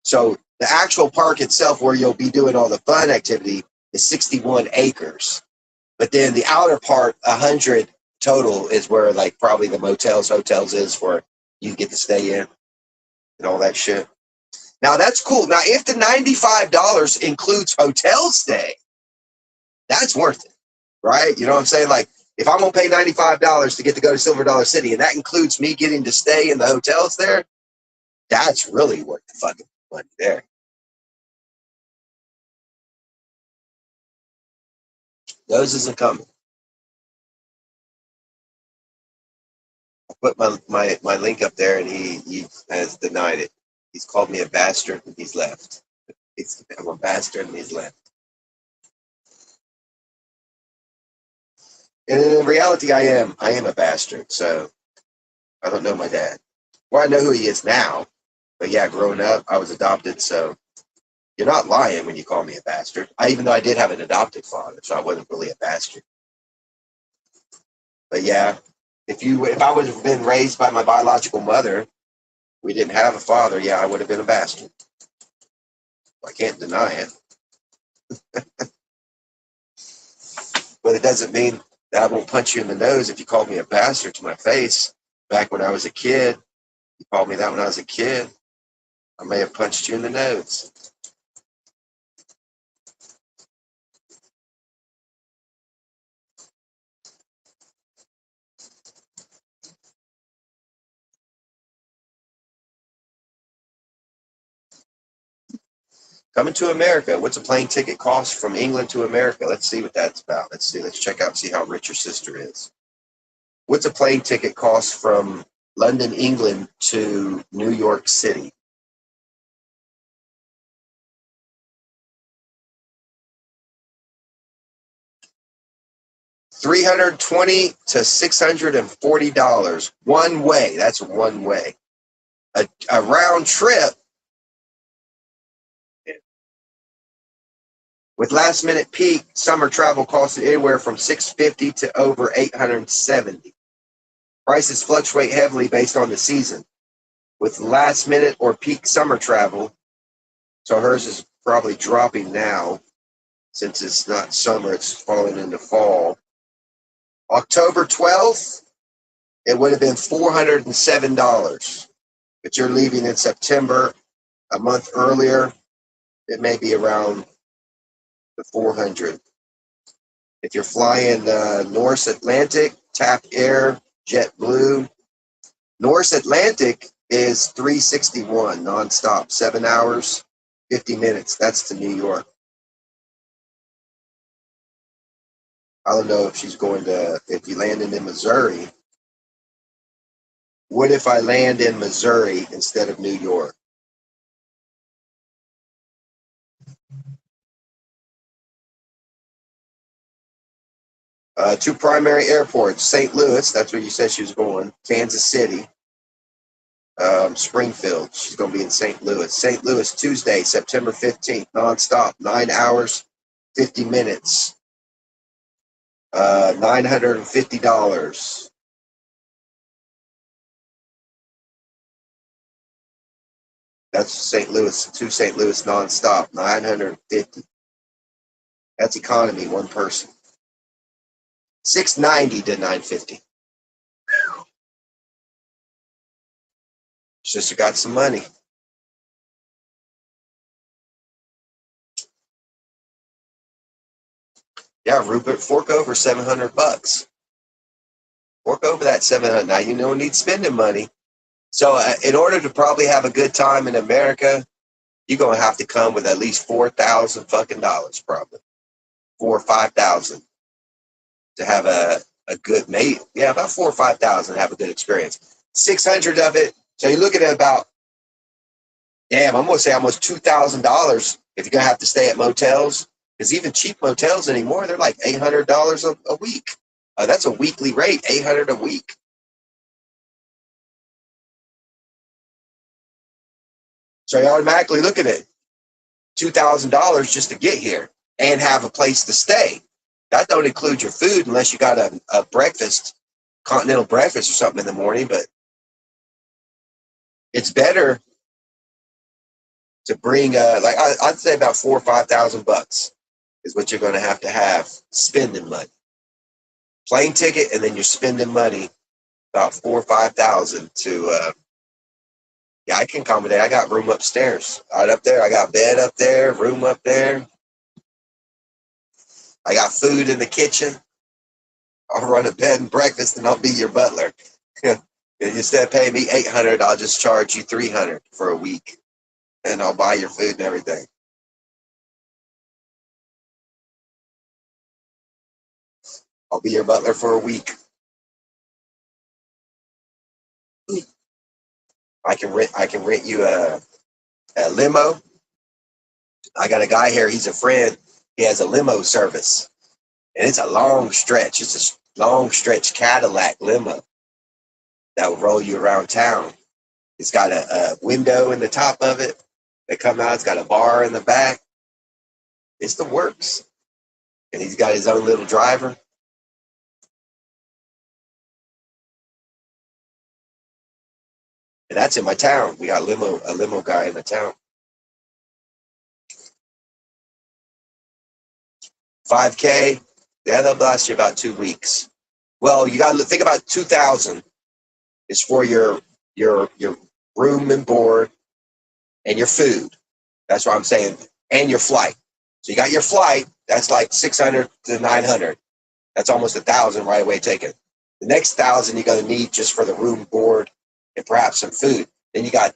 So the actual park itself, where you'll be doing all the fun activity, is 61 acres. But then the outer part, 100 total, is where like probably the hotels is, where you get to stay in and all that shit. Now that's cool. Now if the $95 includes hotel stay, that's worth it, right? You know what I'm saying? Like if I'm gonna pay $95 to get to go to Silver Dollar City, and that includes me getting to stay in the hotels there, that's really worth the fucking money there. Those isn't coming. I put my link up there, and he has denied it. He's called me a bastard, and he's left. I'm a bastard, and he's left. And in reality, I am a bastard. So I don't know my dad. Well, I know who he is now, but yeah, growing up, I was adopted. So you're not lying when you call me a bastard. Even though I did have an adopted father, so I wasn't really a bastard. But yeah, if I would have been raised by my biological mother, we didn't have a father. Yeah, I would have been a bastard. I can't deny it. But it doesn't mean that I won't punch you in the nose if you called me a bastard to my face. Back when I was a kid, you called me that when I was a kid, I may have punched you in the nose. Coming to America. What's a plane ticket cost from England to America? Let's see what that's about. Let's check out, see how rich your sister is. What's a plane ticket cost from London, England to New York City? $320 to $640 one way. That's one way. A round trip with last minute peak summer travel costs anywhere from $650 to over $870. Prices fluctuate heavily based on the season. With last minute or peak summer travel, so hers is probably dropping now since it's not summer, it's falling into fall. October 12th, it would have been $407. But you're leaving in September, a month earlier, it may be around the 400. If you're flying Norse Atlantic, TAP Air, JetBlue, Norse Atlantic is 361 nonstop, 7 hours, 50 minutes. That's to New York. I don't know if she's going to, if you landed in Missouri. What if I land in Missouri instead of New York? Two primary airports, St. Louis, that's where you said she was going, Kansas City, Springfield. She's going to be in St. Louis. St. Louis, Tuesday, September 15th, nonstop, 9 hours, 50 minutes, $950. That's St. Louis to St. Louis nonstop, 950. That's economy, one person. 690 to 950. Sister got some money. Yeah, Rupert, fork over $700. Fork over that 700. Now you don't need spending money. So in order to probably have a good time in America, you're gonna have to come with at least 4,000 fucking dollars, probably 4 or 5,000 to have a good mate. Yeah, about 4 or 5,000 to have a good experience. 600 of it. So you're looking at about, damn, I'm gonna say almost $2,000 if you're gonna have to stay at motels. Because even cheap motels anymore, they're like $800 a week. That's a weekly rate, 800 a week. So you automatically look at it, $2,000 just to get here and have a place to stay. That don't include your food unless you got a breakfast, continental breakfast or something in the morning. But it's better to bring I'd say about 4 or 5,000 bucks is what you're going to have spending money. Plane ticket, and then you're spending money about 4 or 5,000 to. Yeah, I can accommodate. I got room upstairs. Right up there, I got bed up there, room up there. I got food in the kitchen. I'll run a bed and breakfast, and I'll be your butler. Instead of paying me 800, I'll just charge you 300 for a week, and I'll buy your food and everything. I'll be your butler for a week. I can rent you a limo. I got a guy here. He's a friend. He has a limo service, and it's a long stretch. It's a long stretch Cadillac limo that will roll you around town. It's got a window in the top of it. They come out. It's got a bar in the back. It's the works, and he's got his own little driver. And that's in my town. We got a limo guy in the town. 5K. Yeah, they'll last you about 2 weeks. Well, you got to think about 2,000 is for your room and board and your food. That's what I'm saying, and your flight. So you got your flight. That's like 600 to 900. That's almost 1,000 right away taken. The next 1,000 you're going to need just for the room, board, and perhaps some food. Then you got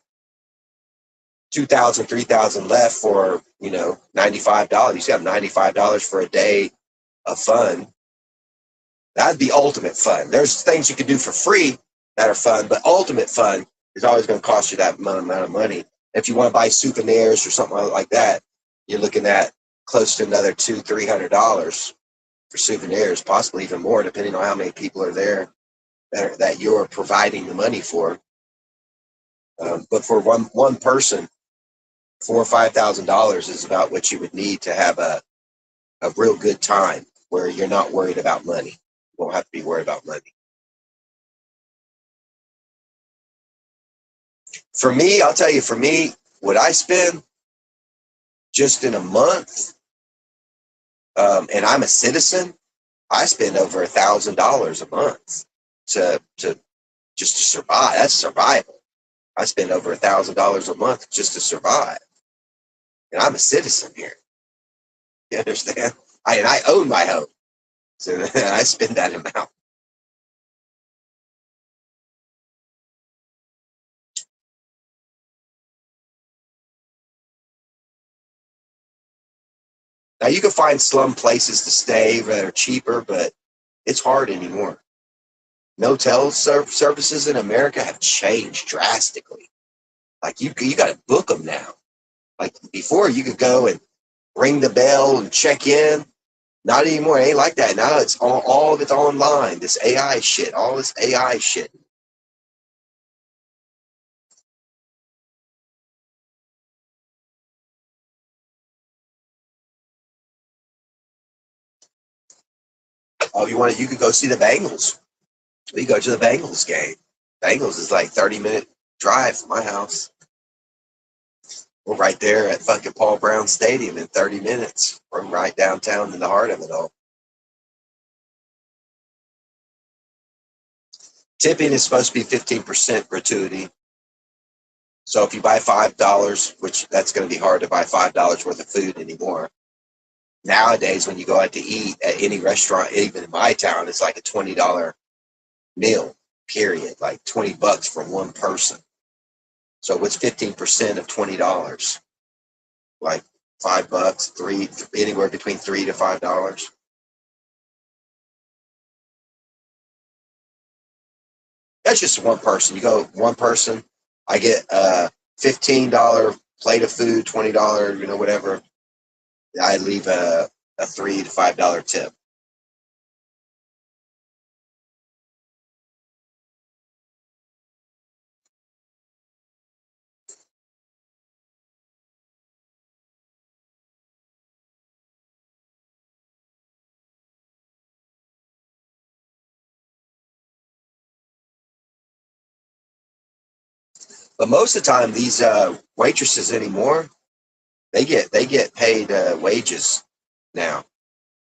2,000, 3,000 left for $95. You got $95 for a day of fun. That'd be ultimate fun. There's things you can do for free that are fun, but ultimate fun is always going to cost you that amount of money. If you want to buy souvenirs or something like that, you're looking at close to another $200-300 for souvenirs, possibly even more, depending on how many people are there that you're providing the money for. But for one person, $4,000 or $5,000 is about what you would need to have a real good time where you're not worried about money. You won't have to be worried about money. For me, I'll tell you, what I spend just in a month, and I'm a citizen, I spend over $1,000 a month to just to survive. That's survival. I spend over $1,000 a month just to survive, and I'm a citizen here. You understand? I own my home, so I spend that amount. Now you can find slum places to stay that are cheaper, but it's hard anymore. Motel services in America have changed drastically. Like you got to book them now. Like before, you could go and ring the bell and check in. Not anymore. It ain't like that. Now it's all of it's online. This AI shit. All this AI shit. Oh, you could go see the Bengals. We go to the Bengals game. Bengals is like 30-minute drive from my house. We're right there at fucking Paul Brown Stadium in 30 minutes. We're right downtown in the heart of it all. Tipping is supposed to be 15% gratuity. So if you buy $5, which that's going to be hard to buy $5 worth of food anymore. Nowadays, when you go out to eat at any restaurant, even in my town, it's like a $20 meal, period. Like $20 for one person. So what's 15% of $20? Like $5, anywhere between $3 to $5. That's just one person. You go one person, I get a $15 plate of food, $20, whatever. I leave a $3 to $5 tip. But most of the time, these waitresses anymore, they get paid wages now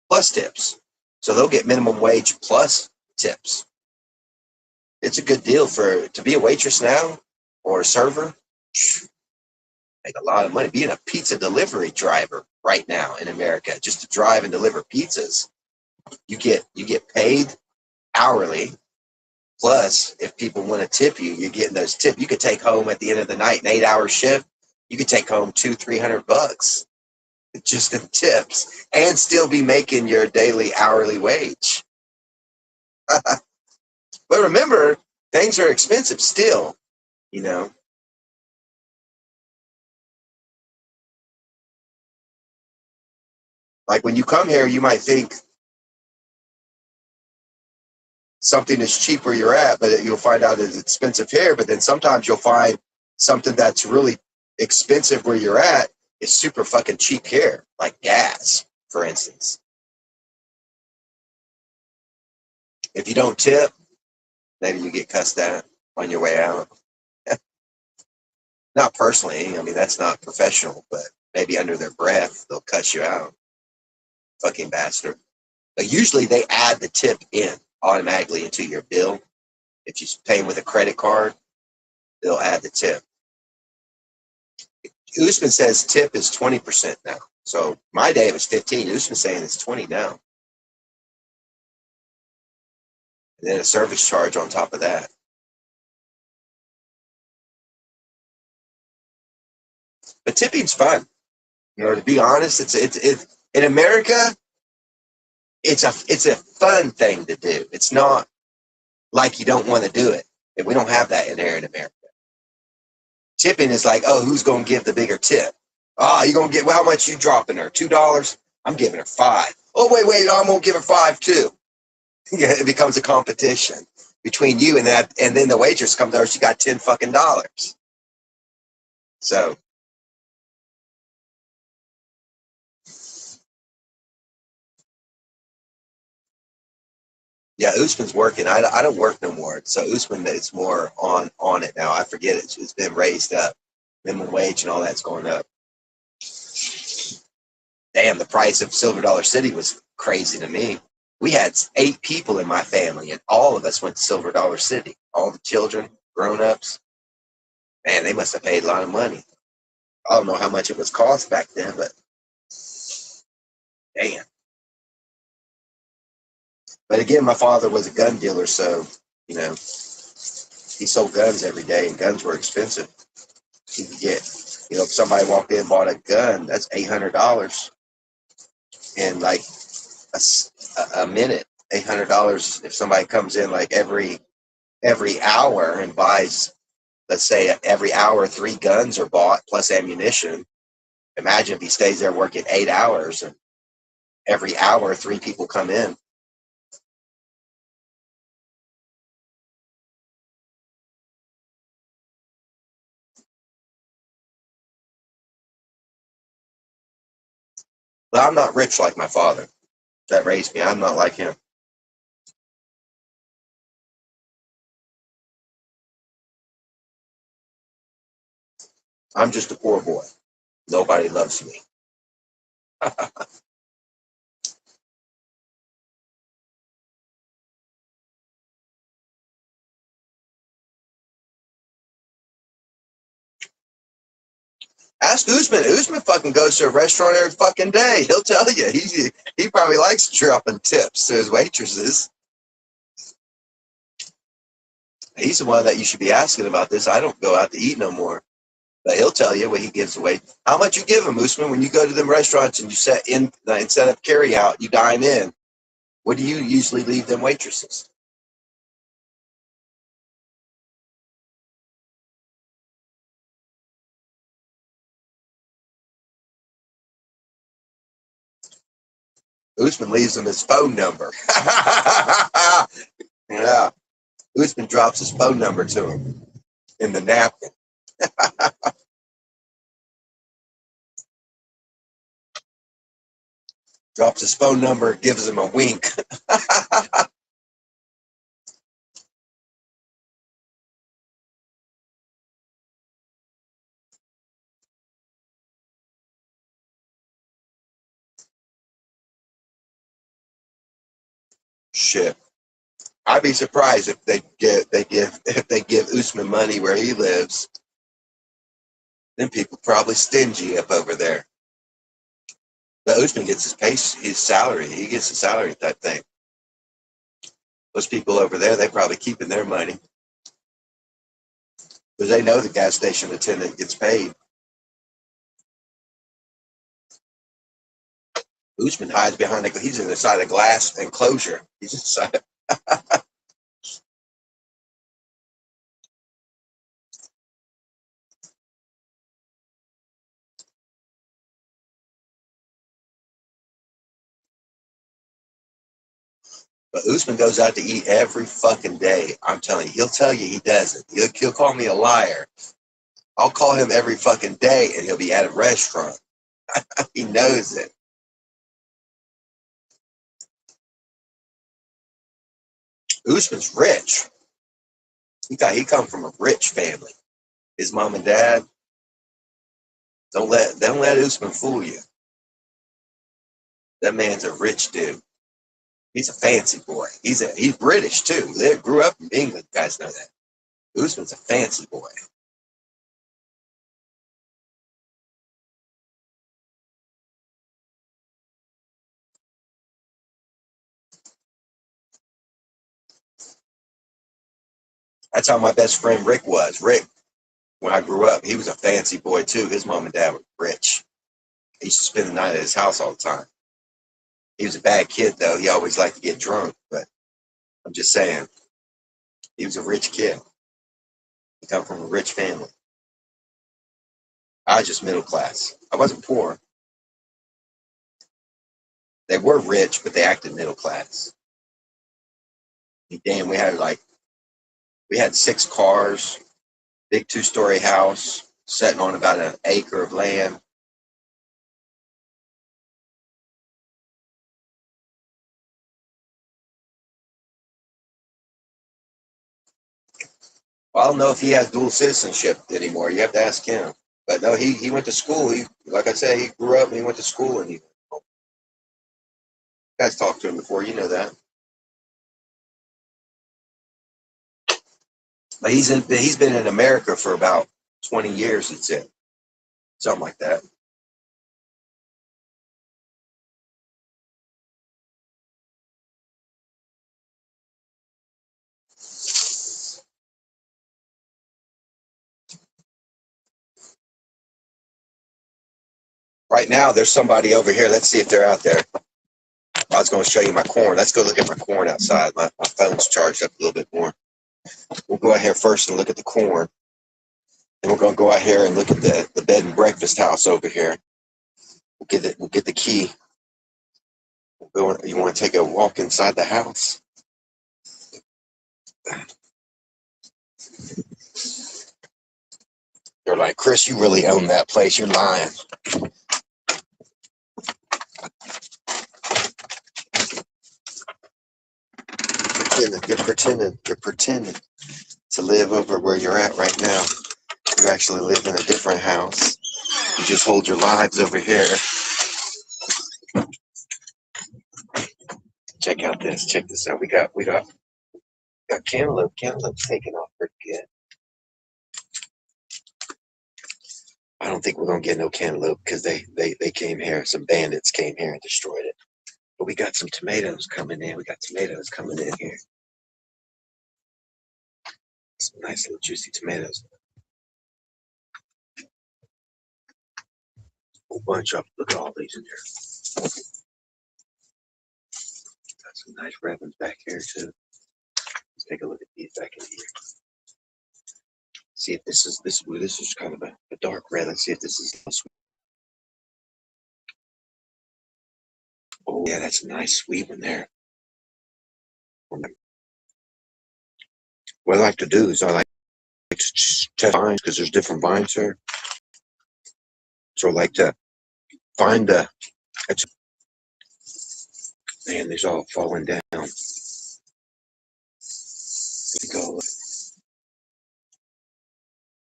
plus tips. So they'll get minimum wage plus tips. It's a good deal to be a waitress now or a server. Make a lot of money. Being a pizza delivery driver right now in America, just to drive and deliver pizzas, you get paid hourly. Plus, if people want to tip you, you're getting those tips. You could take home at the end of the night, an 8-hour shift. You could take home $200-300 just in tips, and still be making your daily hourly wage. But remember, things are expensive still. Like when you come here, you might think something is cheap where you're at, but you'll find out it's expensive here. But then sometimes you'll find something that's really expensive where you're at is super fucking cheap here, like gas, for instance. If you don't tip, maybe you get cussed at on your way out. Not personally, I mean, that's not professional, but maybe under their breath, they'll cuss you out. Fucking bastard. But usually they add the tip in automatically into your bill. If you're paying with a credit card, they'll add the tip. Usman says tip is 20% now. So my day it was 15. Usman's saying it's 20 now. And then a service charge on top of that. But tipping's fun. To be honest, it's in America, it's a fun thing to do. It's not like you don't want to do it. And we don't have that in here in America. Tipping is like, oh, who's going to give the bigger tip? Oh, you're going to get, well, how much you dropping her? $2? I'm giving her $5. Oh, wait, I'm going to give her $5 too. Yeah, it becomes a competition between you and that. And then the waitress comes over, she got $10 fucking. So. Yeah, Usman's working. I don't work no more. So Usman is more on it now. I forget it. It's been raised up. Minimum wage and all that's going up. Damn, the price of Silver Dollar City was crazy to me. We had 8 people in my family, and all of us went to Silver Dollar City. All the children, grown-ups. Man, they must have paid a lot of money. I don't know how much it was cost back then, but damn. But again, my father was a gun dealer, so, he sold guns every day, and guns were expensive. You could get, if somebody walked in and bought a gun, that's $800. in like a minute. $800 if somebody comes in like every hour and buys, let's say every hour 3 guns are bought plus ammunition. Imagine if he stays there working 8 hours and every hour 3 people come in. But I'm not rich like my father that raised me. I'm not like him. I'm just a poor boy. Nobody loves me. Ask Usman. Usman fucking goes to a restaurant every fucking day. He'll tell you. He probably likes dropping tips to his waitresses. He's the one that you should be asking about this. I don't go out to eat no more. But he'll tell you what he gives away. How much you give him, Usman, when you go to them restaurants and you set in instead of carry out, you dine in. What do you usually leave them waitresses? Usman leaves them his phone number. Yeah. Usman drops his phone number to him in the napkin. Drops his phone number, gives him a wink. Shit. I'd be surprised if they give Usman money where he lives. Then people probably stingy up over there. But Usman gets his salary. He gets a salary type thing. Those people over there, they probably keeping their money because they know the gas station attendant gets paid. Usman hides behind he's inside a glass enclosure. He's inside. But Usman goes out to eat every fucking day. I'm telling you, he'll tell you he doesn't. He'll call me a liar. I'll call him every fucking day and he'll be at a restaurant. He knows it. Usman's rich. He come from a rich family. His mom and dad, don't let Usman fool you. That man's a rich dude. He's a fancy boy. He's British too. They grew up in England. You guys know that. Usman's a fancy boy. That's how my best friend Rick was. Rick, when I grew up, he was a fancy boy too. His mom and dad were rich. He used to spend the night at his house all the time. He was a bad kid though. He always liked to get drunk, but I'm just saying, he was a rich kid. He come from a rich family. I was just middle class. I wasn't poor. They were rich, but they acted middle class. Damn, we had 6 cars, big 2-story house, sitting on about an acre of land. Well, I don't know if he has dual citizenship anymore. You have to ask him. But no, he went to school. Like I said, he grew up and he went to school and you guys talked to him before. You know that. But he's been in America for about 20 years. It's it, something like that. Right now, there's somebody over here. Let's see if they're out there. I was going to show you my corn. Let's go look at my corn outside. My phone's charged up a little bit more. We'll go out here first and look at the corn. And we're going to go out here and look at the bed and breakfast house over here. We'll get the key. You want to take a walk inside the house? They're like, Chris, you really own that place. You're lying. You're pretending to live over where you're at right now. You actually live in a different house. You just hold your lives over here. Check out this. Check this out. We got cantaloupe. Cantaloupe's taking off pretty good. I don't think we're gonna get no cantaloupe because they came here. Some bandits came here and destroyed it. But we got some tomatoes coming in. We got tomatoes coming in here. Some nice little juicy tomatoes. Whole bunch of. Look at all these in here. Got some nice red ones back here too. Let's take a look at these back in here. See if this is kind of a dark red. Let's see if this is sweet. Oh yeah, that's a nice sweet one there. What I like to do is I like to test vines because there's different vines here. So I like to find man, these all falling down. There we go.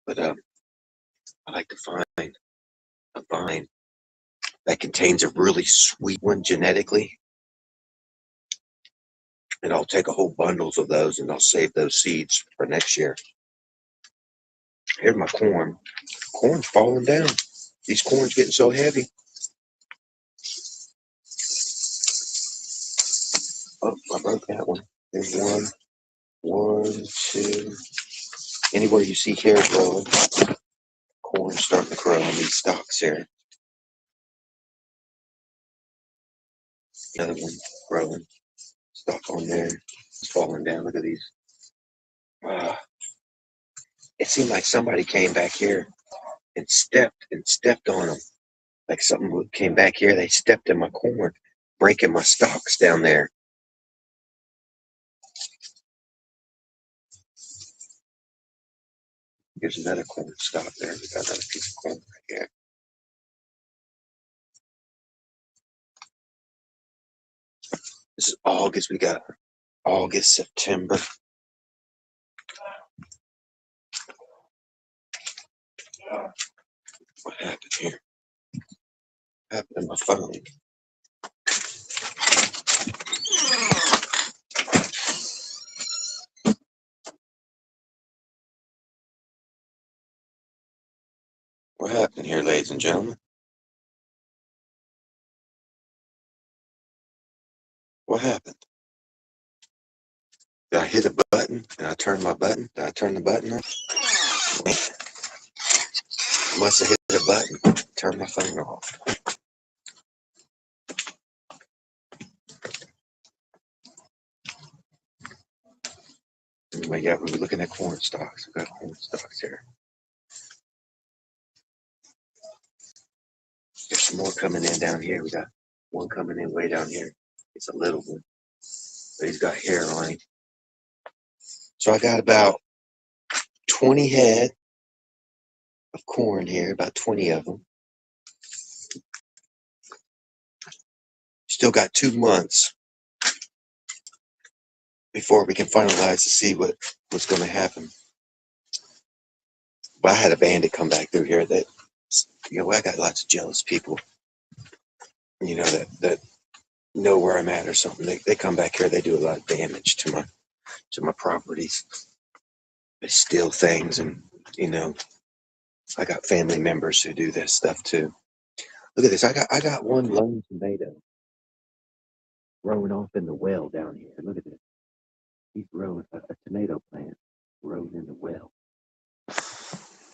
But I like to find a vine that contains a really sweet one genetically. And I'll take a whole bundles of those and I'll save those seeds for next year. Here's my corn. Corn's falling down. These corn's getting so heavy. Oh, I broke that one. There's one, two. Anywhere you see hair growing, corn's starting to grow on these stalks here. Another one growing. Stalk on there. It's falling down. Look at these. It seemed like somebody came back here and stepped on them. Like something came back here. They stepped in my corn, breaking my stalks down there. Here's another corn stalk there. We got another piece of corn right here. This is August. We got August, September. What happened here? What happened to my phone? What happened here, ladies and gentlemen? What happened? Did I hit a button? Did I turn my button? Did I turn the button on? I must have hit a button. Turn my phone off. Anyway, yeah, we're looking at corn stalks. We've got corn stalks here. There's some more coming in down here. We got one coming in way down here. It's a little one, but he's got hair on him. So I got about 20 head of corn here, about 20 of them. Still got 2 months before we can finalize to see what's going to happen. But I had a bandit come back through here that, I got lots of jealous people, that know where I'm at or something. They come back here, they do a lot of damage to my properties. They steal things, and I got family members who do this stuff too. Look at this. I got one lone tomato growing off in the well down here. Look at this. He's growing a tomato plant growing in the well.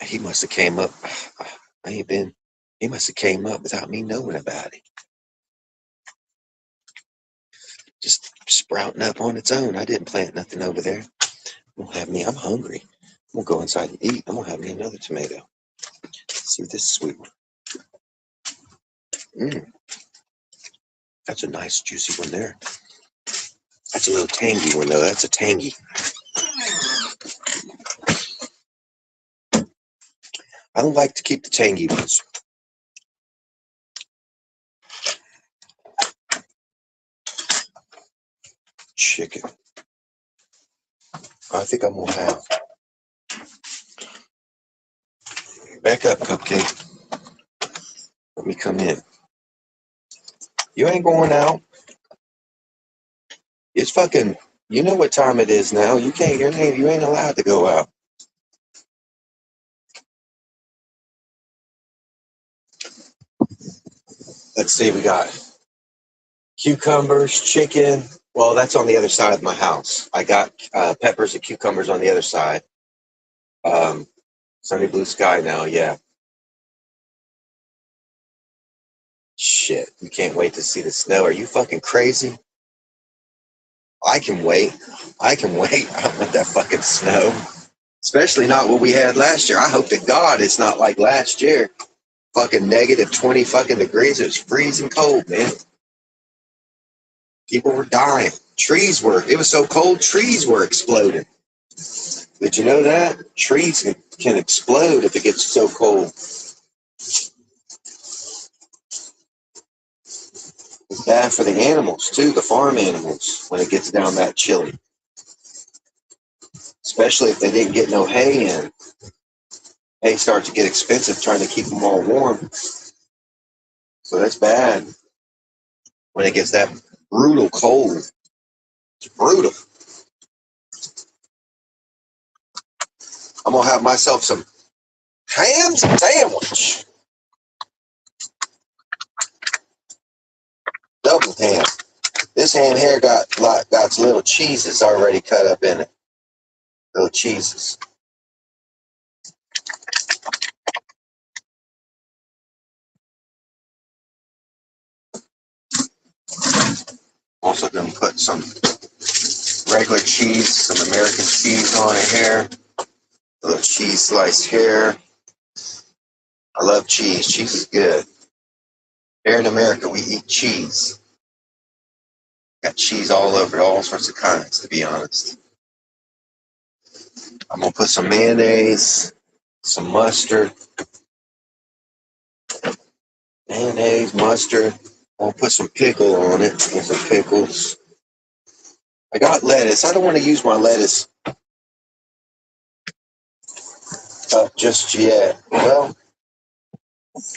He must have came up. He must have came up without me knowing about it. sprouting up on its own. I didn't plant nothing over there. I'm gonna have me. I'm hungry. I'm gonna go inside and eat. I'm gonna have me another tomato. Let's see this sweet one. That's a nice juicy one there. That's a little tangy one though. That's a tangy. I don't like to keep the tangy ones. Chicken. I think I'm gonna have. Back up, Cupcake. Let me come in. You ain't going out. It's fucking. You know what time it is now. You can't. You ain't allowed to go out. Let's see. We got cucumbers, chicken. Well, that's on the other side of my house. I got peppers and cucumbers on the other side. Sunny blue sky now. Yeah. Shit. You can't wait to see the snow. Are you fucking crazy? I can wait. I can wait. I don't want that fucking snow. Especially not what we had last year. I hope to God it's not like last year. Fucking negative 20 fucking degrees. It was freezing cold, man. People were dying. It was so cold, trees were exploding. Did you know that? Trees can explode if it gets so cold. It's bad for the animals, too, the farm animals, when it gets down that chilly. Especially if they didn't get no hay in. Hay starts to get expensive trying to keep them all warm. So that's bad when it gets that brutal cold. It's brutal. I'm going to have myself some ham sandwich. Double ham. This ham here got little cheeses already cut up in it. Little cheeses. Also going to put some regular cheese, some American cheese on it here. A little cheese slice here. I love cheese. Cheese is good. Here in America, we eat cheese. Got cheese all over, all sorts of kinds, to be honest. I'm going to put some mayonnaise, some mustard. Mayonnaise, mustard. I'm going to put some pickle on it. Get some pickles. I got lettuce. I don't want to use my lettuce up just yet. Well,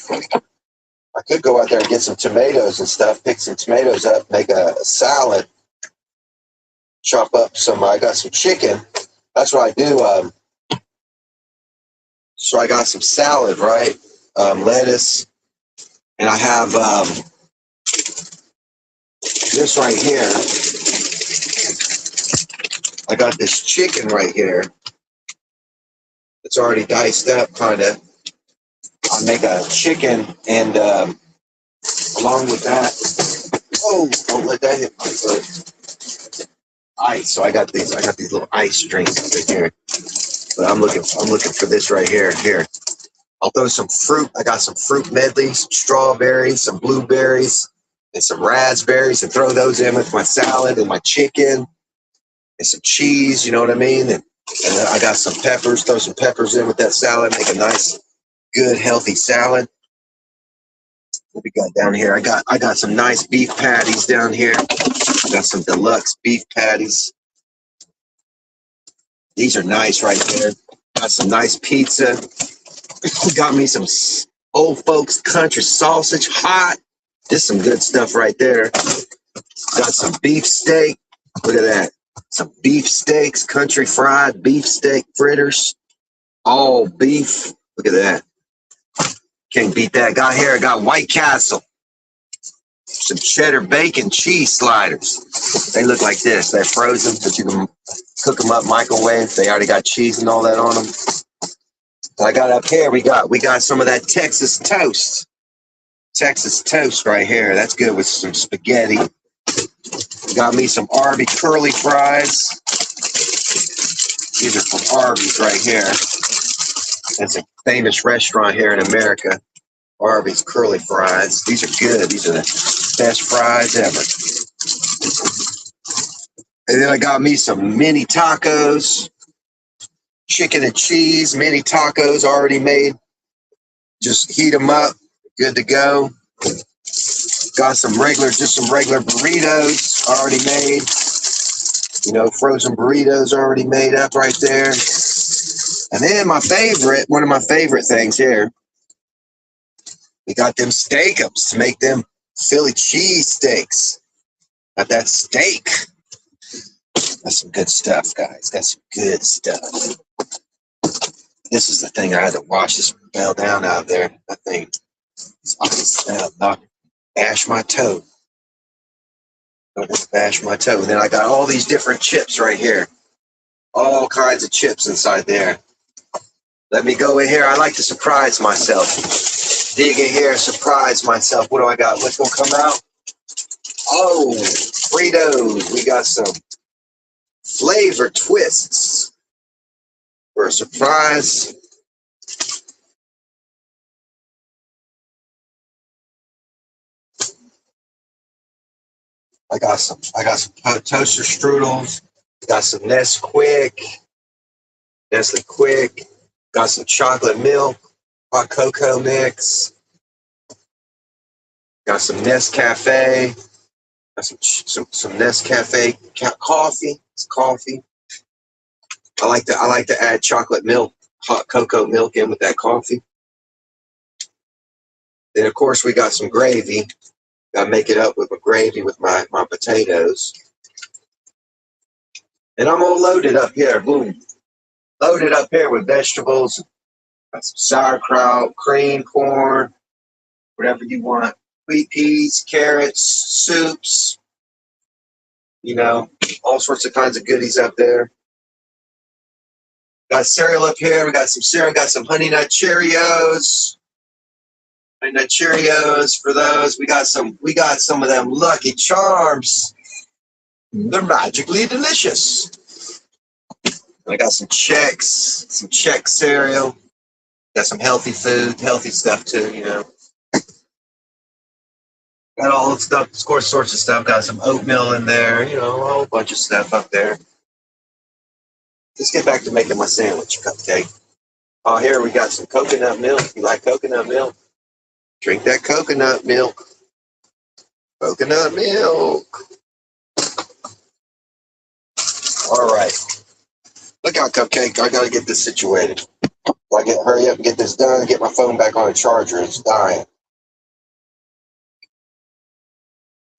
I could go out there and get some tomatoes and stuff, pick some tomatoes up, make a salad, chop up I got some chicken. That's what I do. So I got some salad, right? Lettuce. And I have this right here. I got this chicken right here. It's already diced up, kind of. I'll make a chicken, and along with that, don't let that hit my foot. Ice. So I got these little ice drinks right here. But I'm looking for this right here. Here, I'll throw some fruit. I got some fruit medley, some strawberries, some blueberries, and some raspberries, and throw those in with my salad and my chicken and some cheese. You know what I mean? And I got some peppers. Throw some peppers in with that salad. Make a nice, good, healthy salad. What we got down here? I got some nice beef patties down here. I got some deluxe beef patties. These are nice right there. Got some nice pizza. Got me some old folks country sausage, hot. This is some good stuff right there. Got some beef steak. Look at that. Some beef steaks, country fried beef steak fritters. All beef. Look at that. Can't beat that. Got here. I got White Castle. Some cheddar bacon cheese sliders. They look like this. They're frozen, but you can cook them up, microwave. They already got cheese and all that on them. I got up here, we got some of that Texas toast. Texas toast right here. That's good with some spaghetti. Got me some Arby's curly fries. These are from Arby's right here. It's a famous restaurant here in America. Arby's curly fries. These are good. These are the best fries ever. And then I got me some mini tacos. Chicken and cheese mini tacos already made. Just heat them up. Good to go. Got some regular burritos already made. You know, frozen burritos already made up right there. And then one of my favorite things here, we got them steakums to make them Philly cheese steaks. Got that steak. That's some good stuff, guys. Got some good stuff. This is the thing I had to wash. This fell down out there. That thing bash my toe. Bash my toe. And then I got all these different chips right here. All kinds of chips inside there. Let me go in here. I like to surprise myself. Dig in here, surprise myself. What do I got? What's going to come out? Oh, Fritos. We got some flavor twists for a surprise. I got some toaster strudels. Got some Nestle Quick. Got some chocolate milk, hot cocoa mix. Got some Nescafe. Got some Nescafe coffee. It's coffee. I like to add chocolate milk, hot cocoa milk in with that coffee. Then of course we got some gravy. Gotta make it up with my gravy with my potatoes. And I'm all loaded up here. Boom. Loaded up here with vegetables. Got some sauerkraut, cream corn, whatever you want. Sweet peas, carrots, soups. You know, all sorts of kinds of goodies up there. Got cereal up here. We got some cereal. Got some Honey Nut Cheerios. Honey Nut Cheerios for those. We got some of them Lucky Charms. They're magically delicious. I got some Chex cereal. Got some healthy food, healthy stuff too, you know. Got all the stuff, of course, sorts of stuff. Got some oatmeal in there, you know, a whole bunch of stuff up there. Let's get back to making my sandwich, cupcake. Oh, here we got some coconut milk. You like coconut milk? Drink that coconut milk. Coconut milk. All right. Look out, Cupcake. I got to get this situated. Hurry up and get this done. Get my phone back on a charger. It's dying.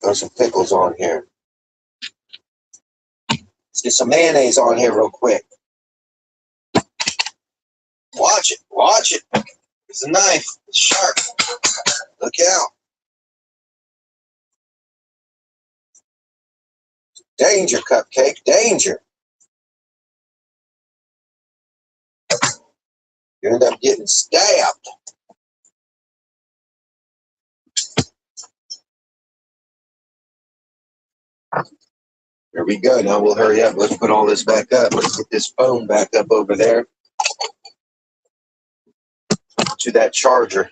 Throw some pickles on here. Let's get some mayonnaise on here real quick. Watch it. Watch it. There's a knife. It's sharp. Look out. Danger, Cupcake. Danger. You end up getting stabbed. There we go. Now we'll hurry up. Let's put all this back up. Let's get this phone back up over there to that charger.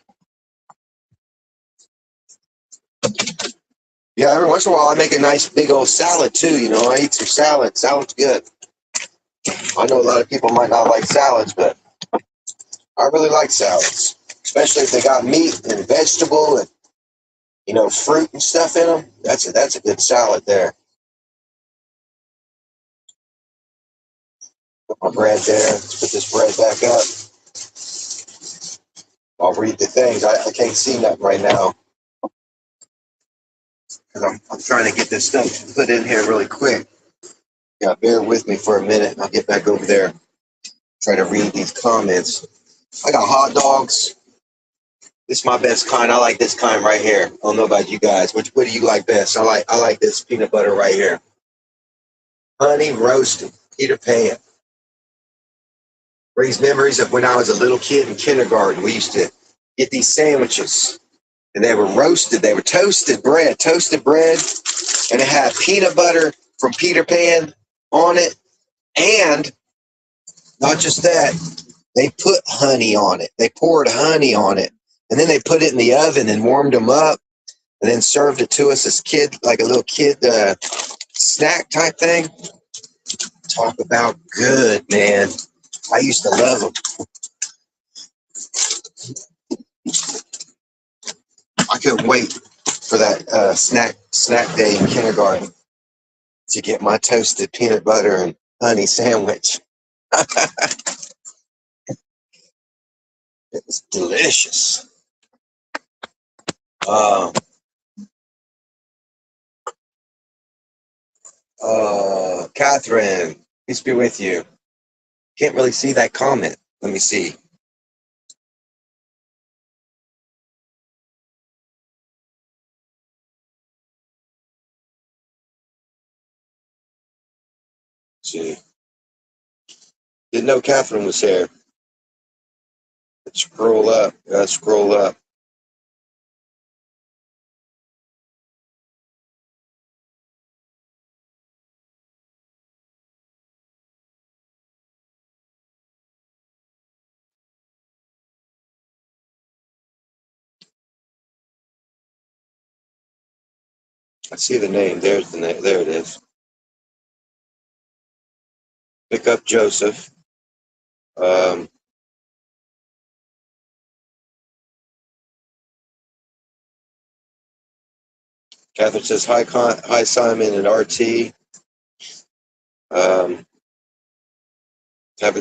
Yeah, every once in a while I make a nice big old salad too. You know, I eat some salad. Salad's good. I know a lot of people might not like salads, but I really like salads, especially if they got meat and vegetable and, you know, fruit and stuff in them. That's a good salad there. Put my bread there. Let's put this bread back up. I'll read the things. I can't see nothing right now because I'm trying to get this stuff put in here really quick. Yeah, bear with me for a minute. I'll get back over there. Try to read these comments. I got hot dogs. This is my best kind. I like this kind right here. I don't know about you guys. What do you like best? I like this peanut butter right here. Honey roasted Peter Pan. Brings memories of when I was a little kid in kindergarten. We used to get these sandwiches and they were roasted. They were toasted bread, and it had peanut butter from Peter Pan on it. And not just that, they put honey on it. They poured honey on it. And then they put it in the oven and warmed them up and then served it to us as kid, like a little kid snack type thing. Talk about good, man. I used to love them. I couldn't wait for that snack day in kindergarten to get my toasted peanut butter and honey sandwich. It was delicious. Catherine, peace be with you. Can't really see that comment. Let me see. See. Didn't know Catherine was here. Let's scroll up. Scroll up. I see the name. There's the name. There it is. Pick up Joseph. Catherine says, hi Simon and RT. Haven't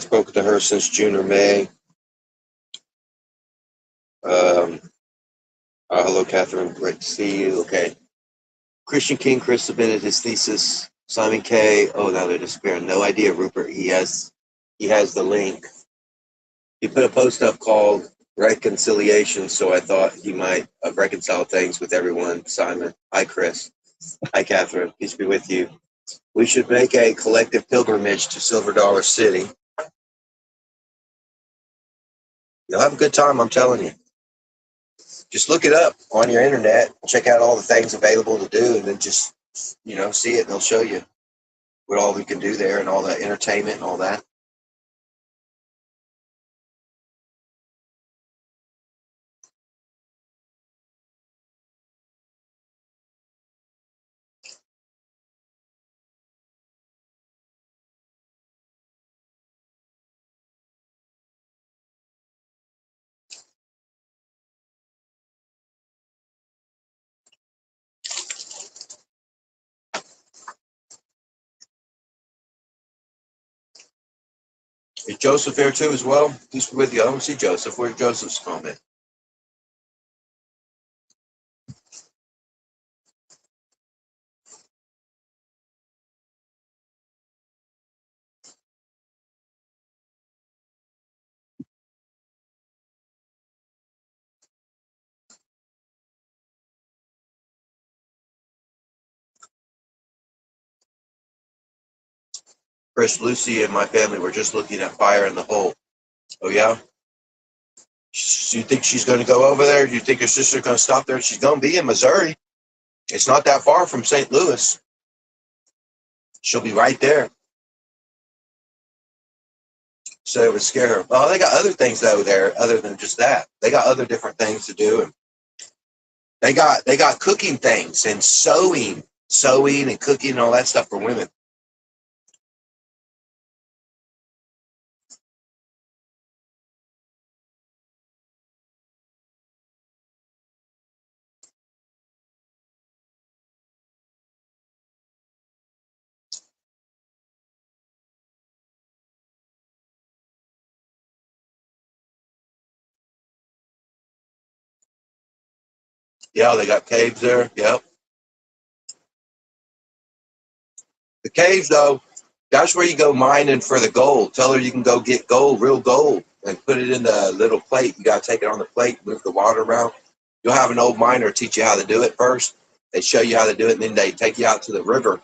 spoken to her since June or May. Hello, Catherine. Great to see you. Okay. Christian King, Chris submitted his thesis. Simon K. Oh, now they're disappearing. No idea, Rupert. He has the link. He put a post up called Reconciliation, so I thought he might have reconciled things with everyone. Simon. Hi, Chris. Hi, Catherine. Peace be with you. We should make a collective pilgrimage to Silver Dollar City. You'll have a good time, I'm telling you. Just look it up on your internet, check out all the things available to do, and then just, see it, and they'll show you what all we can do there and all the entertainment and all that. Is Joseph here too as well? He's with you. I don't see Joseph. Where's Joseph's comment? Chris, Lucy, and my family were just looking at Fire in the Hole. Oh, yeah? Do you think she's going to go over there? Do you think her sister's going to stop there? She's going to be in Missouri. It's not that far from St. Louis. She'll be right there. So it would scare her. Well, they got other things, though, there other than just that. They got other different things to do. And they got cooking things and sewing and cooking and all that stuff for women. Yeah, they got caves there. Yep. The caves, though, that's where you go mining for the gold. Tell her you can go get gold, real gold, and put it in the little plate. You got to take it on the plate, move the water around. You'll have an old miner teach you how to do it first. They show you how to do it, and then they take you out to the river.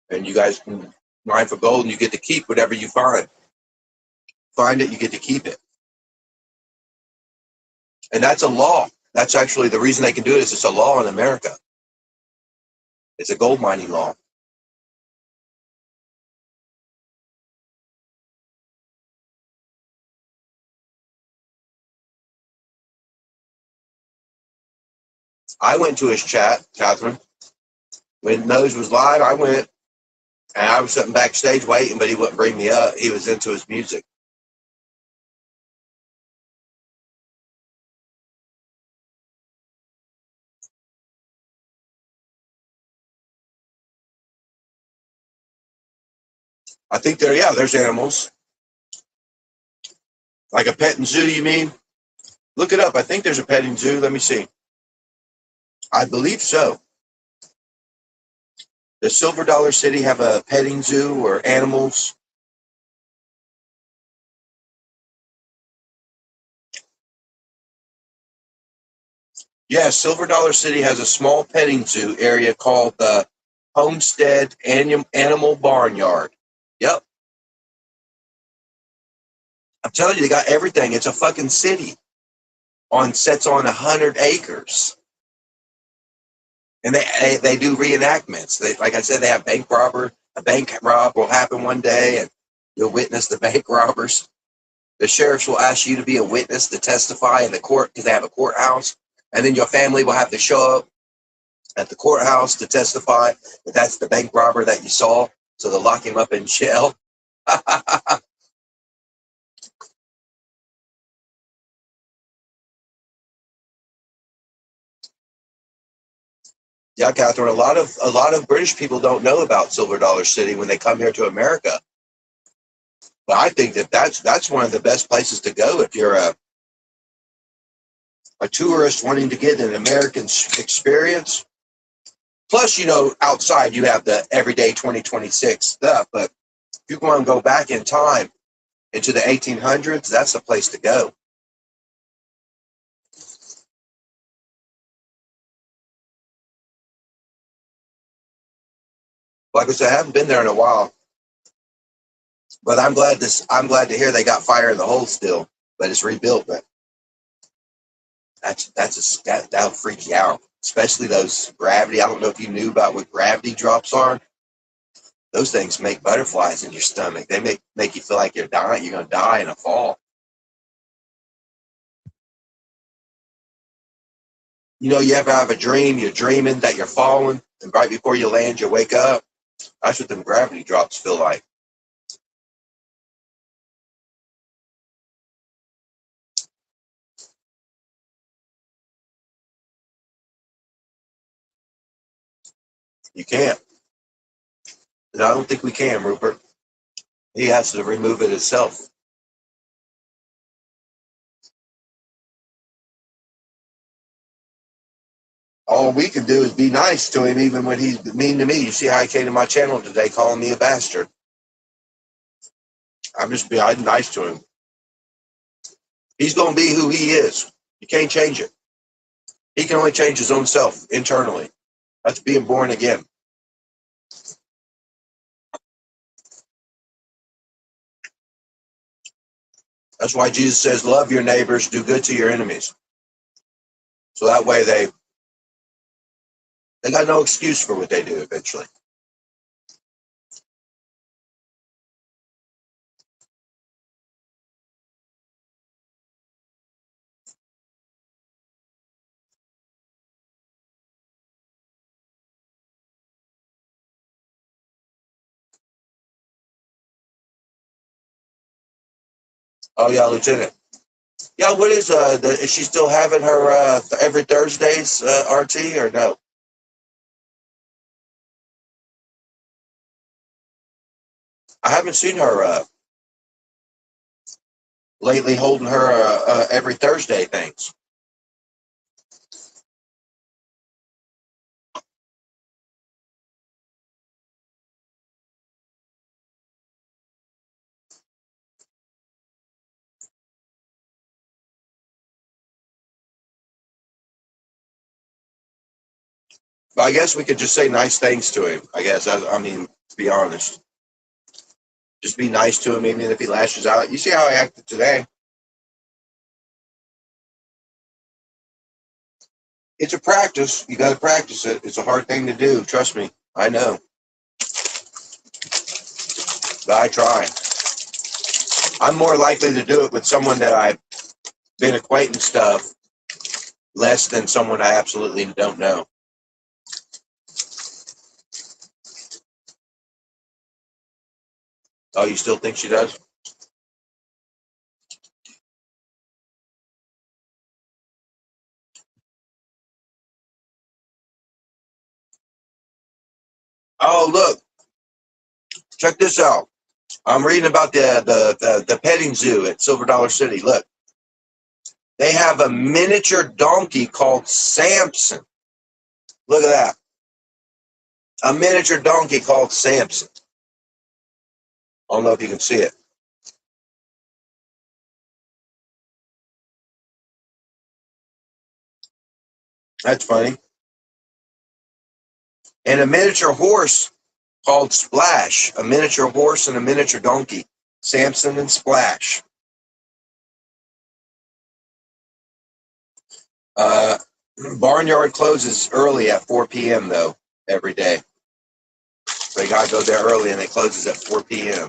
And you guys can mine for gold, and you get to keep whatever you find. Find it, you get to keep it. And that's a law. That's actually the reason they can do it is it's a law in America. It's a gold mining law. I went to his chat, Catherine. When Nose was live, I went and I was sitting backstage waiting, but he wouldn't bring me up. He was into his music. I think there's animals. Like a petting zoo, you mean? Look it up. I think there's a petting zoo. Let me see. I believe so. Does Silver Dollar City have a petting zoo or animals? Yeah, Silver Dollar City has a small petting zoo area called the Homestead Animal Barnyard. Yep. I'm telling you, they got everything. It's a fucking city sets on 100 acres. And they do reenactments. Like I said, they have bank robber. A bank rob will happen one day, and you'll witness the bank robbers. The sheriffs will ask you to be a witness to testify in the court because they have a courthouse, and then your family will have to show up at the courthouse to testify that that's the bank robber that you saw. So they'll lock him up in jail. Yeah, Catherine. A lot of British people don't know about Silver Dollar City when they come here to America. But I think that's one of the best places to go if you're a tourist wanting to get an American experience. Plus, outside you have the everyday 2026 stuff. But if you want to go back in time into the 1800s, that's the place to go. Like I said, I haven't been there in a while, but I'm glad to hear they got fire in the hole still, but it's rebuilt. But that'll freak you out, especially those gravity. I don't know if you knew about what gravity drops are. Those things make butterflies in your stomach. They make you feel like you're dying. You're gonna die in a fall. You ever have a dream? You're dreaming that you're falling, and right before you land, you wake up. That's what them gravity drops feel like. You can't. And I don't think we can, Rupert. He has to remove it himself. All we can do is be nice to him, even when he's mean to me. You see how he came to my channel today, calling me a bastard. I'm just being nice to him. He's going to be who he is. You can't change it. He can only change his own self internally. That's being born again. That's why Jesus says, love your neighbors, do good to your enemies. So that way they got no excuse for what they do eventually. Oh yeah, Lieutenant. Yeah, what is she still having her every Thursdays RT or no? I haven't seen her lately holding her every Thursday things. But I guess we could just say nice things to him. I guess I mean, to be honest, just be nice to him, even if he lashes out. You see how I acted today. It's a practice. You got to practice it. It's a hard thing to do. Trust me. I know. But I try. I'm more likely to do it with someone that I've been acquaintance of less than someone I absolutely don't know. Oh, you still think she does? Oh, look. Check this out. I'm reading about the petting zoo at Silver Dollar City. Look. They have a miniature donkey called Samson. Look at that. A miniature donkey called Samson. I don't know if you can see it. That's funny. And a miniature horse called Splash. A miniature horse and a miniature donkey. Samson and Splash. Uh, Barnyard closes early at 4 p.m. though, every day. So you gotta go there early and it closes at 4 p.m.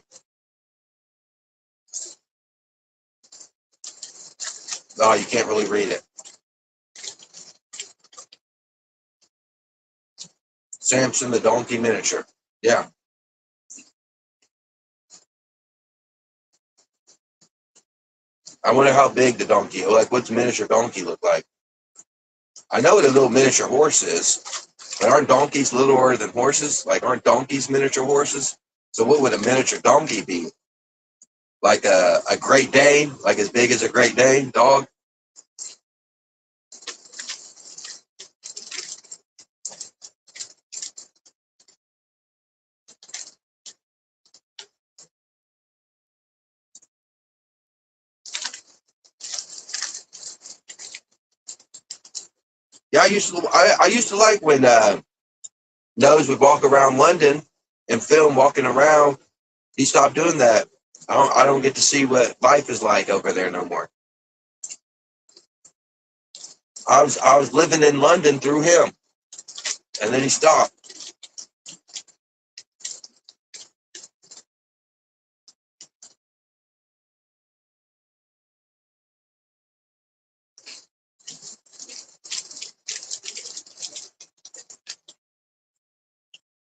Oh, you can't really read it. Samson the donkey miniature. Yeah. I wonder how big the donkey, like what's a miniature donkey look like? I know what a little miniature horse is, but aren't donkeys littler than horses? Like, aren't donkeys miniature horses? So what would a miniature donkey be? Like a Great Dane, like as big as a Great Dane dog? Yeah, I used to like when Nose would walk around London and film walking around. He stopped doing that. I don't get to see what life is like over there no more. I was living in London through him, and then he stopped.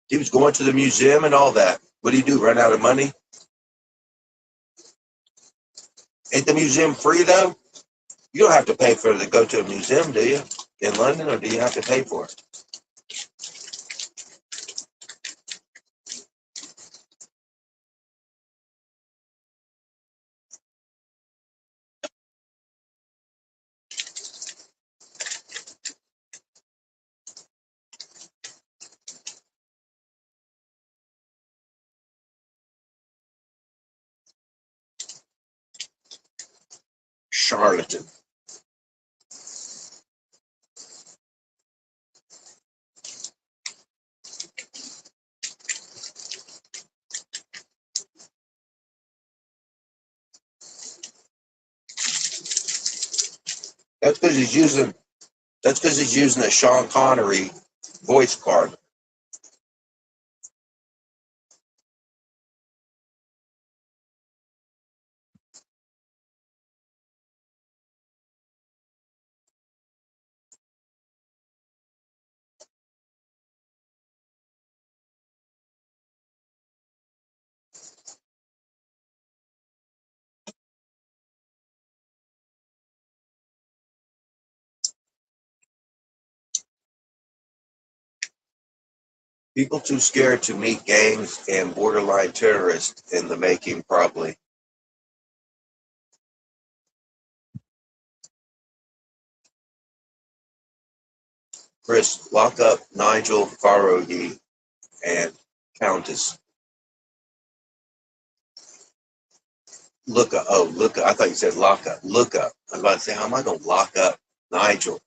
He was going to the museum and all that. What do you do? Run out of money? Ain't the museum free though? You don't have to pay for to go to a museum, do you? In London, or do you have to pay for it? Charlatan. That's because he's using. That's because he's using a Sean Connery voice card. People too scared to meet gangs and borderline terrorists in the making, probably. Chris, lock up Nigel Farage and Countess. Look up. Oh, look up. I thought you said lock up. Look up. I was about to say, how am I going to lock up Nigel?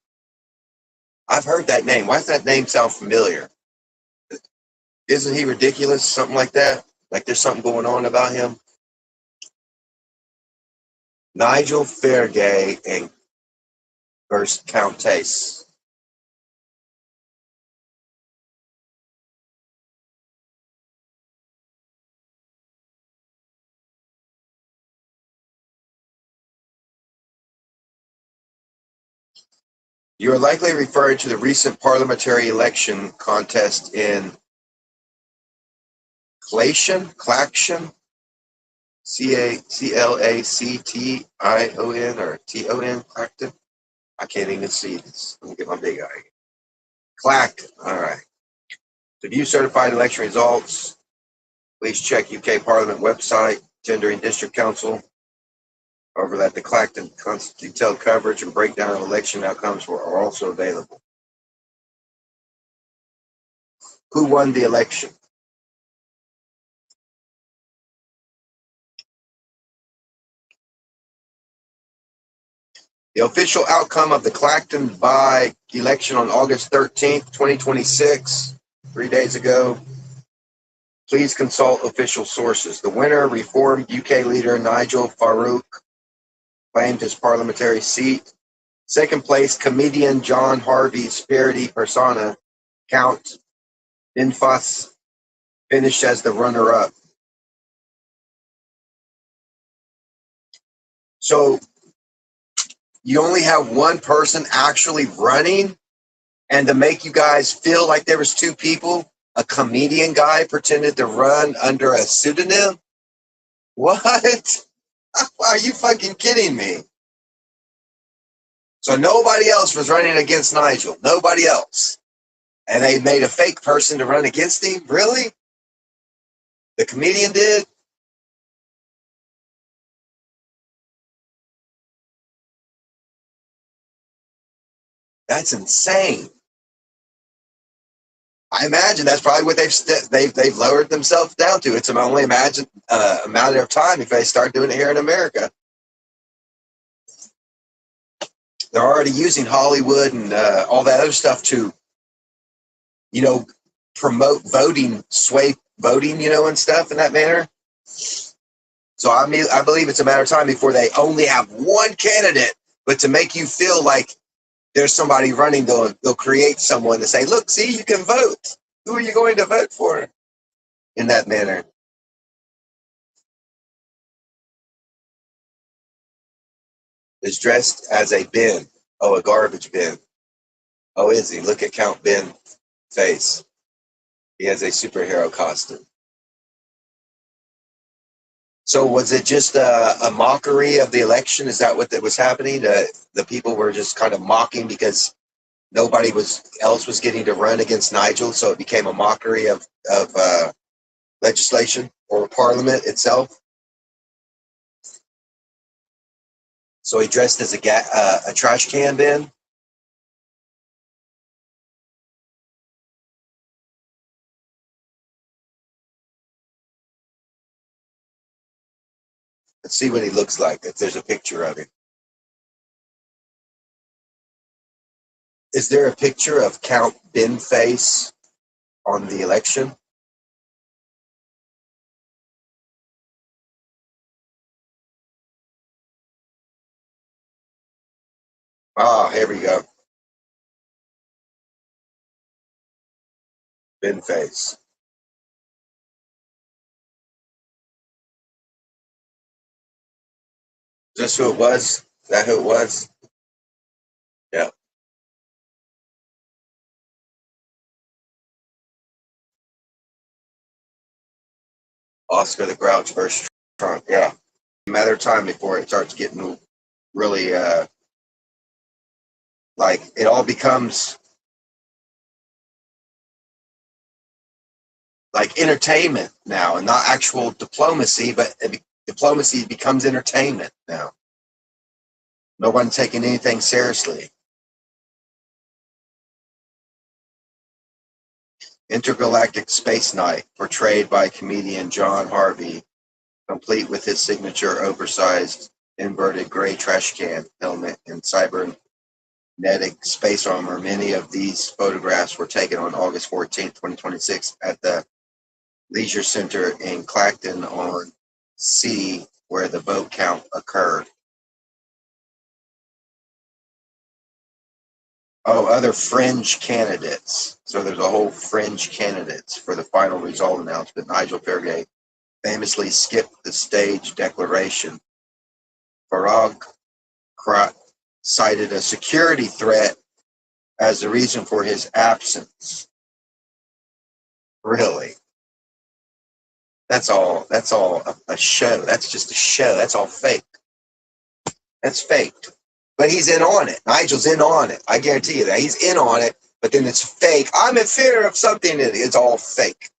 I've heard that name. Why does that name sound familiar? Isn't he ridiculous? Something like that? Like there's something going on about him? Nigel Farage and versus Countess. You are likely referring to the recent parliamentary election contest in Clacton, Clacton, or Ton, Clacton. I can't even see this. Let me get my big eye. Clacton. All right. To view certified election results, please check UK Parliament website, tendering district council. Over that, the Clacton detailed coverage and breakdown of election outcomes are also available. Who won the election? The official outcome of the Clacton by-election on August 13th, 2026, 3 days ago. Please consult official sources. The winner, Reform UK leader Nigel Farage, claimed his parliamentary seat. Second place, comedian John Harvey Spirity Persona, Count Binfas, finished as the runner-up. So you only have one person actually running, and to make you guys feel like there was two people, a comedian guy pretended to run under a pseudonym? What? Are you fucking kidding me? So nobody else was running against Nigel. Nobody else. And they made a fake person to run against him? Really? The comedian did? That's insane. I imagine that's probably what they've lowered themselves down to. It's only a matter of time if they start doing it here in America. They're already using Hollywood and all that other stuff to, promote voting, sway voting, and stuff in that manner. So I believe it's a matter of time before they only have one candidate, but to make you feel like there's somebody running, they'll create someone to say, look, see, you can vote. Who are you going to vote for? In that manner. Is dressed as a bin. Oh, a garbage bin. Oh, is he? Look at Count Ben face. He has a superhero costume. So was it just a mockery of the election? Is that what was happening? The people were just kind of mocking because nobody else was getting to run against Nigel, so it became a mockery of legislation or parliament itself. So he dressed as a trash can bin. Let's see what he looks like, if there's a picture of him. Is there a picture of Count Ben face on the election? Ah, here we go. Ben face. Is this who it was? Is that who it was? Yeah. Oscar the Grouch versus Trump. Yeah. A matter of time before it starts getting really like it all becomes like entertainment now and not actual diplomacy, but diplomacy becomes entertainment now. No one taking anything seriously. Intergalactic Space Night, portrayed by comedian John Harvey, complete with his signature oversized inverted gray trash can helmet and cybernetic space armor. Many of these photographs were taken on August 14th, 2026 at the Leisure Center in Clacton on Sea, where the vote count occurred. Oh, other fringe candidates. So there's a whole fringe candidates for the final result announcement. Nigel Farage famously skipped the stage declaration. Farage cited a security threat as the reason for his absence. Really? That's all a show. That's just a show. That's all fake. That's faked. But he's in on it. Nigel's in on it. I guarantee you that. He's in on it, but then it's fake. I'm in fear of something. It's all fake.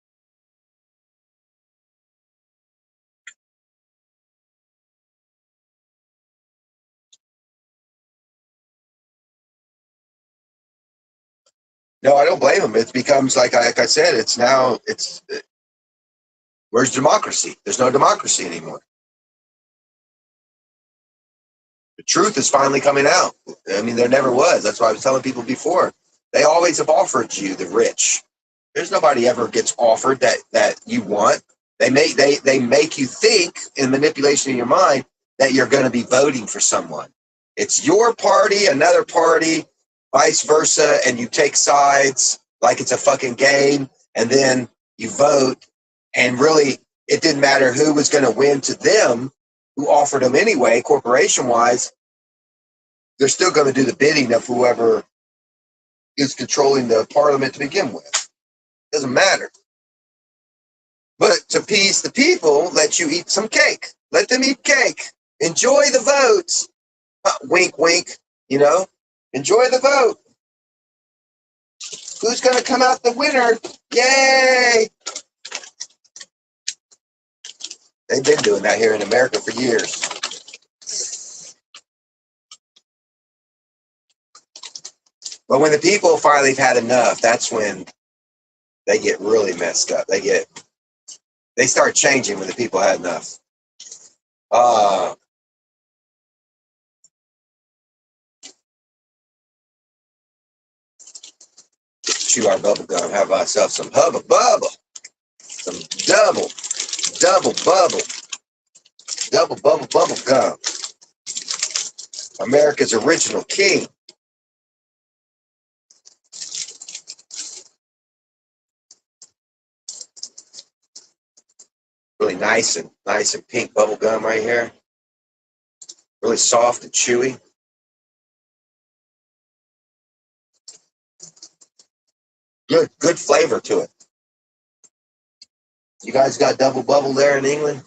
No, I don't blame him. It becomes, like I said, where's democracy? There's no democracy anymore. The truth is finally coming out. I mean, there never was. That's why I was telling people before. They always have offered you the rich. There's nobody ever gets offered that you want. They make you think in manipulation of your mind that you're going to be voting for someone. It's your party, another party, vice versa, and you take sides like it's a fucking game, and then you vote, and really it didn't matter who was going to win to them, who offered them anyway, corporation-wise. They're still going to do the bidding of whoever is controlling the parliament to begin with. Doesn't matter. But to appease the people, let you eat some cake. Let them eat cake. Enjoy the votes. Wink, wink, enjoy the vote. Who's going to come out the winner? Yay! They've been doing that here in America for years. But when the people finally have had enough, that's when they get really messed up. They start changing when the people had enough. Chew our bubble gum. Have ourselves some hubba bubba. Some double bubble gum. America's original king. Really nice and pink bubble gum right here. Really soft and chewy. Good flavor to it. You guys got double bubble there in England?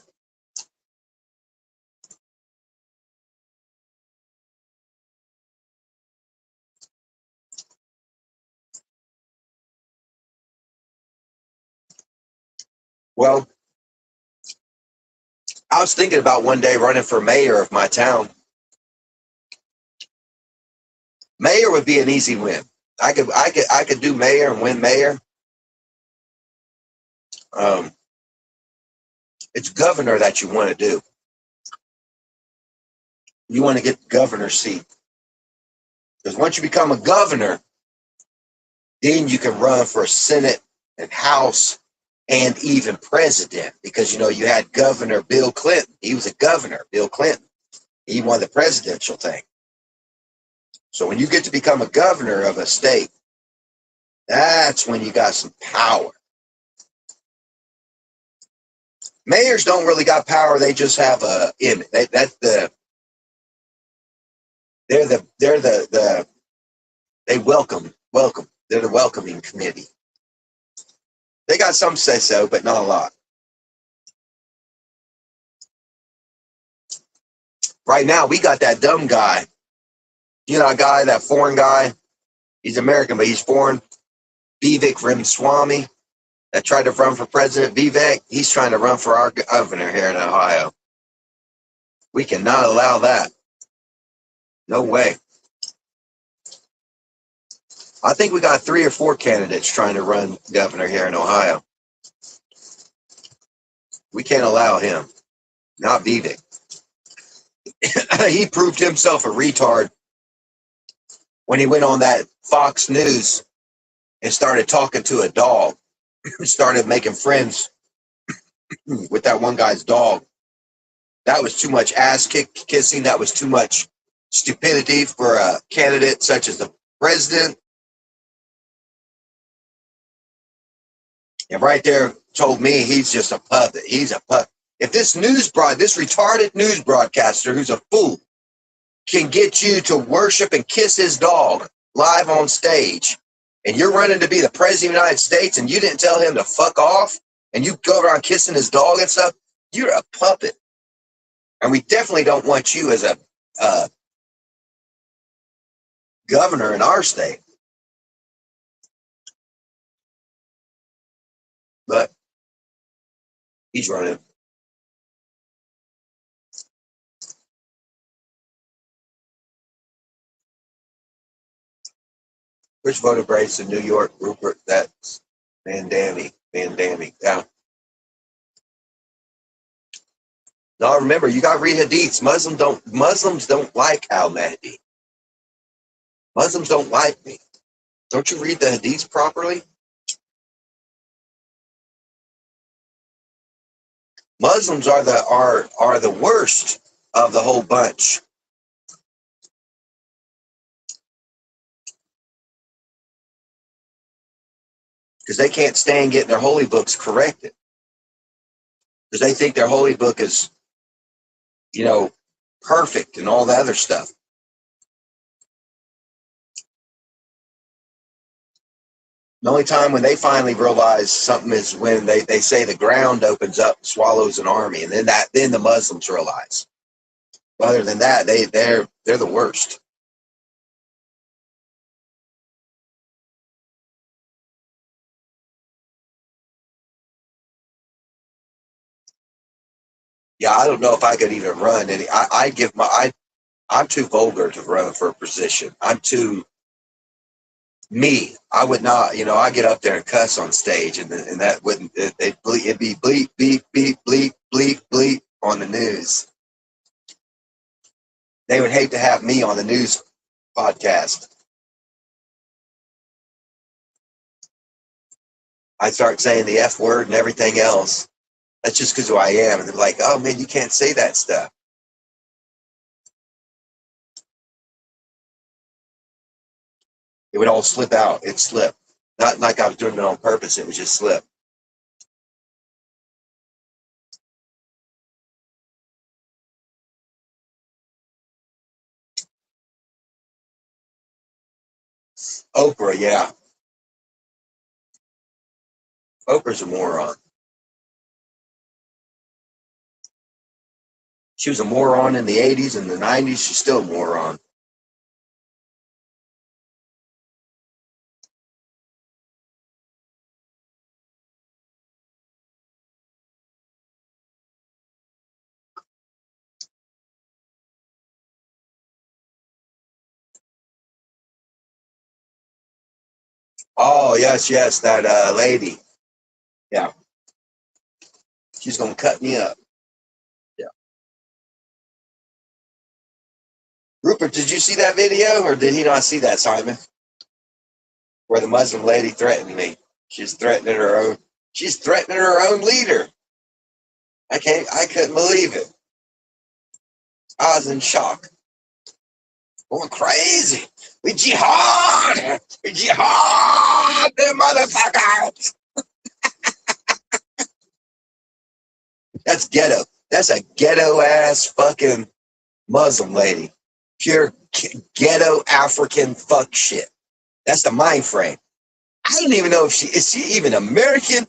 Well, I was thinking about one day running for mayor of my town. Mayor would be an easy win. I could do mayor and win mayor. It's governor that you want to do. You want to get the governor's seat. Because once you become a governor, then you can run for Senate and House and even president. Because, you had Governor Bill Clinton. He was a governor, Bill Clinton. He won the presidential thing. So when you get to become a governor of a state, that's when you got some power. Mayors don't really got power. They just have a image. They're they welcome. They're the welcoming committee. They got some say so, but not a lot. Right now, we got that dumb guy. That foreign guy. He's American, but he's foreign. Vivek Ramaswamy, that tried to run for president. Vivek, he's trying to run for our governor here in Ohio. We cannot allow that. No way. I think we got 3 or 4 candidates trying to run governor here in Ohio. We can't allow him. Not Vivek. He proved himself a retard when he went on that Fox News and started talking to a dog. Started making friends with that one guy's dog. That was too much ass kissing. That was too much stupidity for a candidate such as the president. And right there told me he's just a puppet. He's a puppet. If this retarded news broadcaster who's a fool can get you to worship and kiss his dog live on stage and you're running to be the president of the United States and you didn't tell him to fuck off and you go around kissing his dog and stuff, you're a puppet. And we definitely don't want you as a governor in our state. But he's running. Which voter breaks in New York, Rupert? That's Van Damme. Yeah. Now remember, you got to read hadiths. Muslims don't like al-Mahdi. Muslims don't like me. Don't you read the hadiths properly? Muslims are the worst of the whole bunch. Because they can't stand getting their holy books corrected. Because they think their holy book is, perfect and all the other stuff. The only time when they finally realize something is when they say the ground opens up and swallows an army, and then the Muslims realize. Other than that, they're the worst. Yeah, I don't know if I could even run any. I'm too vulgar to run for a position. I'm too me. I would not, I get up there and cuss on stage, and that wouldn't. It'd be bleep beep beep bleep bleep bleep on the news. They would hate to have me on the news podcast. I start saying the F word and everything else. That's just because who I am. And they're like, oh man, you can't say that stuff. It would all slip out. It'd slip. Not like I was doing it on purpose. It would just slip. Oprah, yeah. Oprah's a moron. She was a moron in the 80s and the 90s. She's still a moron. Oh, yes, that lady. Yeah. She's going to cut me up. Yeah. Rupert, did you see that video or did he not see that, Simon? Where the Muslim lady threatened me. She's threatening her own leader. I couldn't believe it. I was in shock. Going crazy. We jihad! We jihad, them motherfuckers! That's ghetto. That's a ghetto ass fucking Muslim lady. Pure ghetto African fuck shit. That's the mind frame. I don't even know if is she even American?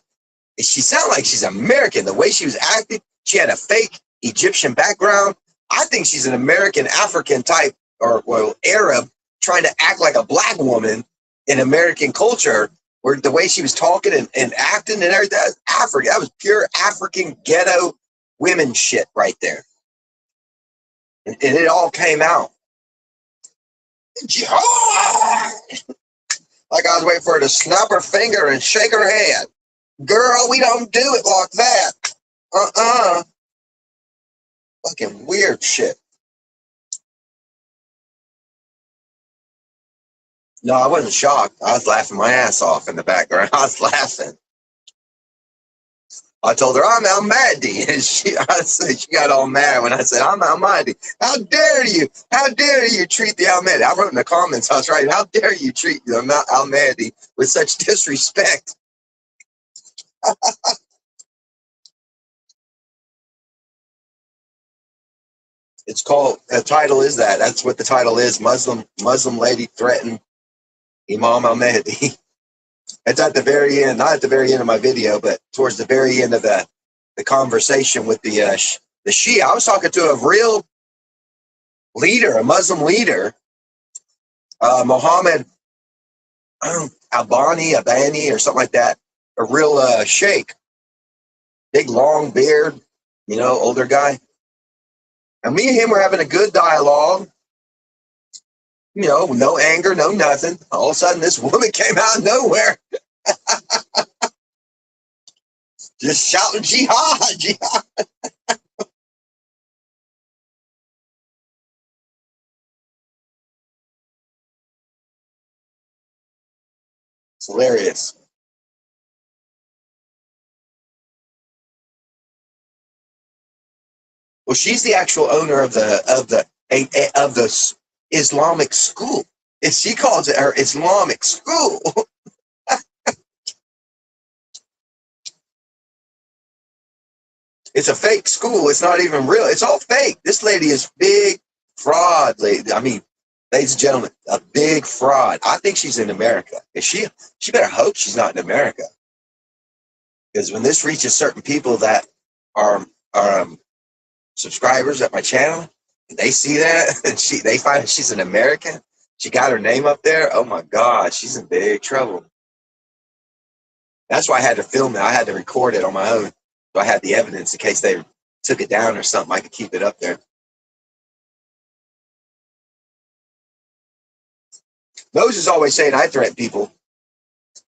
She sounded like she's American. The way she was acting, she had a fake Egyptian background. I think she's an American African type or Arab trying to act like a black woman in American culture, where the way she was talking and acting and everything, Africa, that was pure African ghetto women shit right there. And it all came out. Jihad! Like I was waiting for her to snap her finger and shake her head. Girl, we don't do it like that. Fucking weird shit. No, I wasn't shocked. I was laughing my ass off in the background. I was laughing. I told her I'm al-Mahdi, and she got all mad when I said I'm al-Mahdi. How dare you? How dare you treat the al-Mahdi? I wrote in the comments. I was writing, how dare you treat the al-Mahdi with such disrespect? It's called. The title is that. That's what the title is. Muslim lady threatened Imam al-Mahdi. It's at the very end, not at the very end of my video, but towards the very end of the conversation with the Shia. I was talking to a real leader, a Muslim leader, Muhammad Albani or something like that, a real sheikh, big long beard, older guy. And me and him were having a good dialogue, no anger, no nothing. All of a sudden, this woman came out of nowhere, just shouting jihad, jihad. It's hilarious. Well, she's the actual owner of the Islamic school. She calls it her Islamic school. It's a fake school. It's not even real. It's all fake. This lady is big fraud, lady. I mean, ladies and gentlemen, a big fraud. I think she's in America. Is she? She better hope she's not in America. Because when this reaches certain people that are subscribers at my channel, and they see that and they find she's an American, she got her name up there. Oh my God, she's in big trouble. That's why I had to film it. I had to record it on my own. So I had the evidence in case they took it down or something. I could keep it up there. Moses always saying I threaten people.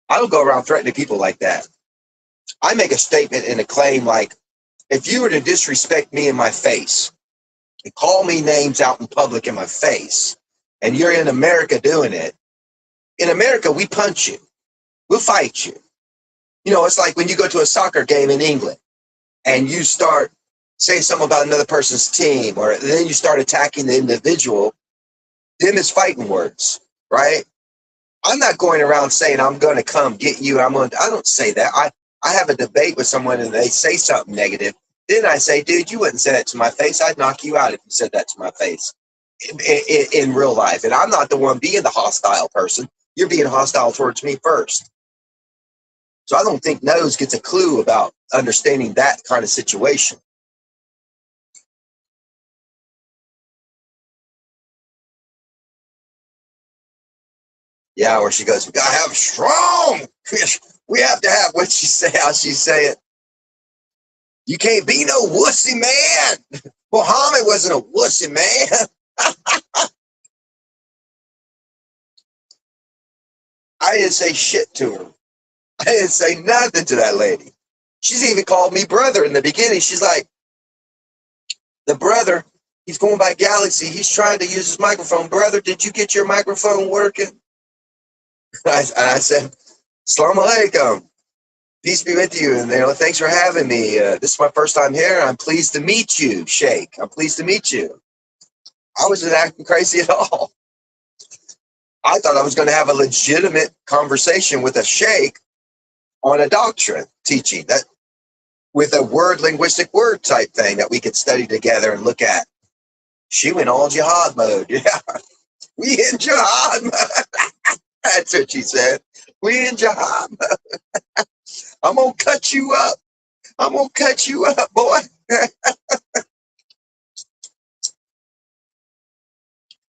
I don't go around threatening people like that. I make a statement and a claim like, if you were to disrespect me in my face and call me names out in public in my face, and you're in America doing it, in America, we punch you. We'll fight you. It's like when you go to a soccer game in England and you start saying something about another person's team, or then you start attacking the individual, then it's fighting words, right? I'm not going around saying I'm going to come get you. I don't say that. I have a debate with someone and they say something negative. Then I say, dude, you wouldn't say that to my face. I'd knock you out if you said that to my face in real life. And I'm not the one being the hostile person. You're being hostile towards me first. So I don't think Nose gets a clue about understanding that kind of situation. Yeah, where she goes, we got to have strong. We have to have, what'd she say, how she say it? You can't be no wussy man. Muhammad wasn't a wussy man. I didn't say shit to her. I didn't say nothing to that lady. She's even called me brother in the beginning. She's like, the brother, he's going by Galaxy. He's trying to use his microphone. Brother, did you get your microphone working? I said, Assalamu alaikum. Peace be with you. And thanks for having me. This is my first time here. I'm pleased to meet you, Sheikh. I'm pleased to meet you. I wasn't acting crazy at all. I thought I was going to have a legitimate conversation with a sheikh on a doctrine teaching, that with a linguistic word type thing that we could study together and look at. She went all jihad mode. Yeah, we in jihad mode. That's what she said. We in jihad mode. I'm going to cut you up. I'm going to cut you up, boy.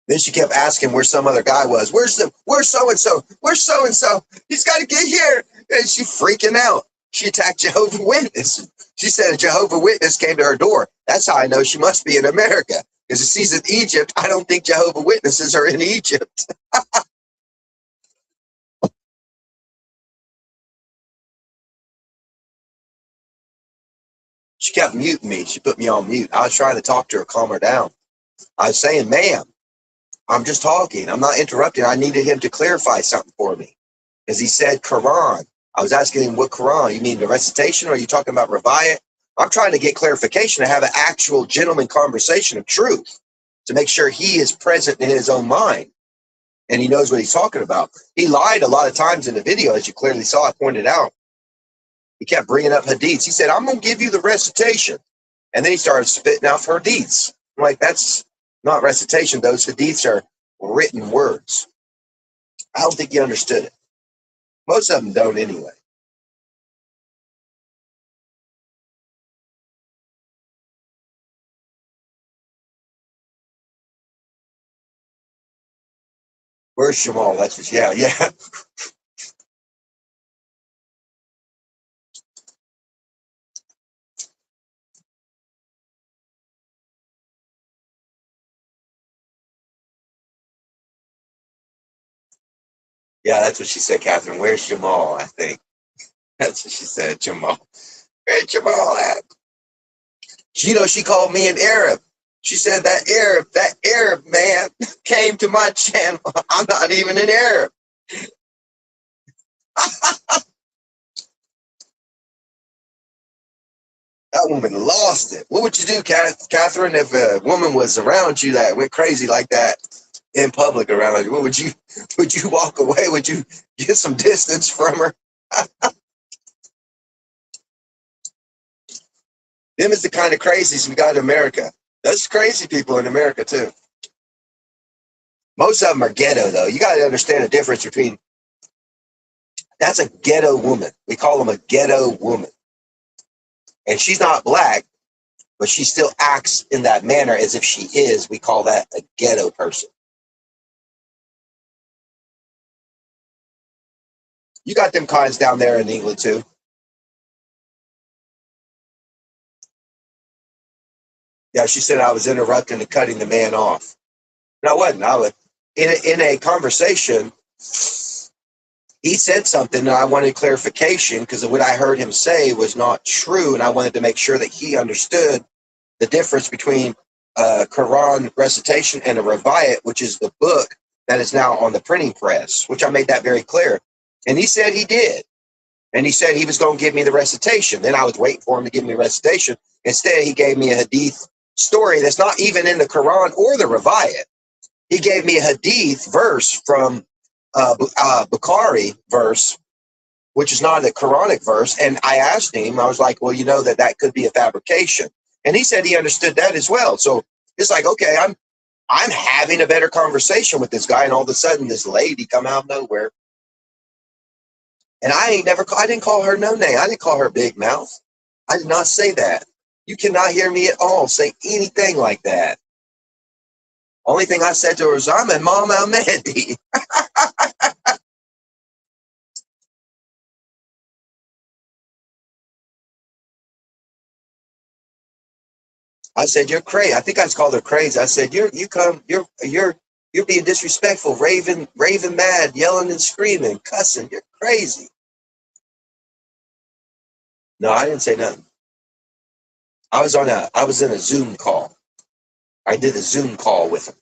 Then she kept asking where some other guy was. Where's so-and-so? Where's so-and-so? He's got to get here. And she freaking out. She attacked Jehovah's Witness. She said a Jehovah's Witness came to her door. That's how I know she must be in America. Because if she's in Egypt, I don't think Jehovah's Witnesses are in Egypt. She kept muting me. She put me on mute. I was trying to talk to her, calm her down. I was saying, ma'am, I'm just talking. I'm not interrupting. I needed him to clarify something for me. Because he said Quran. I was asking him, what Quran? You mean the recitation, or are you talking about Revayat? I'm trying to get clarification, to have an actual gentleman conversation of truth, to make sure he is present in his own mind and he knows what he's talking about. He lied a lot of times in the video, as you clearly saw, I pointed out. He kept bringing up hadiths. He said, I'm going to give you the recitation. And then he started spitting out hadiths. I'm like, that's not recitation. Those hadiths are written words. I don't think he understood it. Most of them don't anyway. Where's Jamal? That's what, yeah, yeah. Yeah, that's what she said, Catherine. Where's Jamal? I think. That's what she said, Jamal. Where's Jamal at? She called me an Arab. She said that Arab man came to my channel. I'm not even an Arab. That woman lost it. What would you do, Catherine, if a woman was around you that went crazy like that in public around you? What would you walk away? Would you get some distance from her? Them is the kind of crazies we got in America. Those crazy people in America too. Most of them are ghetto though. You got to understand the difference between that's a ghetto woman. We call them a ghetto woman. And she's not black, but she still acts in that manner as if she is. We call that a ghetto person. You got them kinds down there in England too. Yeah, she said I was interrupting and cutting the man off. And I wasn't. I was in a conversation. He said something and I wanted clarification because what I heard him say was not true, and I wanted to make sure that he understood the difference between Quran recitation and a Revayat, which is the book that is now on the printing press, which I made that very clear. And he said he did. And he said he was going to give me the recitation. Then I was waiting for him to give me the recitation. Instead, he gave me a hadith story that's not even in the Quran or the Revayat. He gave me a hadith verse from Bukhari verse, which is not a Quranic verse. And I asked him, I was like, well, you know that could be a fabrication. And he said he understood that as well. So it's like, okay, I'm having a better conversation with this guy, and all of a sudden this lady come out of nowhere. And I didn't call her no name. I didn't call her big mouth. I did not say that. You cannot hear me at all say anything like that. Only thing I said to her was, I'm Imam Al-Mahdi. I said, you're crazy. I think I called her crazy. I said, you're being disrespectful, raving mad, yelling and screaming, cussing. You're crazy. No, I didn't say nothing. I was in a Zoom call. I did a Zoom call with him.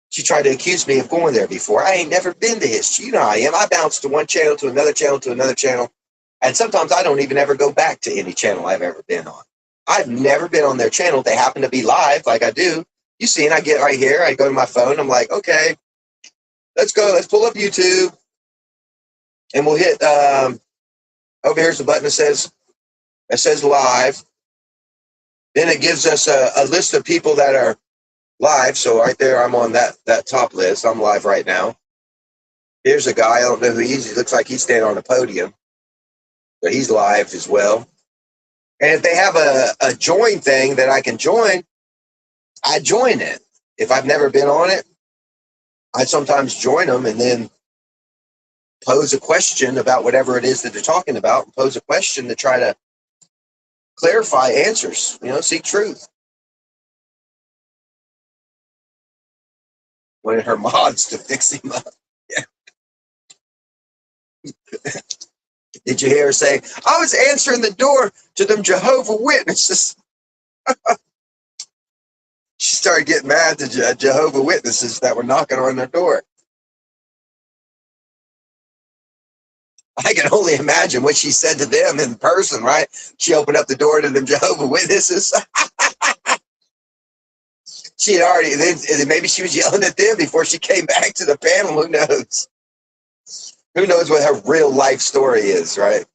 She tried to accuse me of going there before. I ain't never been to his. You know how I am. I bounce to one channel to another channel to another channel. And sometimes I don't even ever go back to any channel I've ever been on. I've never been on their channel. They happen to be live like I do. You see, and I get right here. I go to my phone. I'm like, okay, let's go. Let's pull up YouTube. And we'll hit, over here's the button that says live. Then it gives us a list of people that are live. So right there, I'm on that top list. I'm live right now. Here's a guy. I don't know who he is. He looks like he's standing on a podium. But he's live as well. And if they have a join thing that I can join, I join it. If I've never been on it, I sometimes join them and then pose a question about whatever it is that they're talking about, and pose a question to try to clarify answers, seek truth. One of her mods to fix him up. Yeah. Did you hear her say, I was answering the door to them Jehovah Witnesses? She started getting mad to Jehovah Witnesses that were knocking on their door. I can only imagine what she said to them in person, right? She opened up the door to them Jehovah Witnesses. She had already, maybe she was yelling at them before she came back to the panel. Who knows? Who knows what her real life story is, right?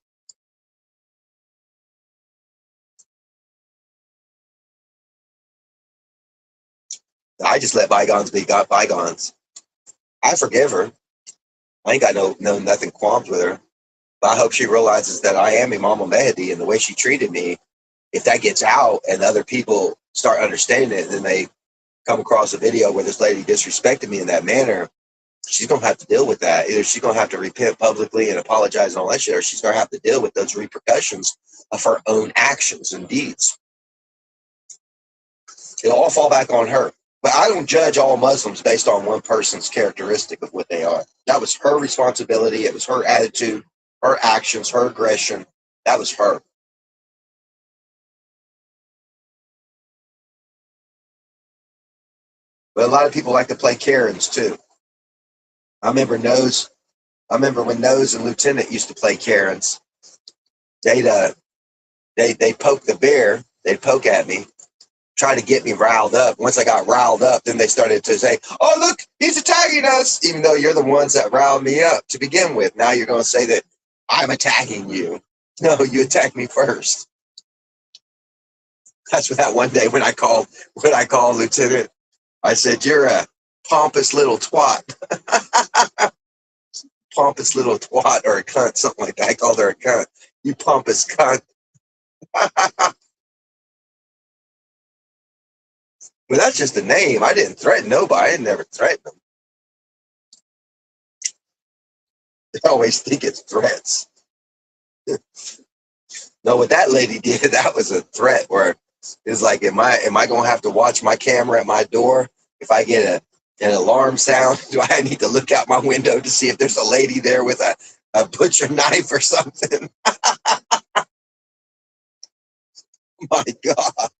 I just let bygones be bygones. I forgive her. I ain't got no nothing qualms with her. But I hope she realizes that I am Imam Mehdi, and the way she treated me, if that gets out and other people start understanding it, then they come across a video where this lady disrespected me in that manner, she's going to have to deal with that. Either she's going to have to repent publicly and apologize and all that shit, or she's going to have to deal with those repercussions of her own actions and deeds. It'll all fall back on her. But I don't judge all Muslims based on one person's characteristic of what they are. That was her responsibility. It was her attitude, her actions, her aggression. That was her. But a lot of people like to play Karens too. I remember when Nose and Lieutenant used to play Karens. They'd poke the bear. They'd poke at me, try to get me riled up. Once I got riled up, then they started to say, "Oh, look, he's attacking us," even though you're the ones that riled me up to begin with. Now you're going to say that I'm attacking you. No, you attacked me first. That's what that one day when I called Lieutenant, I said, "You're a pompous little twat." Pompous little twat or a cunt, something like that. I called her a cunt. You pompous cunt. But that's just a name. I didn't threaten nobody. I never threatened them. They always think it's threats. No, what that lady did, that was a threat where it's like, am I going to have to watch my camera at my door? If I get an alarm sound, do I need to look out my window to see if there's a lady there with a butcher knife or something? My God.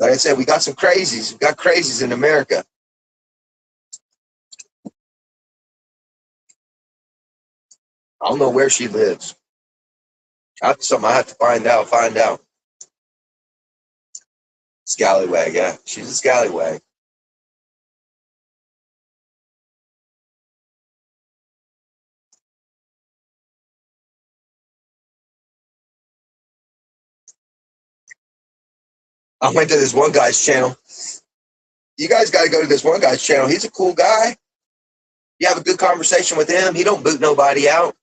Like I said, we got some crazies. We got crazies in America. I don't know where she lives. That's something I have to find out. Scallywag, yeah. She's a scallywag. I went to this one guy's channel. You guys got to go to this one guy's channel. He's a cool guy. You have a good conversation with him. He don't boot nobody out.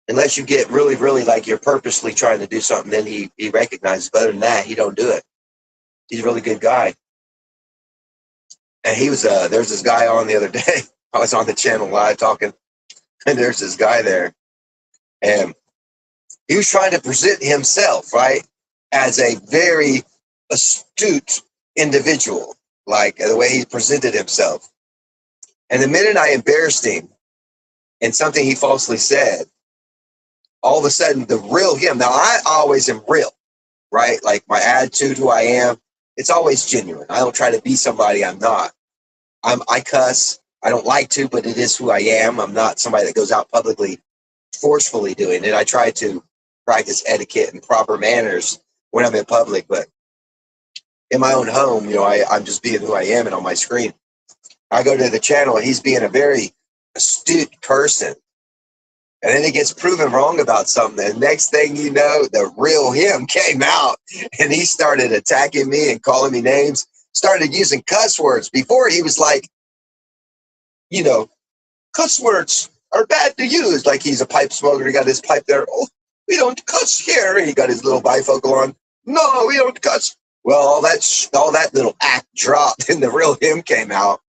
Unless you get really, really like you're purposely trying to do something, then he recognizes. But other than that, he don't do it. He's a really good guy. And he was there's this guy on the other day. I was on the channel live talking, and there's this guy there, and he was trying to present himself, right, as a very astute individual, like the way he presented himself. And the minute I embarrassed him in something he falsely said, all of a sudden the real him. Now I always am real, right? Like my attitude, who I am, it's always genuine. I don't try to be somebody I'm not. I cuss. I don't like to, but it is who I am. I'm not somebody that goes out publicly forcefully doing it. I try to practice etiquette and proper manners when I'm in public, but in my own home, I'm just being who I am, and on my screen, I go to the channel and he's being a very astute person. And then he gets proven wrong about something. And next thing you know, the real him came out and he started attacking me and calling me names, started using cuss words. Before he was like, cuss words are bad to use. Like he's a pipe smoker. He got his pipe there. Oh, we don't cuss here. And he got his little bifocal on. No, we don't cuss. Well, all that little act dropped and the real him came out.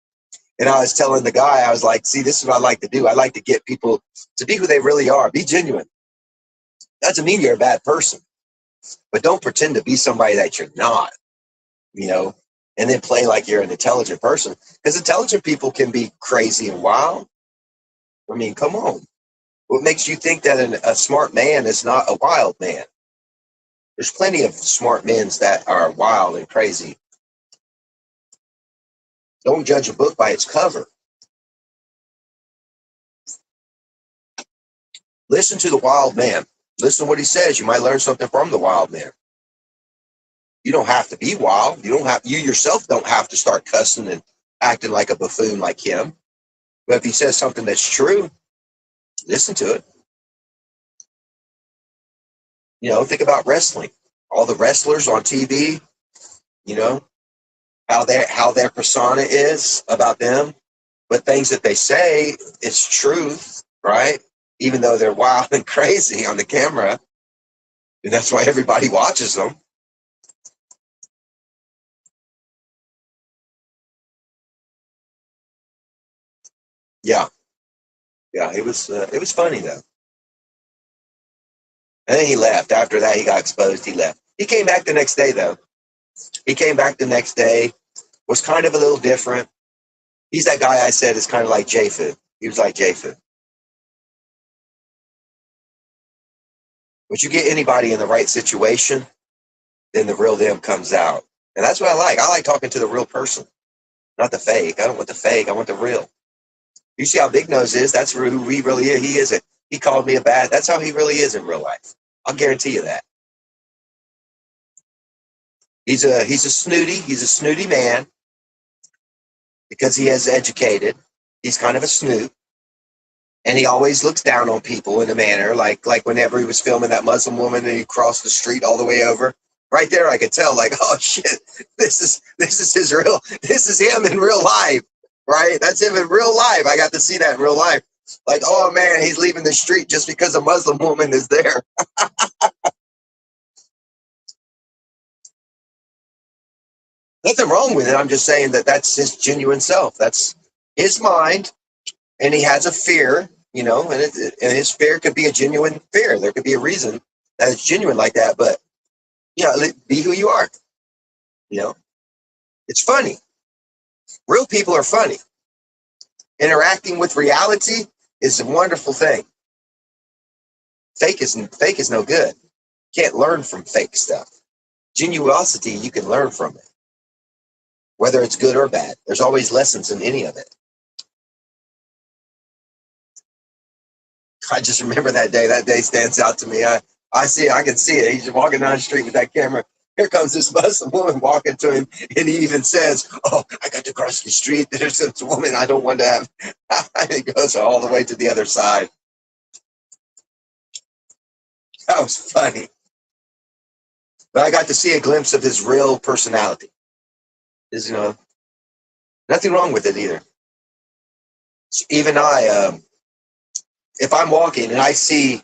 And I was telling the guy, I was like, see, this is what I like to do. I like to get people to be who they really are. Be genuine. Doesn't mean you're a bad person, but don't pretend to be somebody that you're not, and then play like you're an intelligent person. Because intelligent people can be crazy and wild. I mean, come on. What makes you think that a smart man is not a wild man? There's plenty of smart men that are wild and crazy. Don't judge a book by its cover. Listen to the wild man. Listen to what he says. You might learn something from the wild man. You don't have to be wild. You yourself don't have to start cussing and acting like a buffoon like him. But if he says something that's true, listen to it. Think about wrestling. All the wrestlers on TV, you know, how their persona is about them, but things that they say is truth, right? Even though they're wild and crazy on the camera, and that's why everybody watches them. Yeah, yeah, it was funny though. And then he left. After that, he got exposed. He left. He came back the next day though. He came back the next day. Was kind of a little different. He's that guy I said is kind of like Japheth. He was like Japheth. But you get anybody in the right situation, then the real them comes out. And that's what I like. I like talking to the real person, not the fake. I don't want the fake. I want the real. You see how Big Nose is? That's who he really is. He is. He called me a bad. That's how he really is in real life. I'll guarantee you that. He's a snooty. He's a snooty man because he has educated. He's kind of a snoot, and he always looks down on people in a manner like whenever he was filming that Muslim woman and he crossed the street all the way over. Right there, I could tell like, oh shit, this is his real. This is him in real life, right? That's him in real life. I got to see that in real life. Like, oh man, he's leaving the street just because a Muslim woman is there. Nothing wrong with it. I'm just saying that that's his genuine self. That's his mind, and he has a fear, you know, and his fear could be a genuine fear. There could be a reason that it's genuine like that. But yeah, be who you are. You know, it's funny. Real people are funny. Interacting with reality is a wonderful thing. Fake is no good. Can't learn from fake stuff. Genuosity, you can learn from it, whether it's good or bad. There's always lessons in any of it. I just remember that day. That day stands out to me. I see it. I can see it. He's walking down the street with that camera. Here comes this Muslim woman walking to him, and he even says, "Oh, I got to cross the street. There's this woman I don't want to have." And he goes all the way to the other side. That was funny. But I got to see a glimpse of his real personality. There's, you know, nothing wrong with it either. Even if I'm walking and I see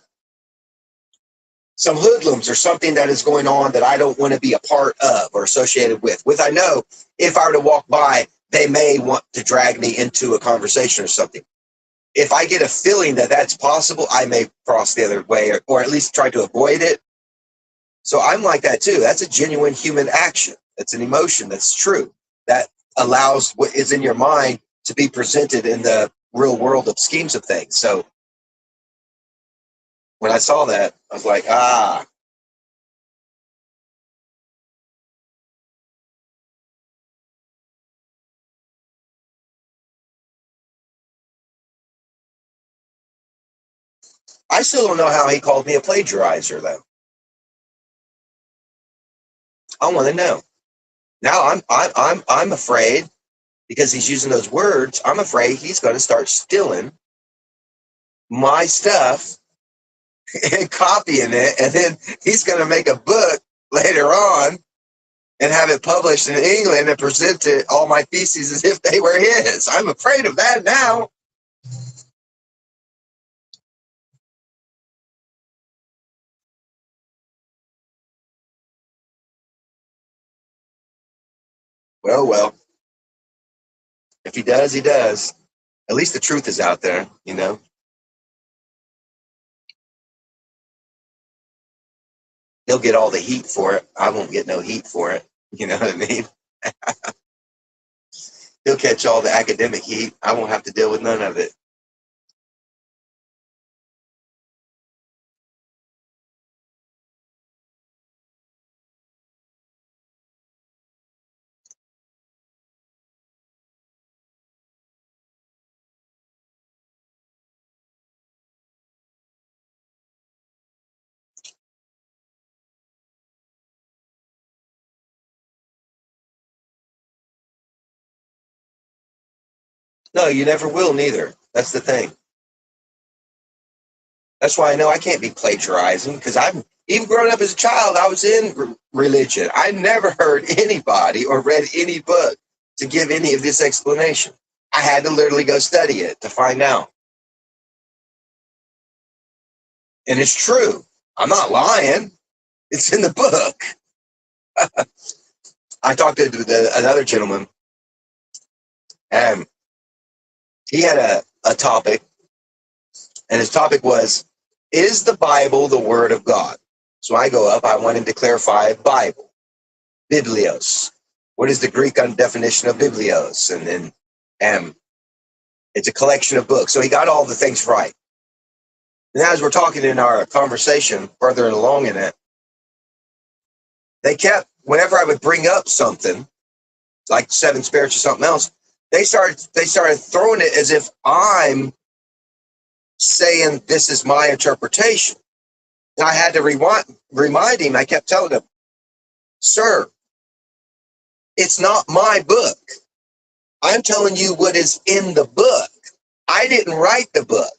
some hoodlums or something that is going on that I don't want to be a part of or associated with, I know if I were to walk by, they may want to drag me into a conversation or something. If I get a feeling that that's possible, I may cross the other way or at least try to avoid it. So I'm like that too. That's a genuine human action. That's an emotion. That's true. That allows what is in your mind to be presented in the real world of schemes of things. So when I saw that, I was like, ah. I still don't know how he called me a plagiarizer, though. I want to know. Now I'm afraid because he's using those words. I'm afraid he's going to start stealing my stuff and copying it, and then he's going to make a book later on and have it published in England and present it all my theses as if they were his. I'm afraid of that now. Well. If he does, he does. At least the truth is out there, you know. He'll get all the heat for it. I won't get no heat for it. You know what I mean? He'll catch all the academic heat. I won't have to deal with none of it. No, you never will, neither. That's the thing. That's why I know I can't be plagiarizing because Even growing up as a child, I was in religion. I never heard anybody or read any book to give any of this explanation. I had to literally go study it to find out. And it's true. I'm not lying. It's in the book. I talked to another gentleman, and he had a topic, and his topic was, is the Bible the Word of God? So I go up, I want him to clarify Bible, Biblios. What is the Greek definition of Biblios? And then it's a collection of books. So he got all the things right. And as we're talking in our conversation, further along in it, they kept, whenever I would bring up something, like seven spirits or something else, they started throwing it as if I'm saying this is my interpretation. And I had to remind him. I kept telling him, sir, it's not my book. I'm telling you what is in the book. I didn't write the book.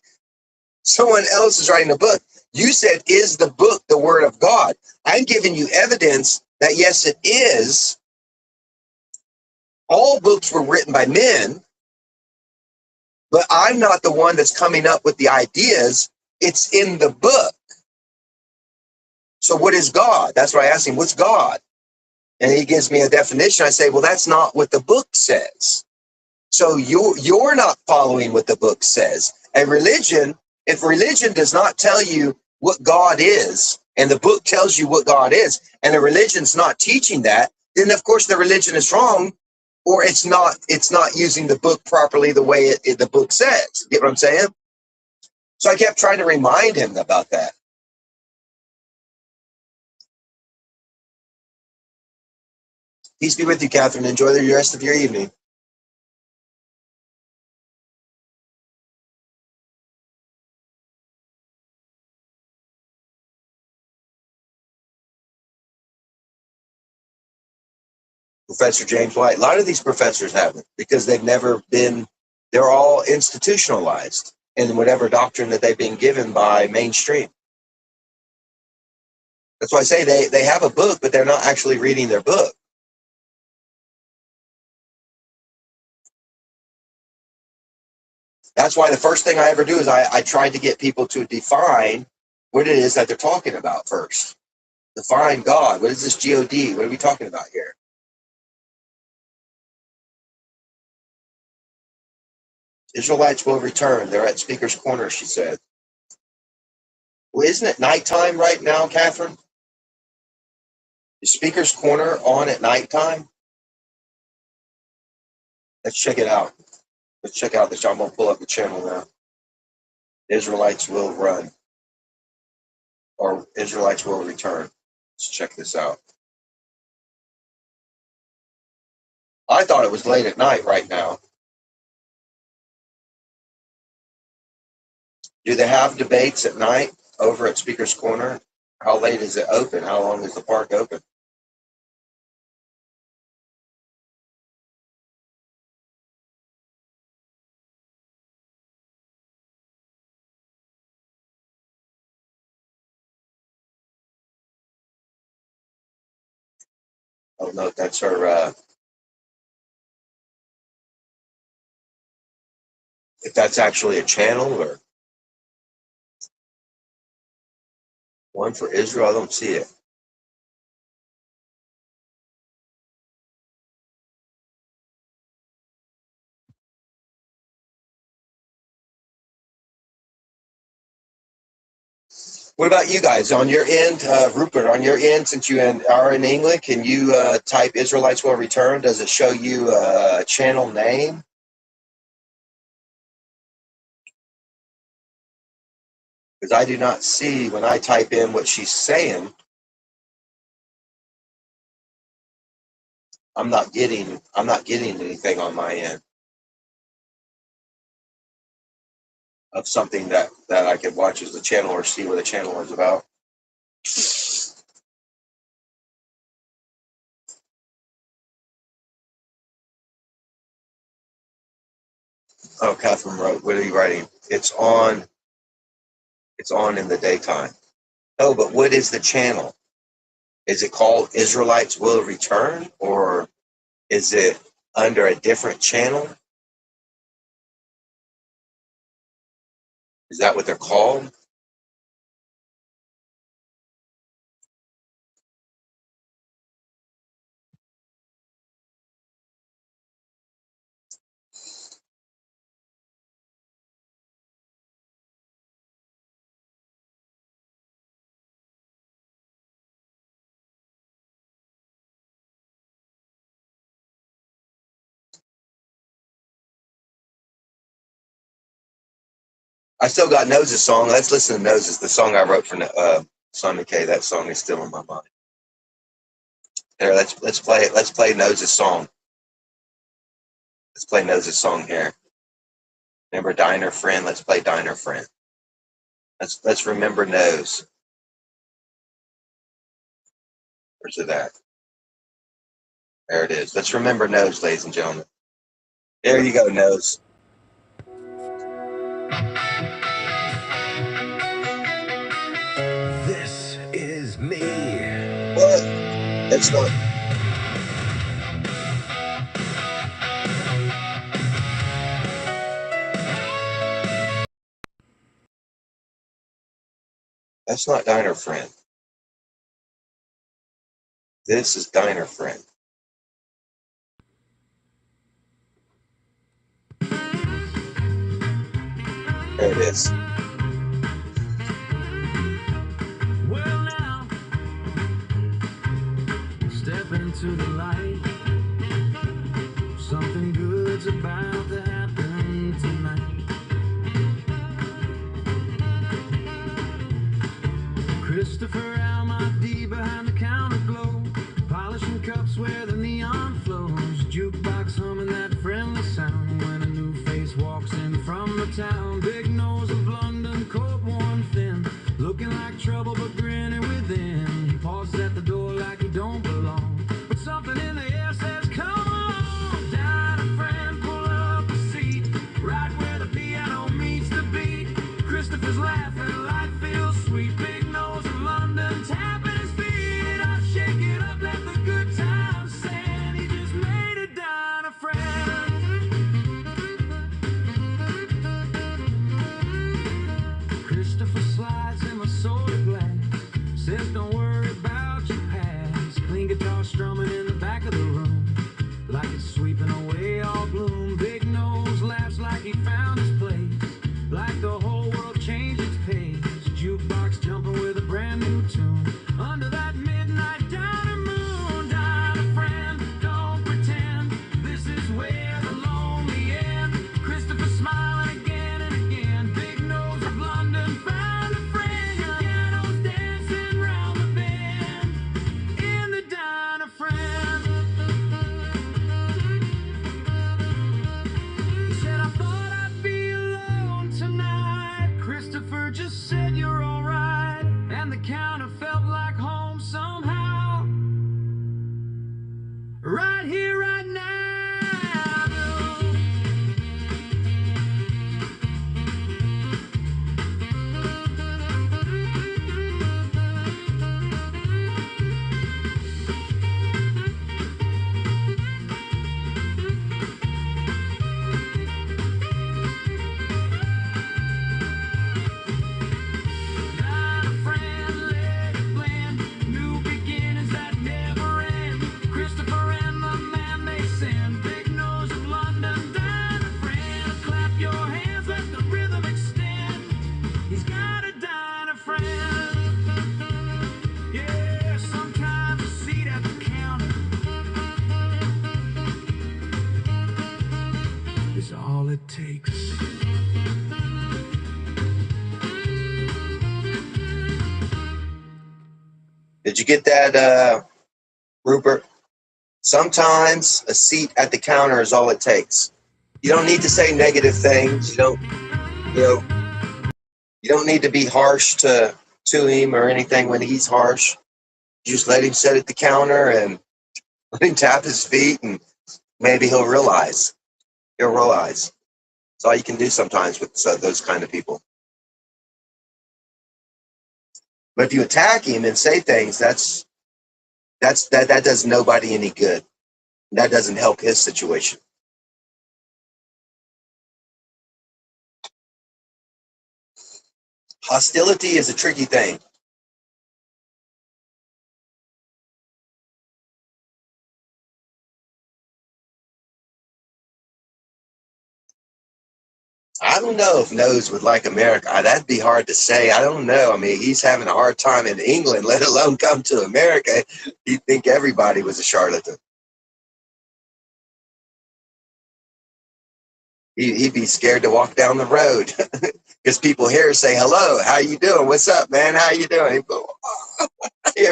Someone else is writing the book. You said, is the book the Word of God? I'm giving you evidence that yes, it is. All books were written by men, but I'm not the one that's coming up with the ideas. It's in the book. So what is God? That's why I asked him, what's God? And he gives me a definition. I say, well, that's not what the book says. So you're not following what the book says. And religion, if religion does not tell you what God is, and the book tells you what God is, and the religion's not teaching that, then of course the religion is wrong, or it's not using the book properly the way the book says. Get what I'm saying? So I kept trying to remind him about that. Peace be with you, Catherine. Enjoy the rest of your evening. Professor James White. A lot of these professors haven't, because they've never been, they're all institutionalized in whatever doctrine that they've been given by mainstream. That's why I say they have a book, but they're not actually reading their book. That's why the first thing I ever do is I try to get people to define what it is that they're talking about first. Define God. What is this God? What are we talking about here? Israelites will return. They're at Speaker's Corner, she said. Well, isn't it nighttime right now, Catherine? Is Speaker's Corner on at nighttime? Let's check it out. Let's check out this. I'm going to pull up the channel now. Israelites will run, or Israelites will return. Let's check this out. I thought it was late at night right now. Do they have debates at night over at Speaker's Corner? How late is it open? How long is the park open? Oh no, that's her. If that's actually a channel or one for Israel, I don't see it. What about you guys on your end, Rupert? On your end, since you are in England, can you type "Israelites will return"? Does it show you a channel name? Because I do not see when I type in what she's saying. I'm not getting anything on my end of something that I could watch as the channel or see what the channel is about. Oh, Catherine wrote, what are you writing? It's on in the daytime. Oh, but what is the channel? Is it called Israelites Will Return, or is it under a different channel? Is that what they're called? I still got Noses' song. Let's listen to Noses, the song I wrote for Simon K. That song is still in my mind. Here, let's play it. Let's play Noses' song. Let's play Noses' song here. Remember Diner Friend? Let's play Diner Friend. Let's remember Nose. Where's it at? There it is. Let's remember Nose, ladies and gentlemen. There you go, Nose. This is me. What? That's not. That's not Diner Friend. This is Diner Friend. There it is. Well, now, step into the light. Something good's about to happen tonight. Christopher Almighty behind the counter glow, polishing cups where the neon flows, jukebox humming that friendly sound when a new face walks in from the town. Big nose of London, coat worn thin, looking like trouble but grinning within. He pauses at the door like he don't belong, but something in the air says come on. Down a friend, pull up a seat right where the piano meets the beat. Christopher's laughing, life feels sweet. Big nose of London tapping his feet. I'll shake it up, let the good times send. He just made it down a friend. Christopher slides him a soda glass, says don't worry about your past. Clean guitar strumming in the back of the room, like it's sweeping away all gloom. Big nose laughs like he found his place, like the whole world changed its pace. Jukebox jumping with a brand new tune under that midnight downer moon. Down a friend, don't pretend this is where the lonely end. Christopher smiling again and again. Big nose of London found a friend. Pianos dancing round the bend in the diner friend. He said I thought I'd be alone tonight. Christopher just said you're alright, and the counter felt like home somehow. Right here, right now. Not a friend, let it blend. New beginnings that never end. Christopher and the man they send. Big nose of London, dine a friend. Clap your hands, let the rhythm extend. He's got a dine a friend. Yeah, sometimes a seat at the counter is all it takes. Did you get that, Rupert? Sometimes a seat at the counter is all it takes. You don't need to say negative things. You don't need to be harsh to him or anything when he's harsh. You just let him sit at the counter and let him tap his feet, and maybe he'll realize. He'll realize. That's all you can do sometimes with those kind of people. But if you attack him and say things, that does nobody any good. That doesn't help his situation. Hostility is a tricky thing. I don't know if Nose would like America. That'd be hard to say. I don't know. I mean, he's having a hard time in England, let alone come to America. He'd think everybody was a charlatan. He'd be scared to walk down the road because people here say, hello, how you doing? What's up, man? How you doing? He'd go, oh. He'd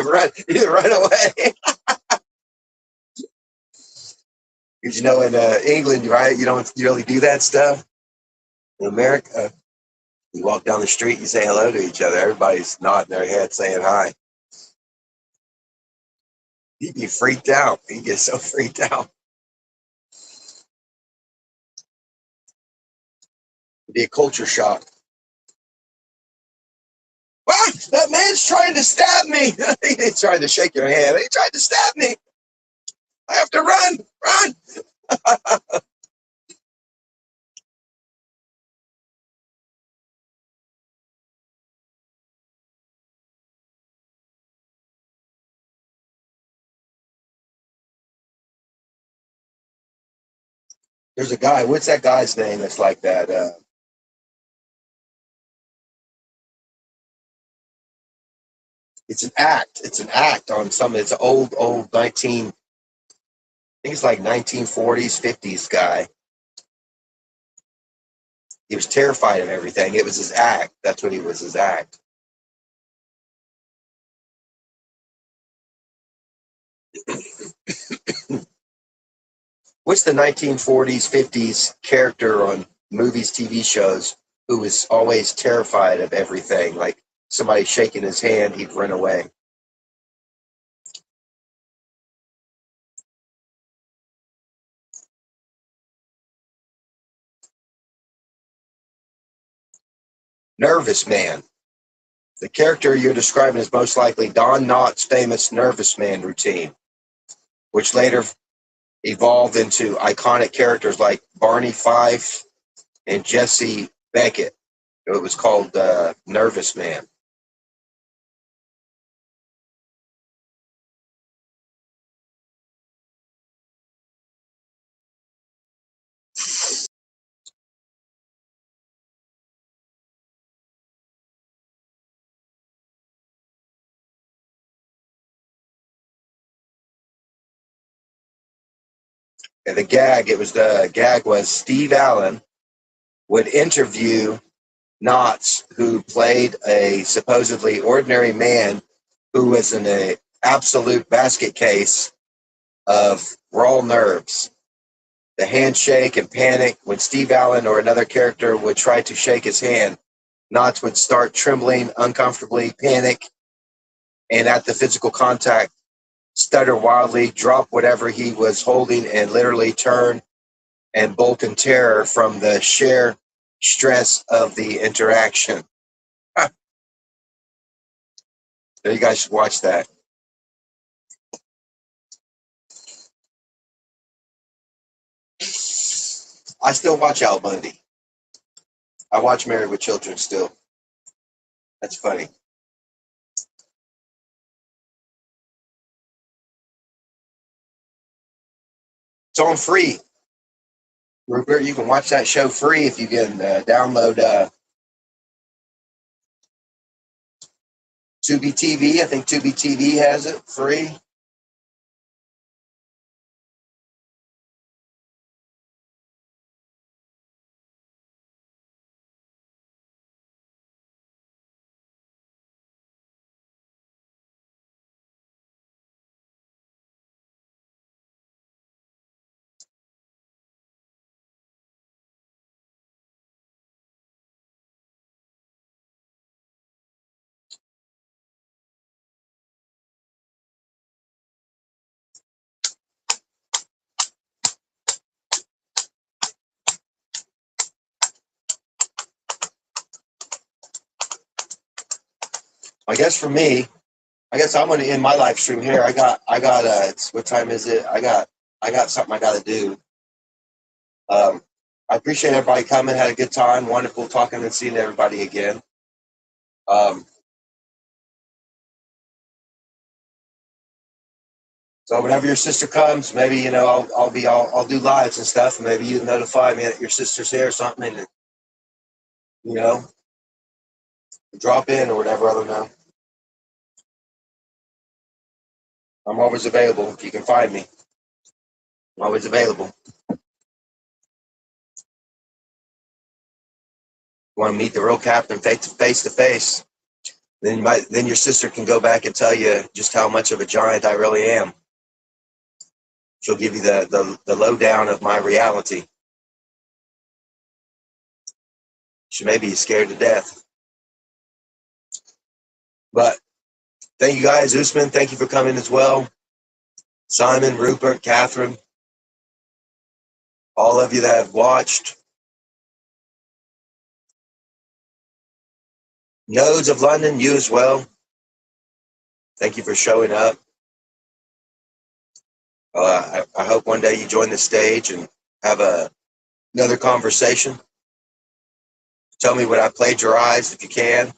run away. Because, in England, right, you don't really do that stuff. In America, you walk down the street, you say hello to each other. Everybody's nodding their head saying hi. He'd be freaked out. He'd get so freaked out. It'd be a culture shock. Ah, that man's trying to stab me. He's trying to shake your hand. He tried to stab me. I have to run. Run. There's a guy. What's that guy's name that's like that? It's an act. It's an act on some. It's an old 19. I think it's like 1940s, 50s guy. He was terrified of everything. It was his act. That's what he was. His act. What's the 1940s, 50s character on movies, TV shows who was always terrified of everything? Like somebody shaking his hand, he'd run away. Nervous Man. The character you're describing is most likely Don Knotts' famous Nervous Man routine, which later evolved into iconic characters like Barney Fife and Jesse Beckett. It was called Nervous Man. And the gag was Steve Allen would interview Knotts, who played a supposedly ordinary man who was in an absolute basket case of raw nerves. The handshake and panic when Steve Allen or another character would try to shake his hand, Knotts would start trembling uncomfortably, panic, and at the physical contact, stutter wildly, drop whatever he was holding, and literally turn and bolt in terror from the sheer stress of the interaction. You guys should watch that. I still watch Al Bundy. I watch Married with Children still. That's funny. It's on free. Rupert, you can watch that show free if you can download Tubi TV. I think Tubi TV has it free. I guess for me, I guess I'm going to end my live stream here. What time is it? I got something I got to do. I appreciate everybody coming. Had a good time. Wonderful talking and seeing everybody again. So whenever your sister comes, maybe I'll do lives and stuff. And maybe you notify me that your sister's here or something, and drop in or whatever. I don't know. I'm always available if you can find me. I'm always available. Want to meet the real captain face to face? Then your sister can go back and tell you just how much of a giant I really am. She'll give you the lowdown of my reality. She may be scared to death. But thank you guys. Usman, thank you for coming as well. Simon, Rupert, Catherine, all of you that have watched. Nodes of London, you as well. Thank you for showing up. I hope one day you join the stage and have another conversation. Tell me what I plagiarized if you can.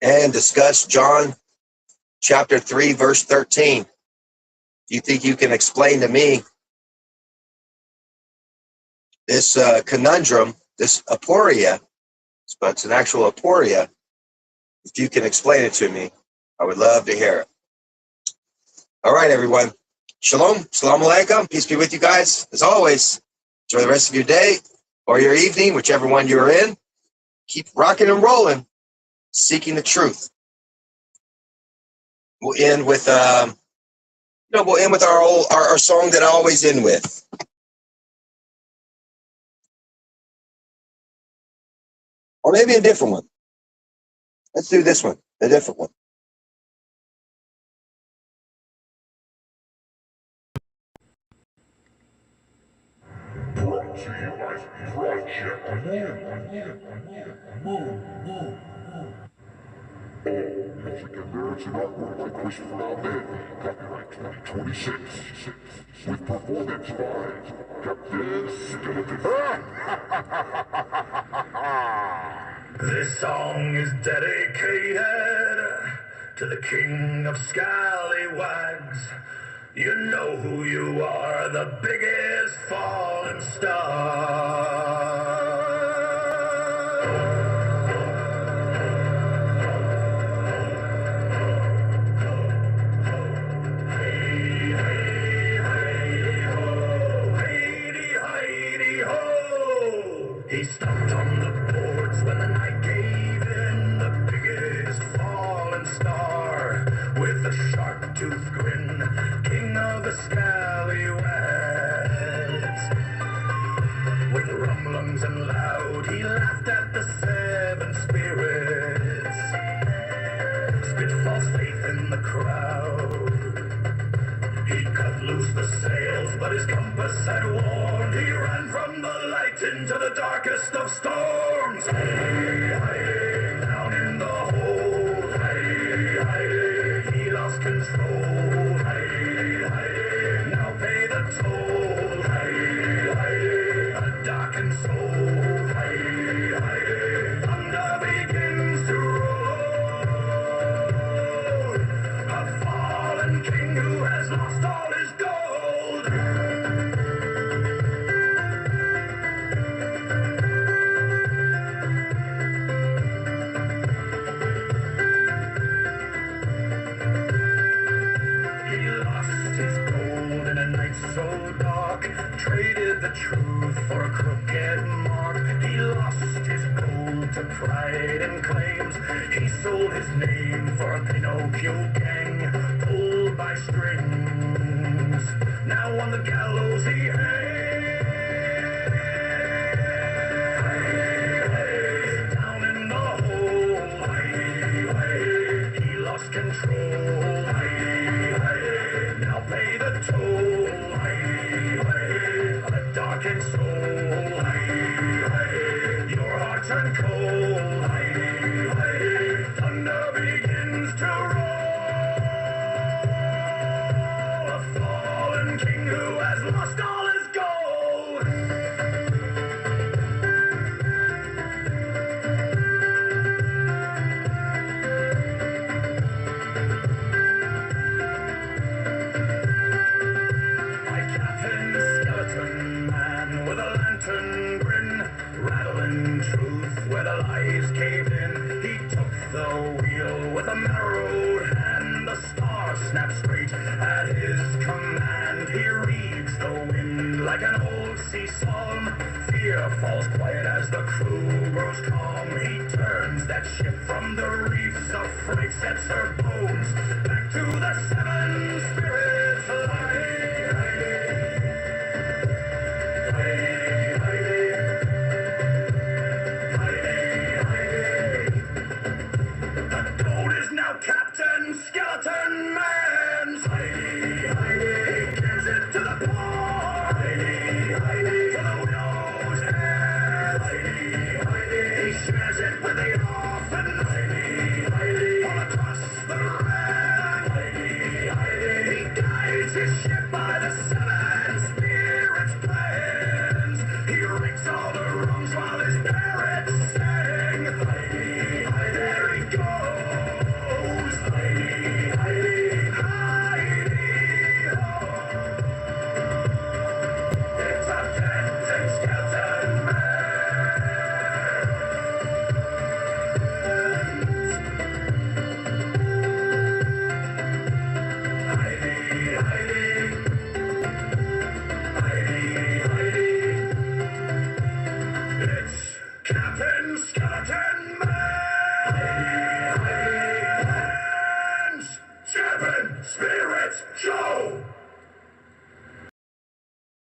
And discuss John chapter 3, verse 13. If you think you can explain to me this conundrum, this aporia, but it's an actual aporia, if you can explain it to me, I would love to hear it. All right, everyone. Shalom. Salam alaikum. Peace be with you guys. As always, enjoy the rest of your day or your evening, whichever one you're in. Keep rocking and rolling, seeking the truth. We'll end with our song that I always end with. Or maybe a different one. Let's do this one, a different one. Brought to you by Project Moon. Music and lyrics and artwork by Christopher Ahmed. Copyright 2026. With performance by Captain Skeleton. This song is dedicated to the king of scallywags. You know who you are, the biggest fallen star. He stomped on the boards when the night gave in, the biggest fallen star, with a sharp-toothed grin, king of the scallywags. With rumblings and loud, he laughed at the seven spirits, spit false faith in the crowd. He cut loose the sails, but his compass had warned. He ran from the light into the darkest of storms. Hey, hey, down in the hole. Hey, hey, he lost control. Hey, hey, now pay the toll. Hey, hey, a darkened soul. Hey, hey, thunder begins to roll. A fallen king who has lost all his gold. He lost his gold in a night so dark, traded the truth for a crooked mark. He lost his gold to pride and claims. He sold his name for a Pinocchio gang, pulled by strings. Now on the gallows he hangs. Down in the hole. He lost control. Now pay the toll. A darkened soul. Your heart turned cold. icy psalm. Fear falls quiet as the crew grows calm. He turns that ship from the reefs of freight, sets her bones back to the seven spirits. The gold is now Captain Skeleton Man's. He gives it to the poor. To the widow's hand. He shares it with the orphan.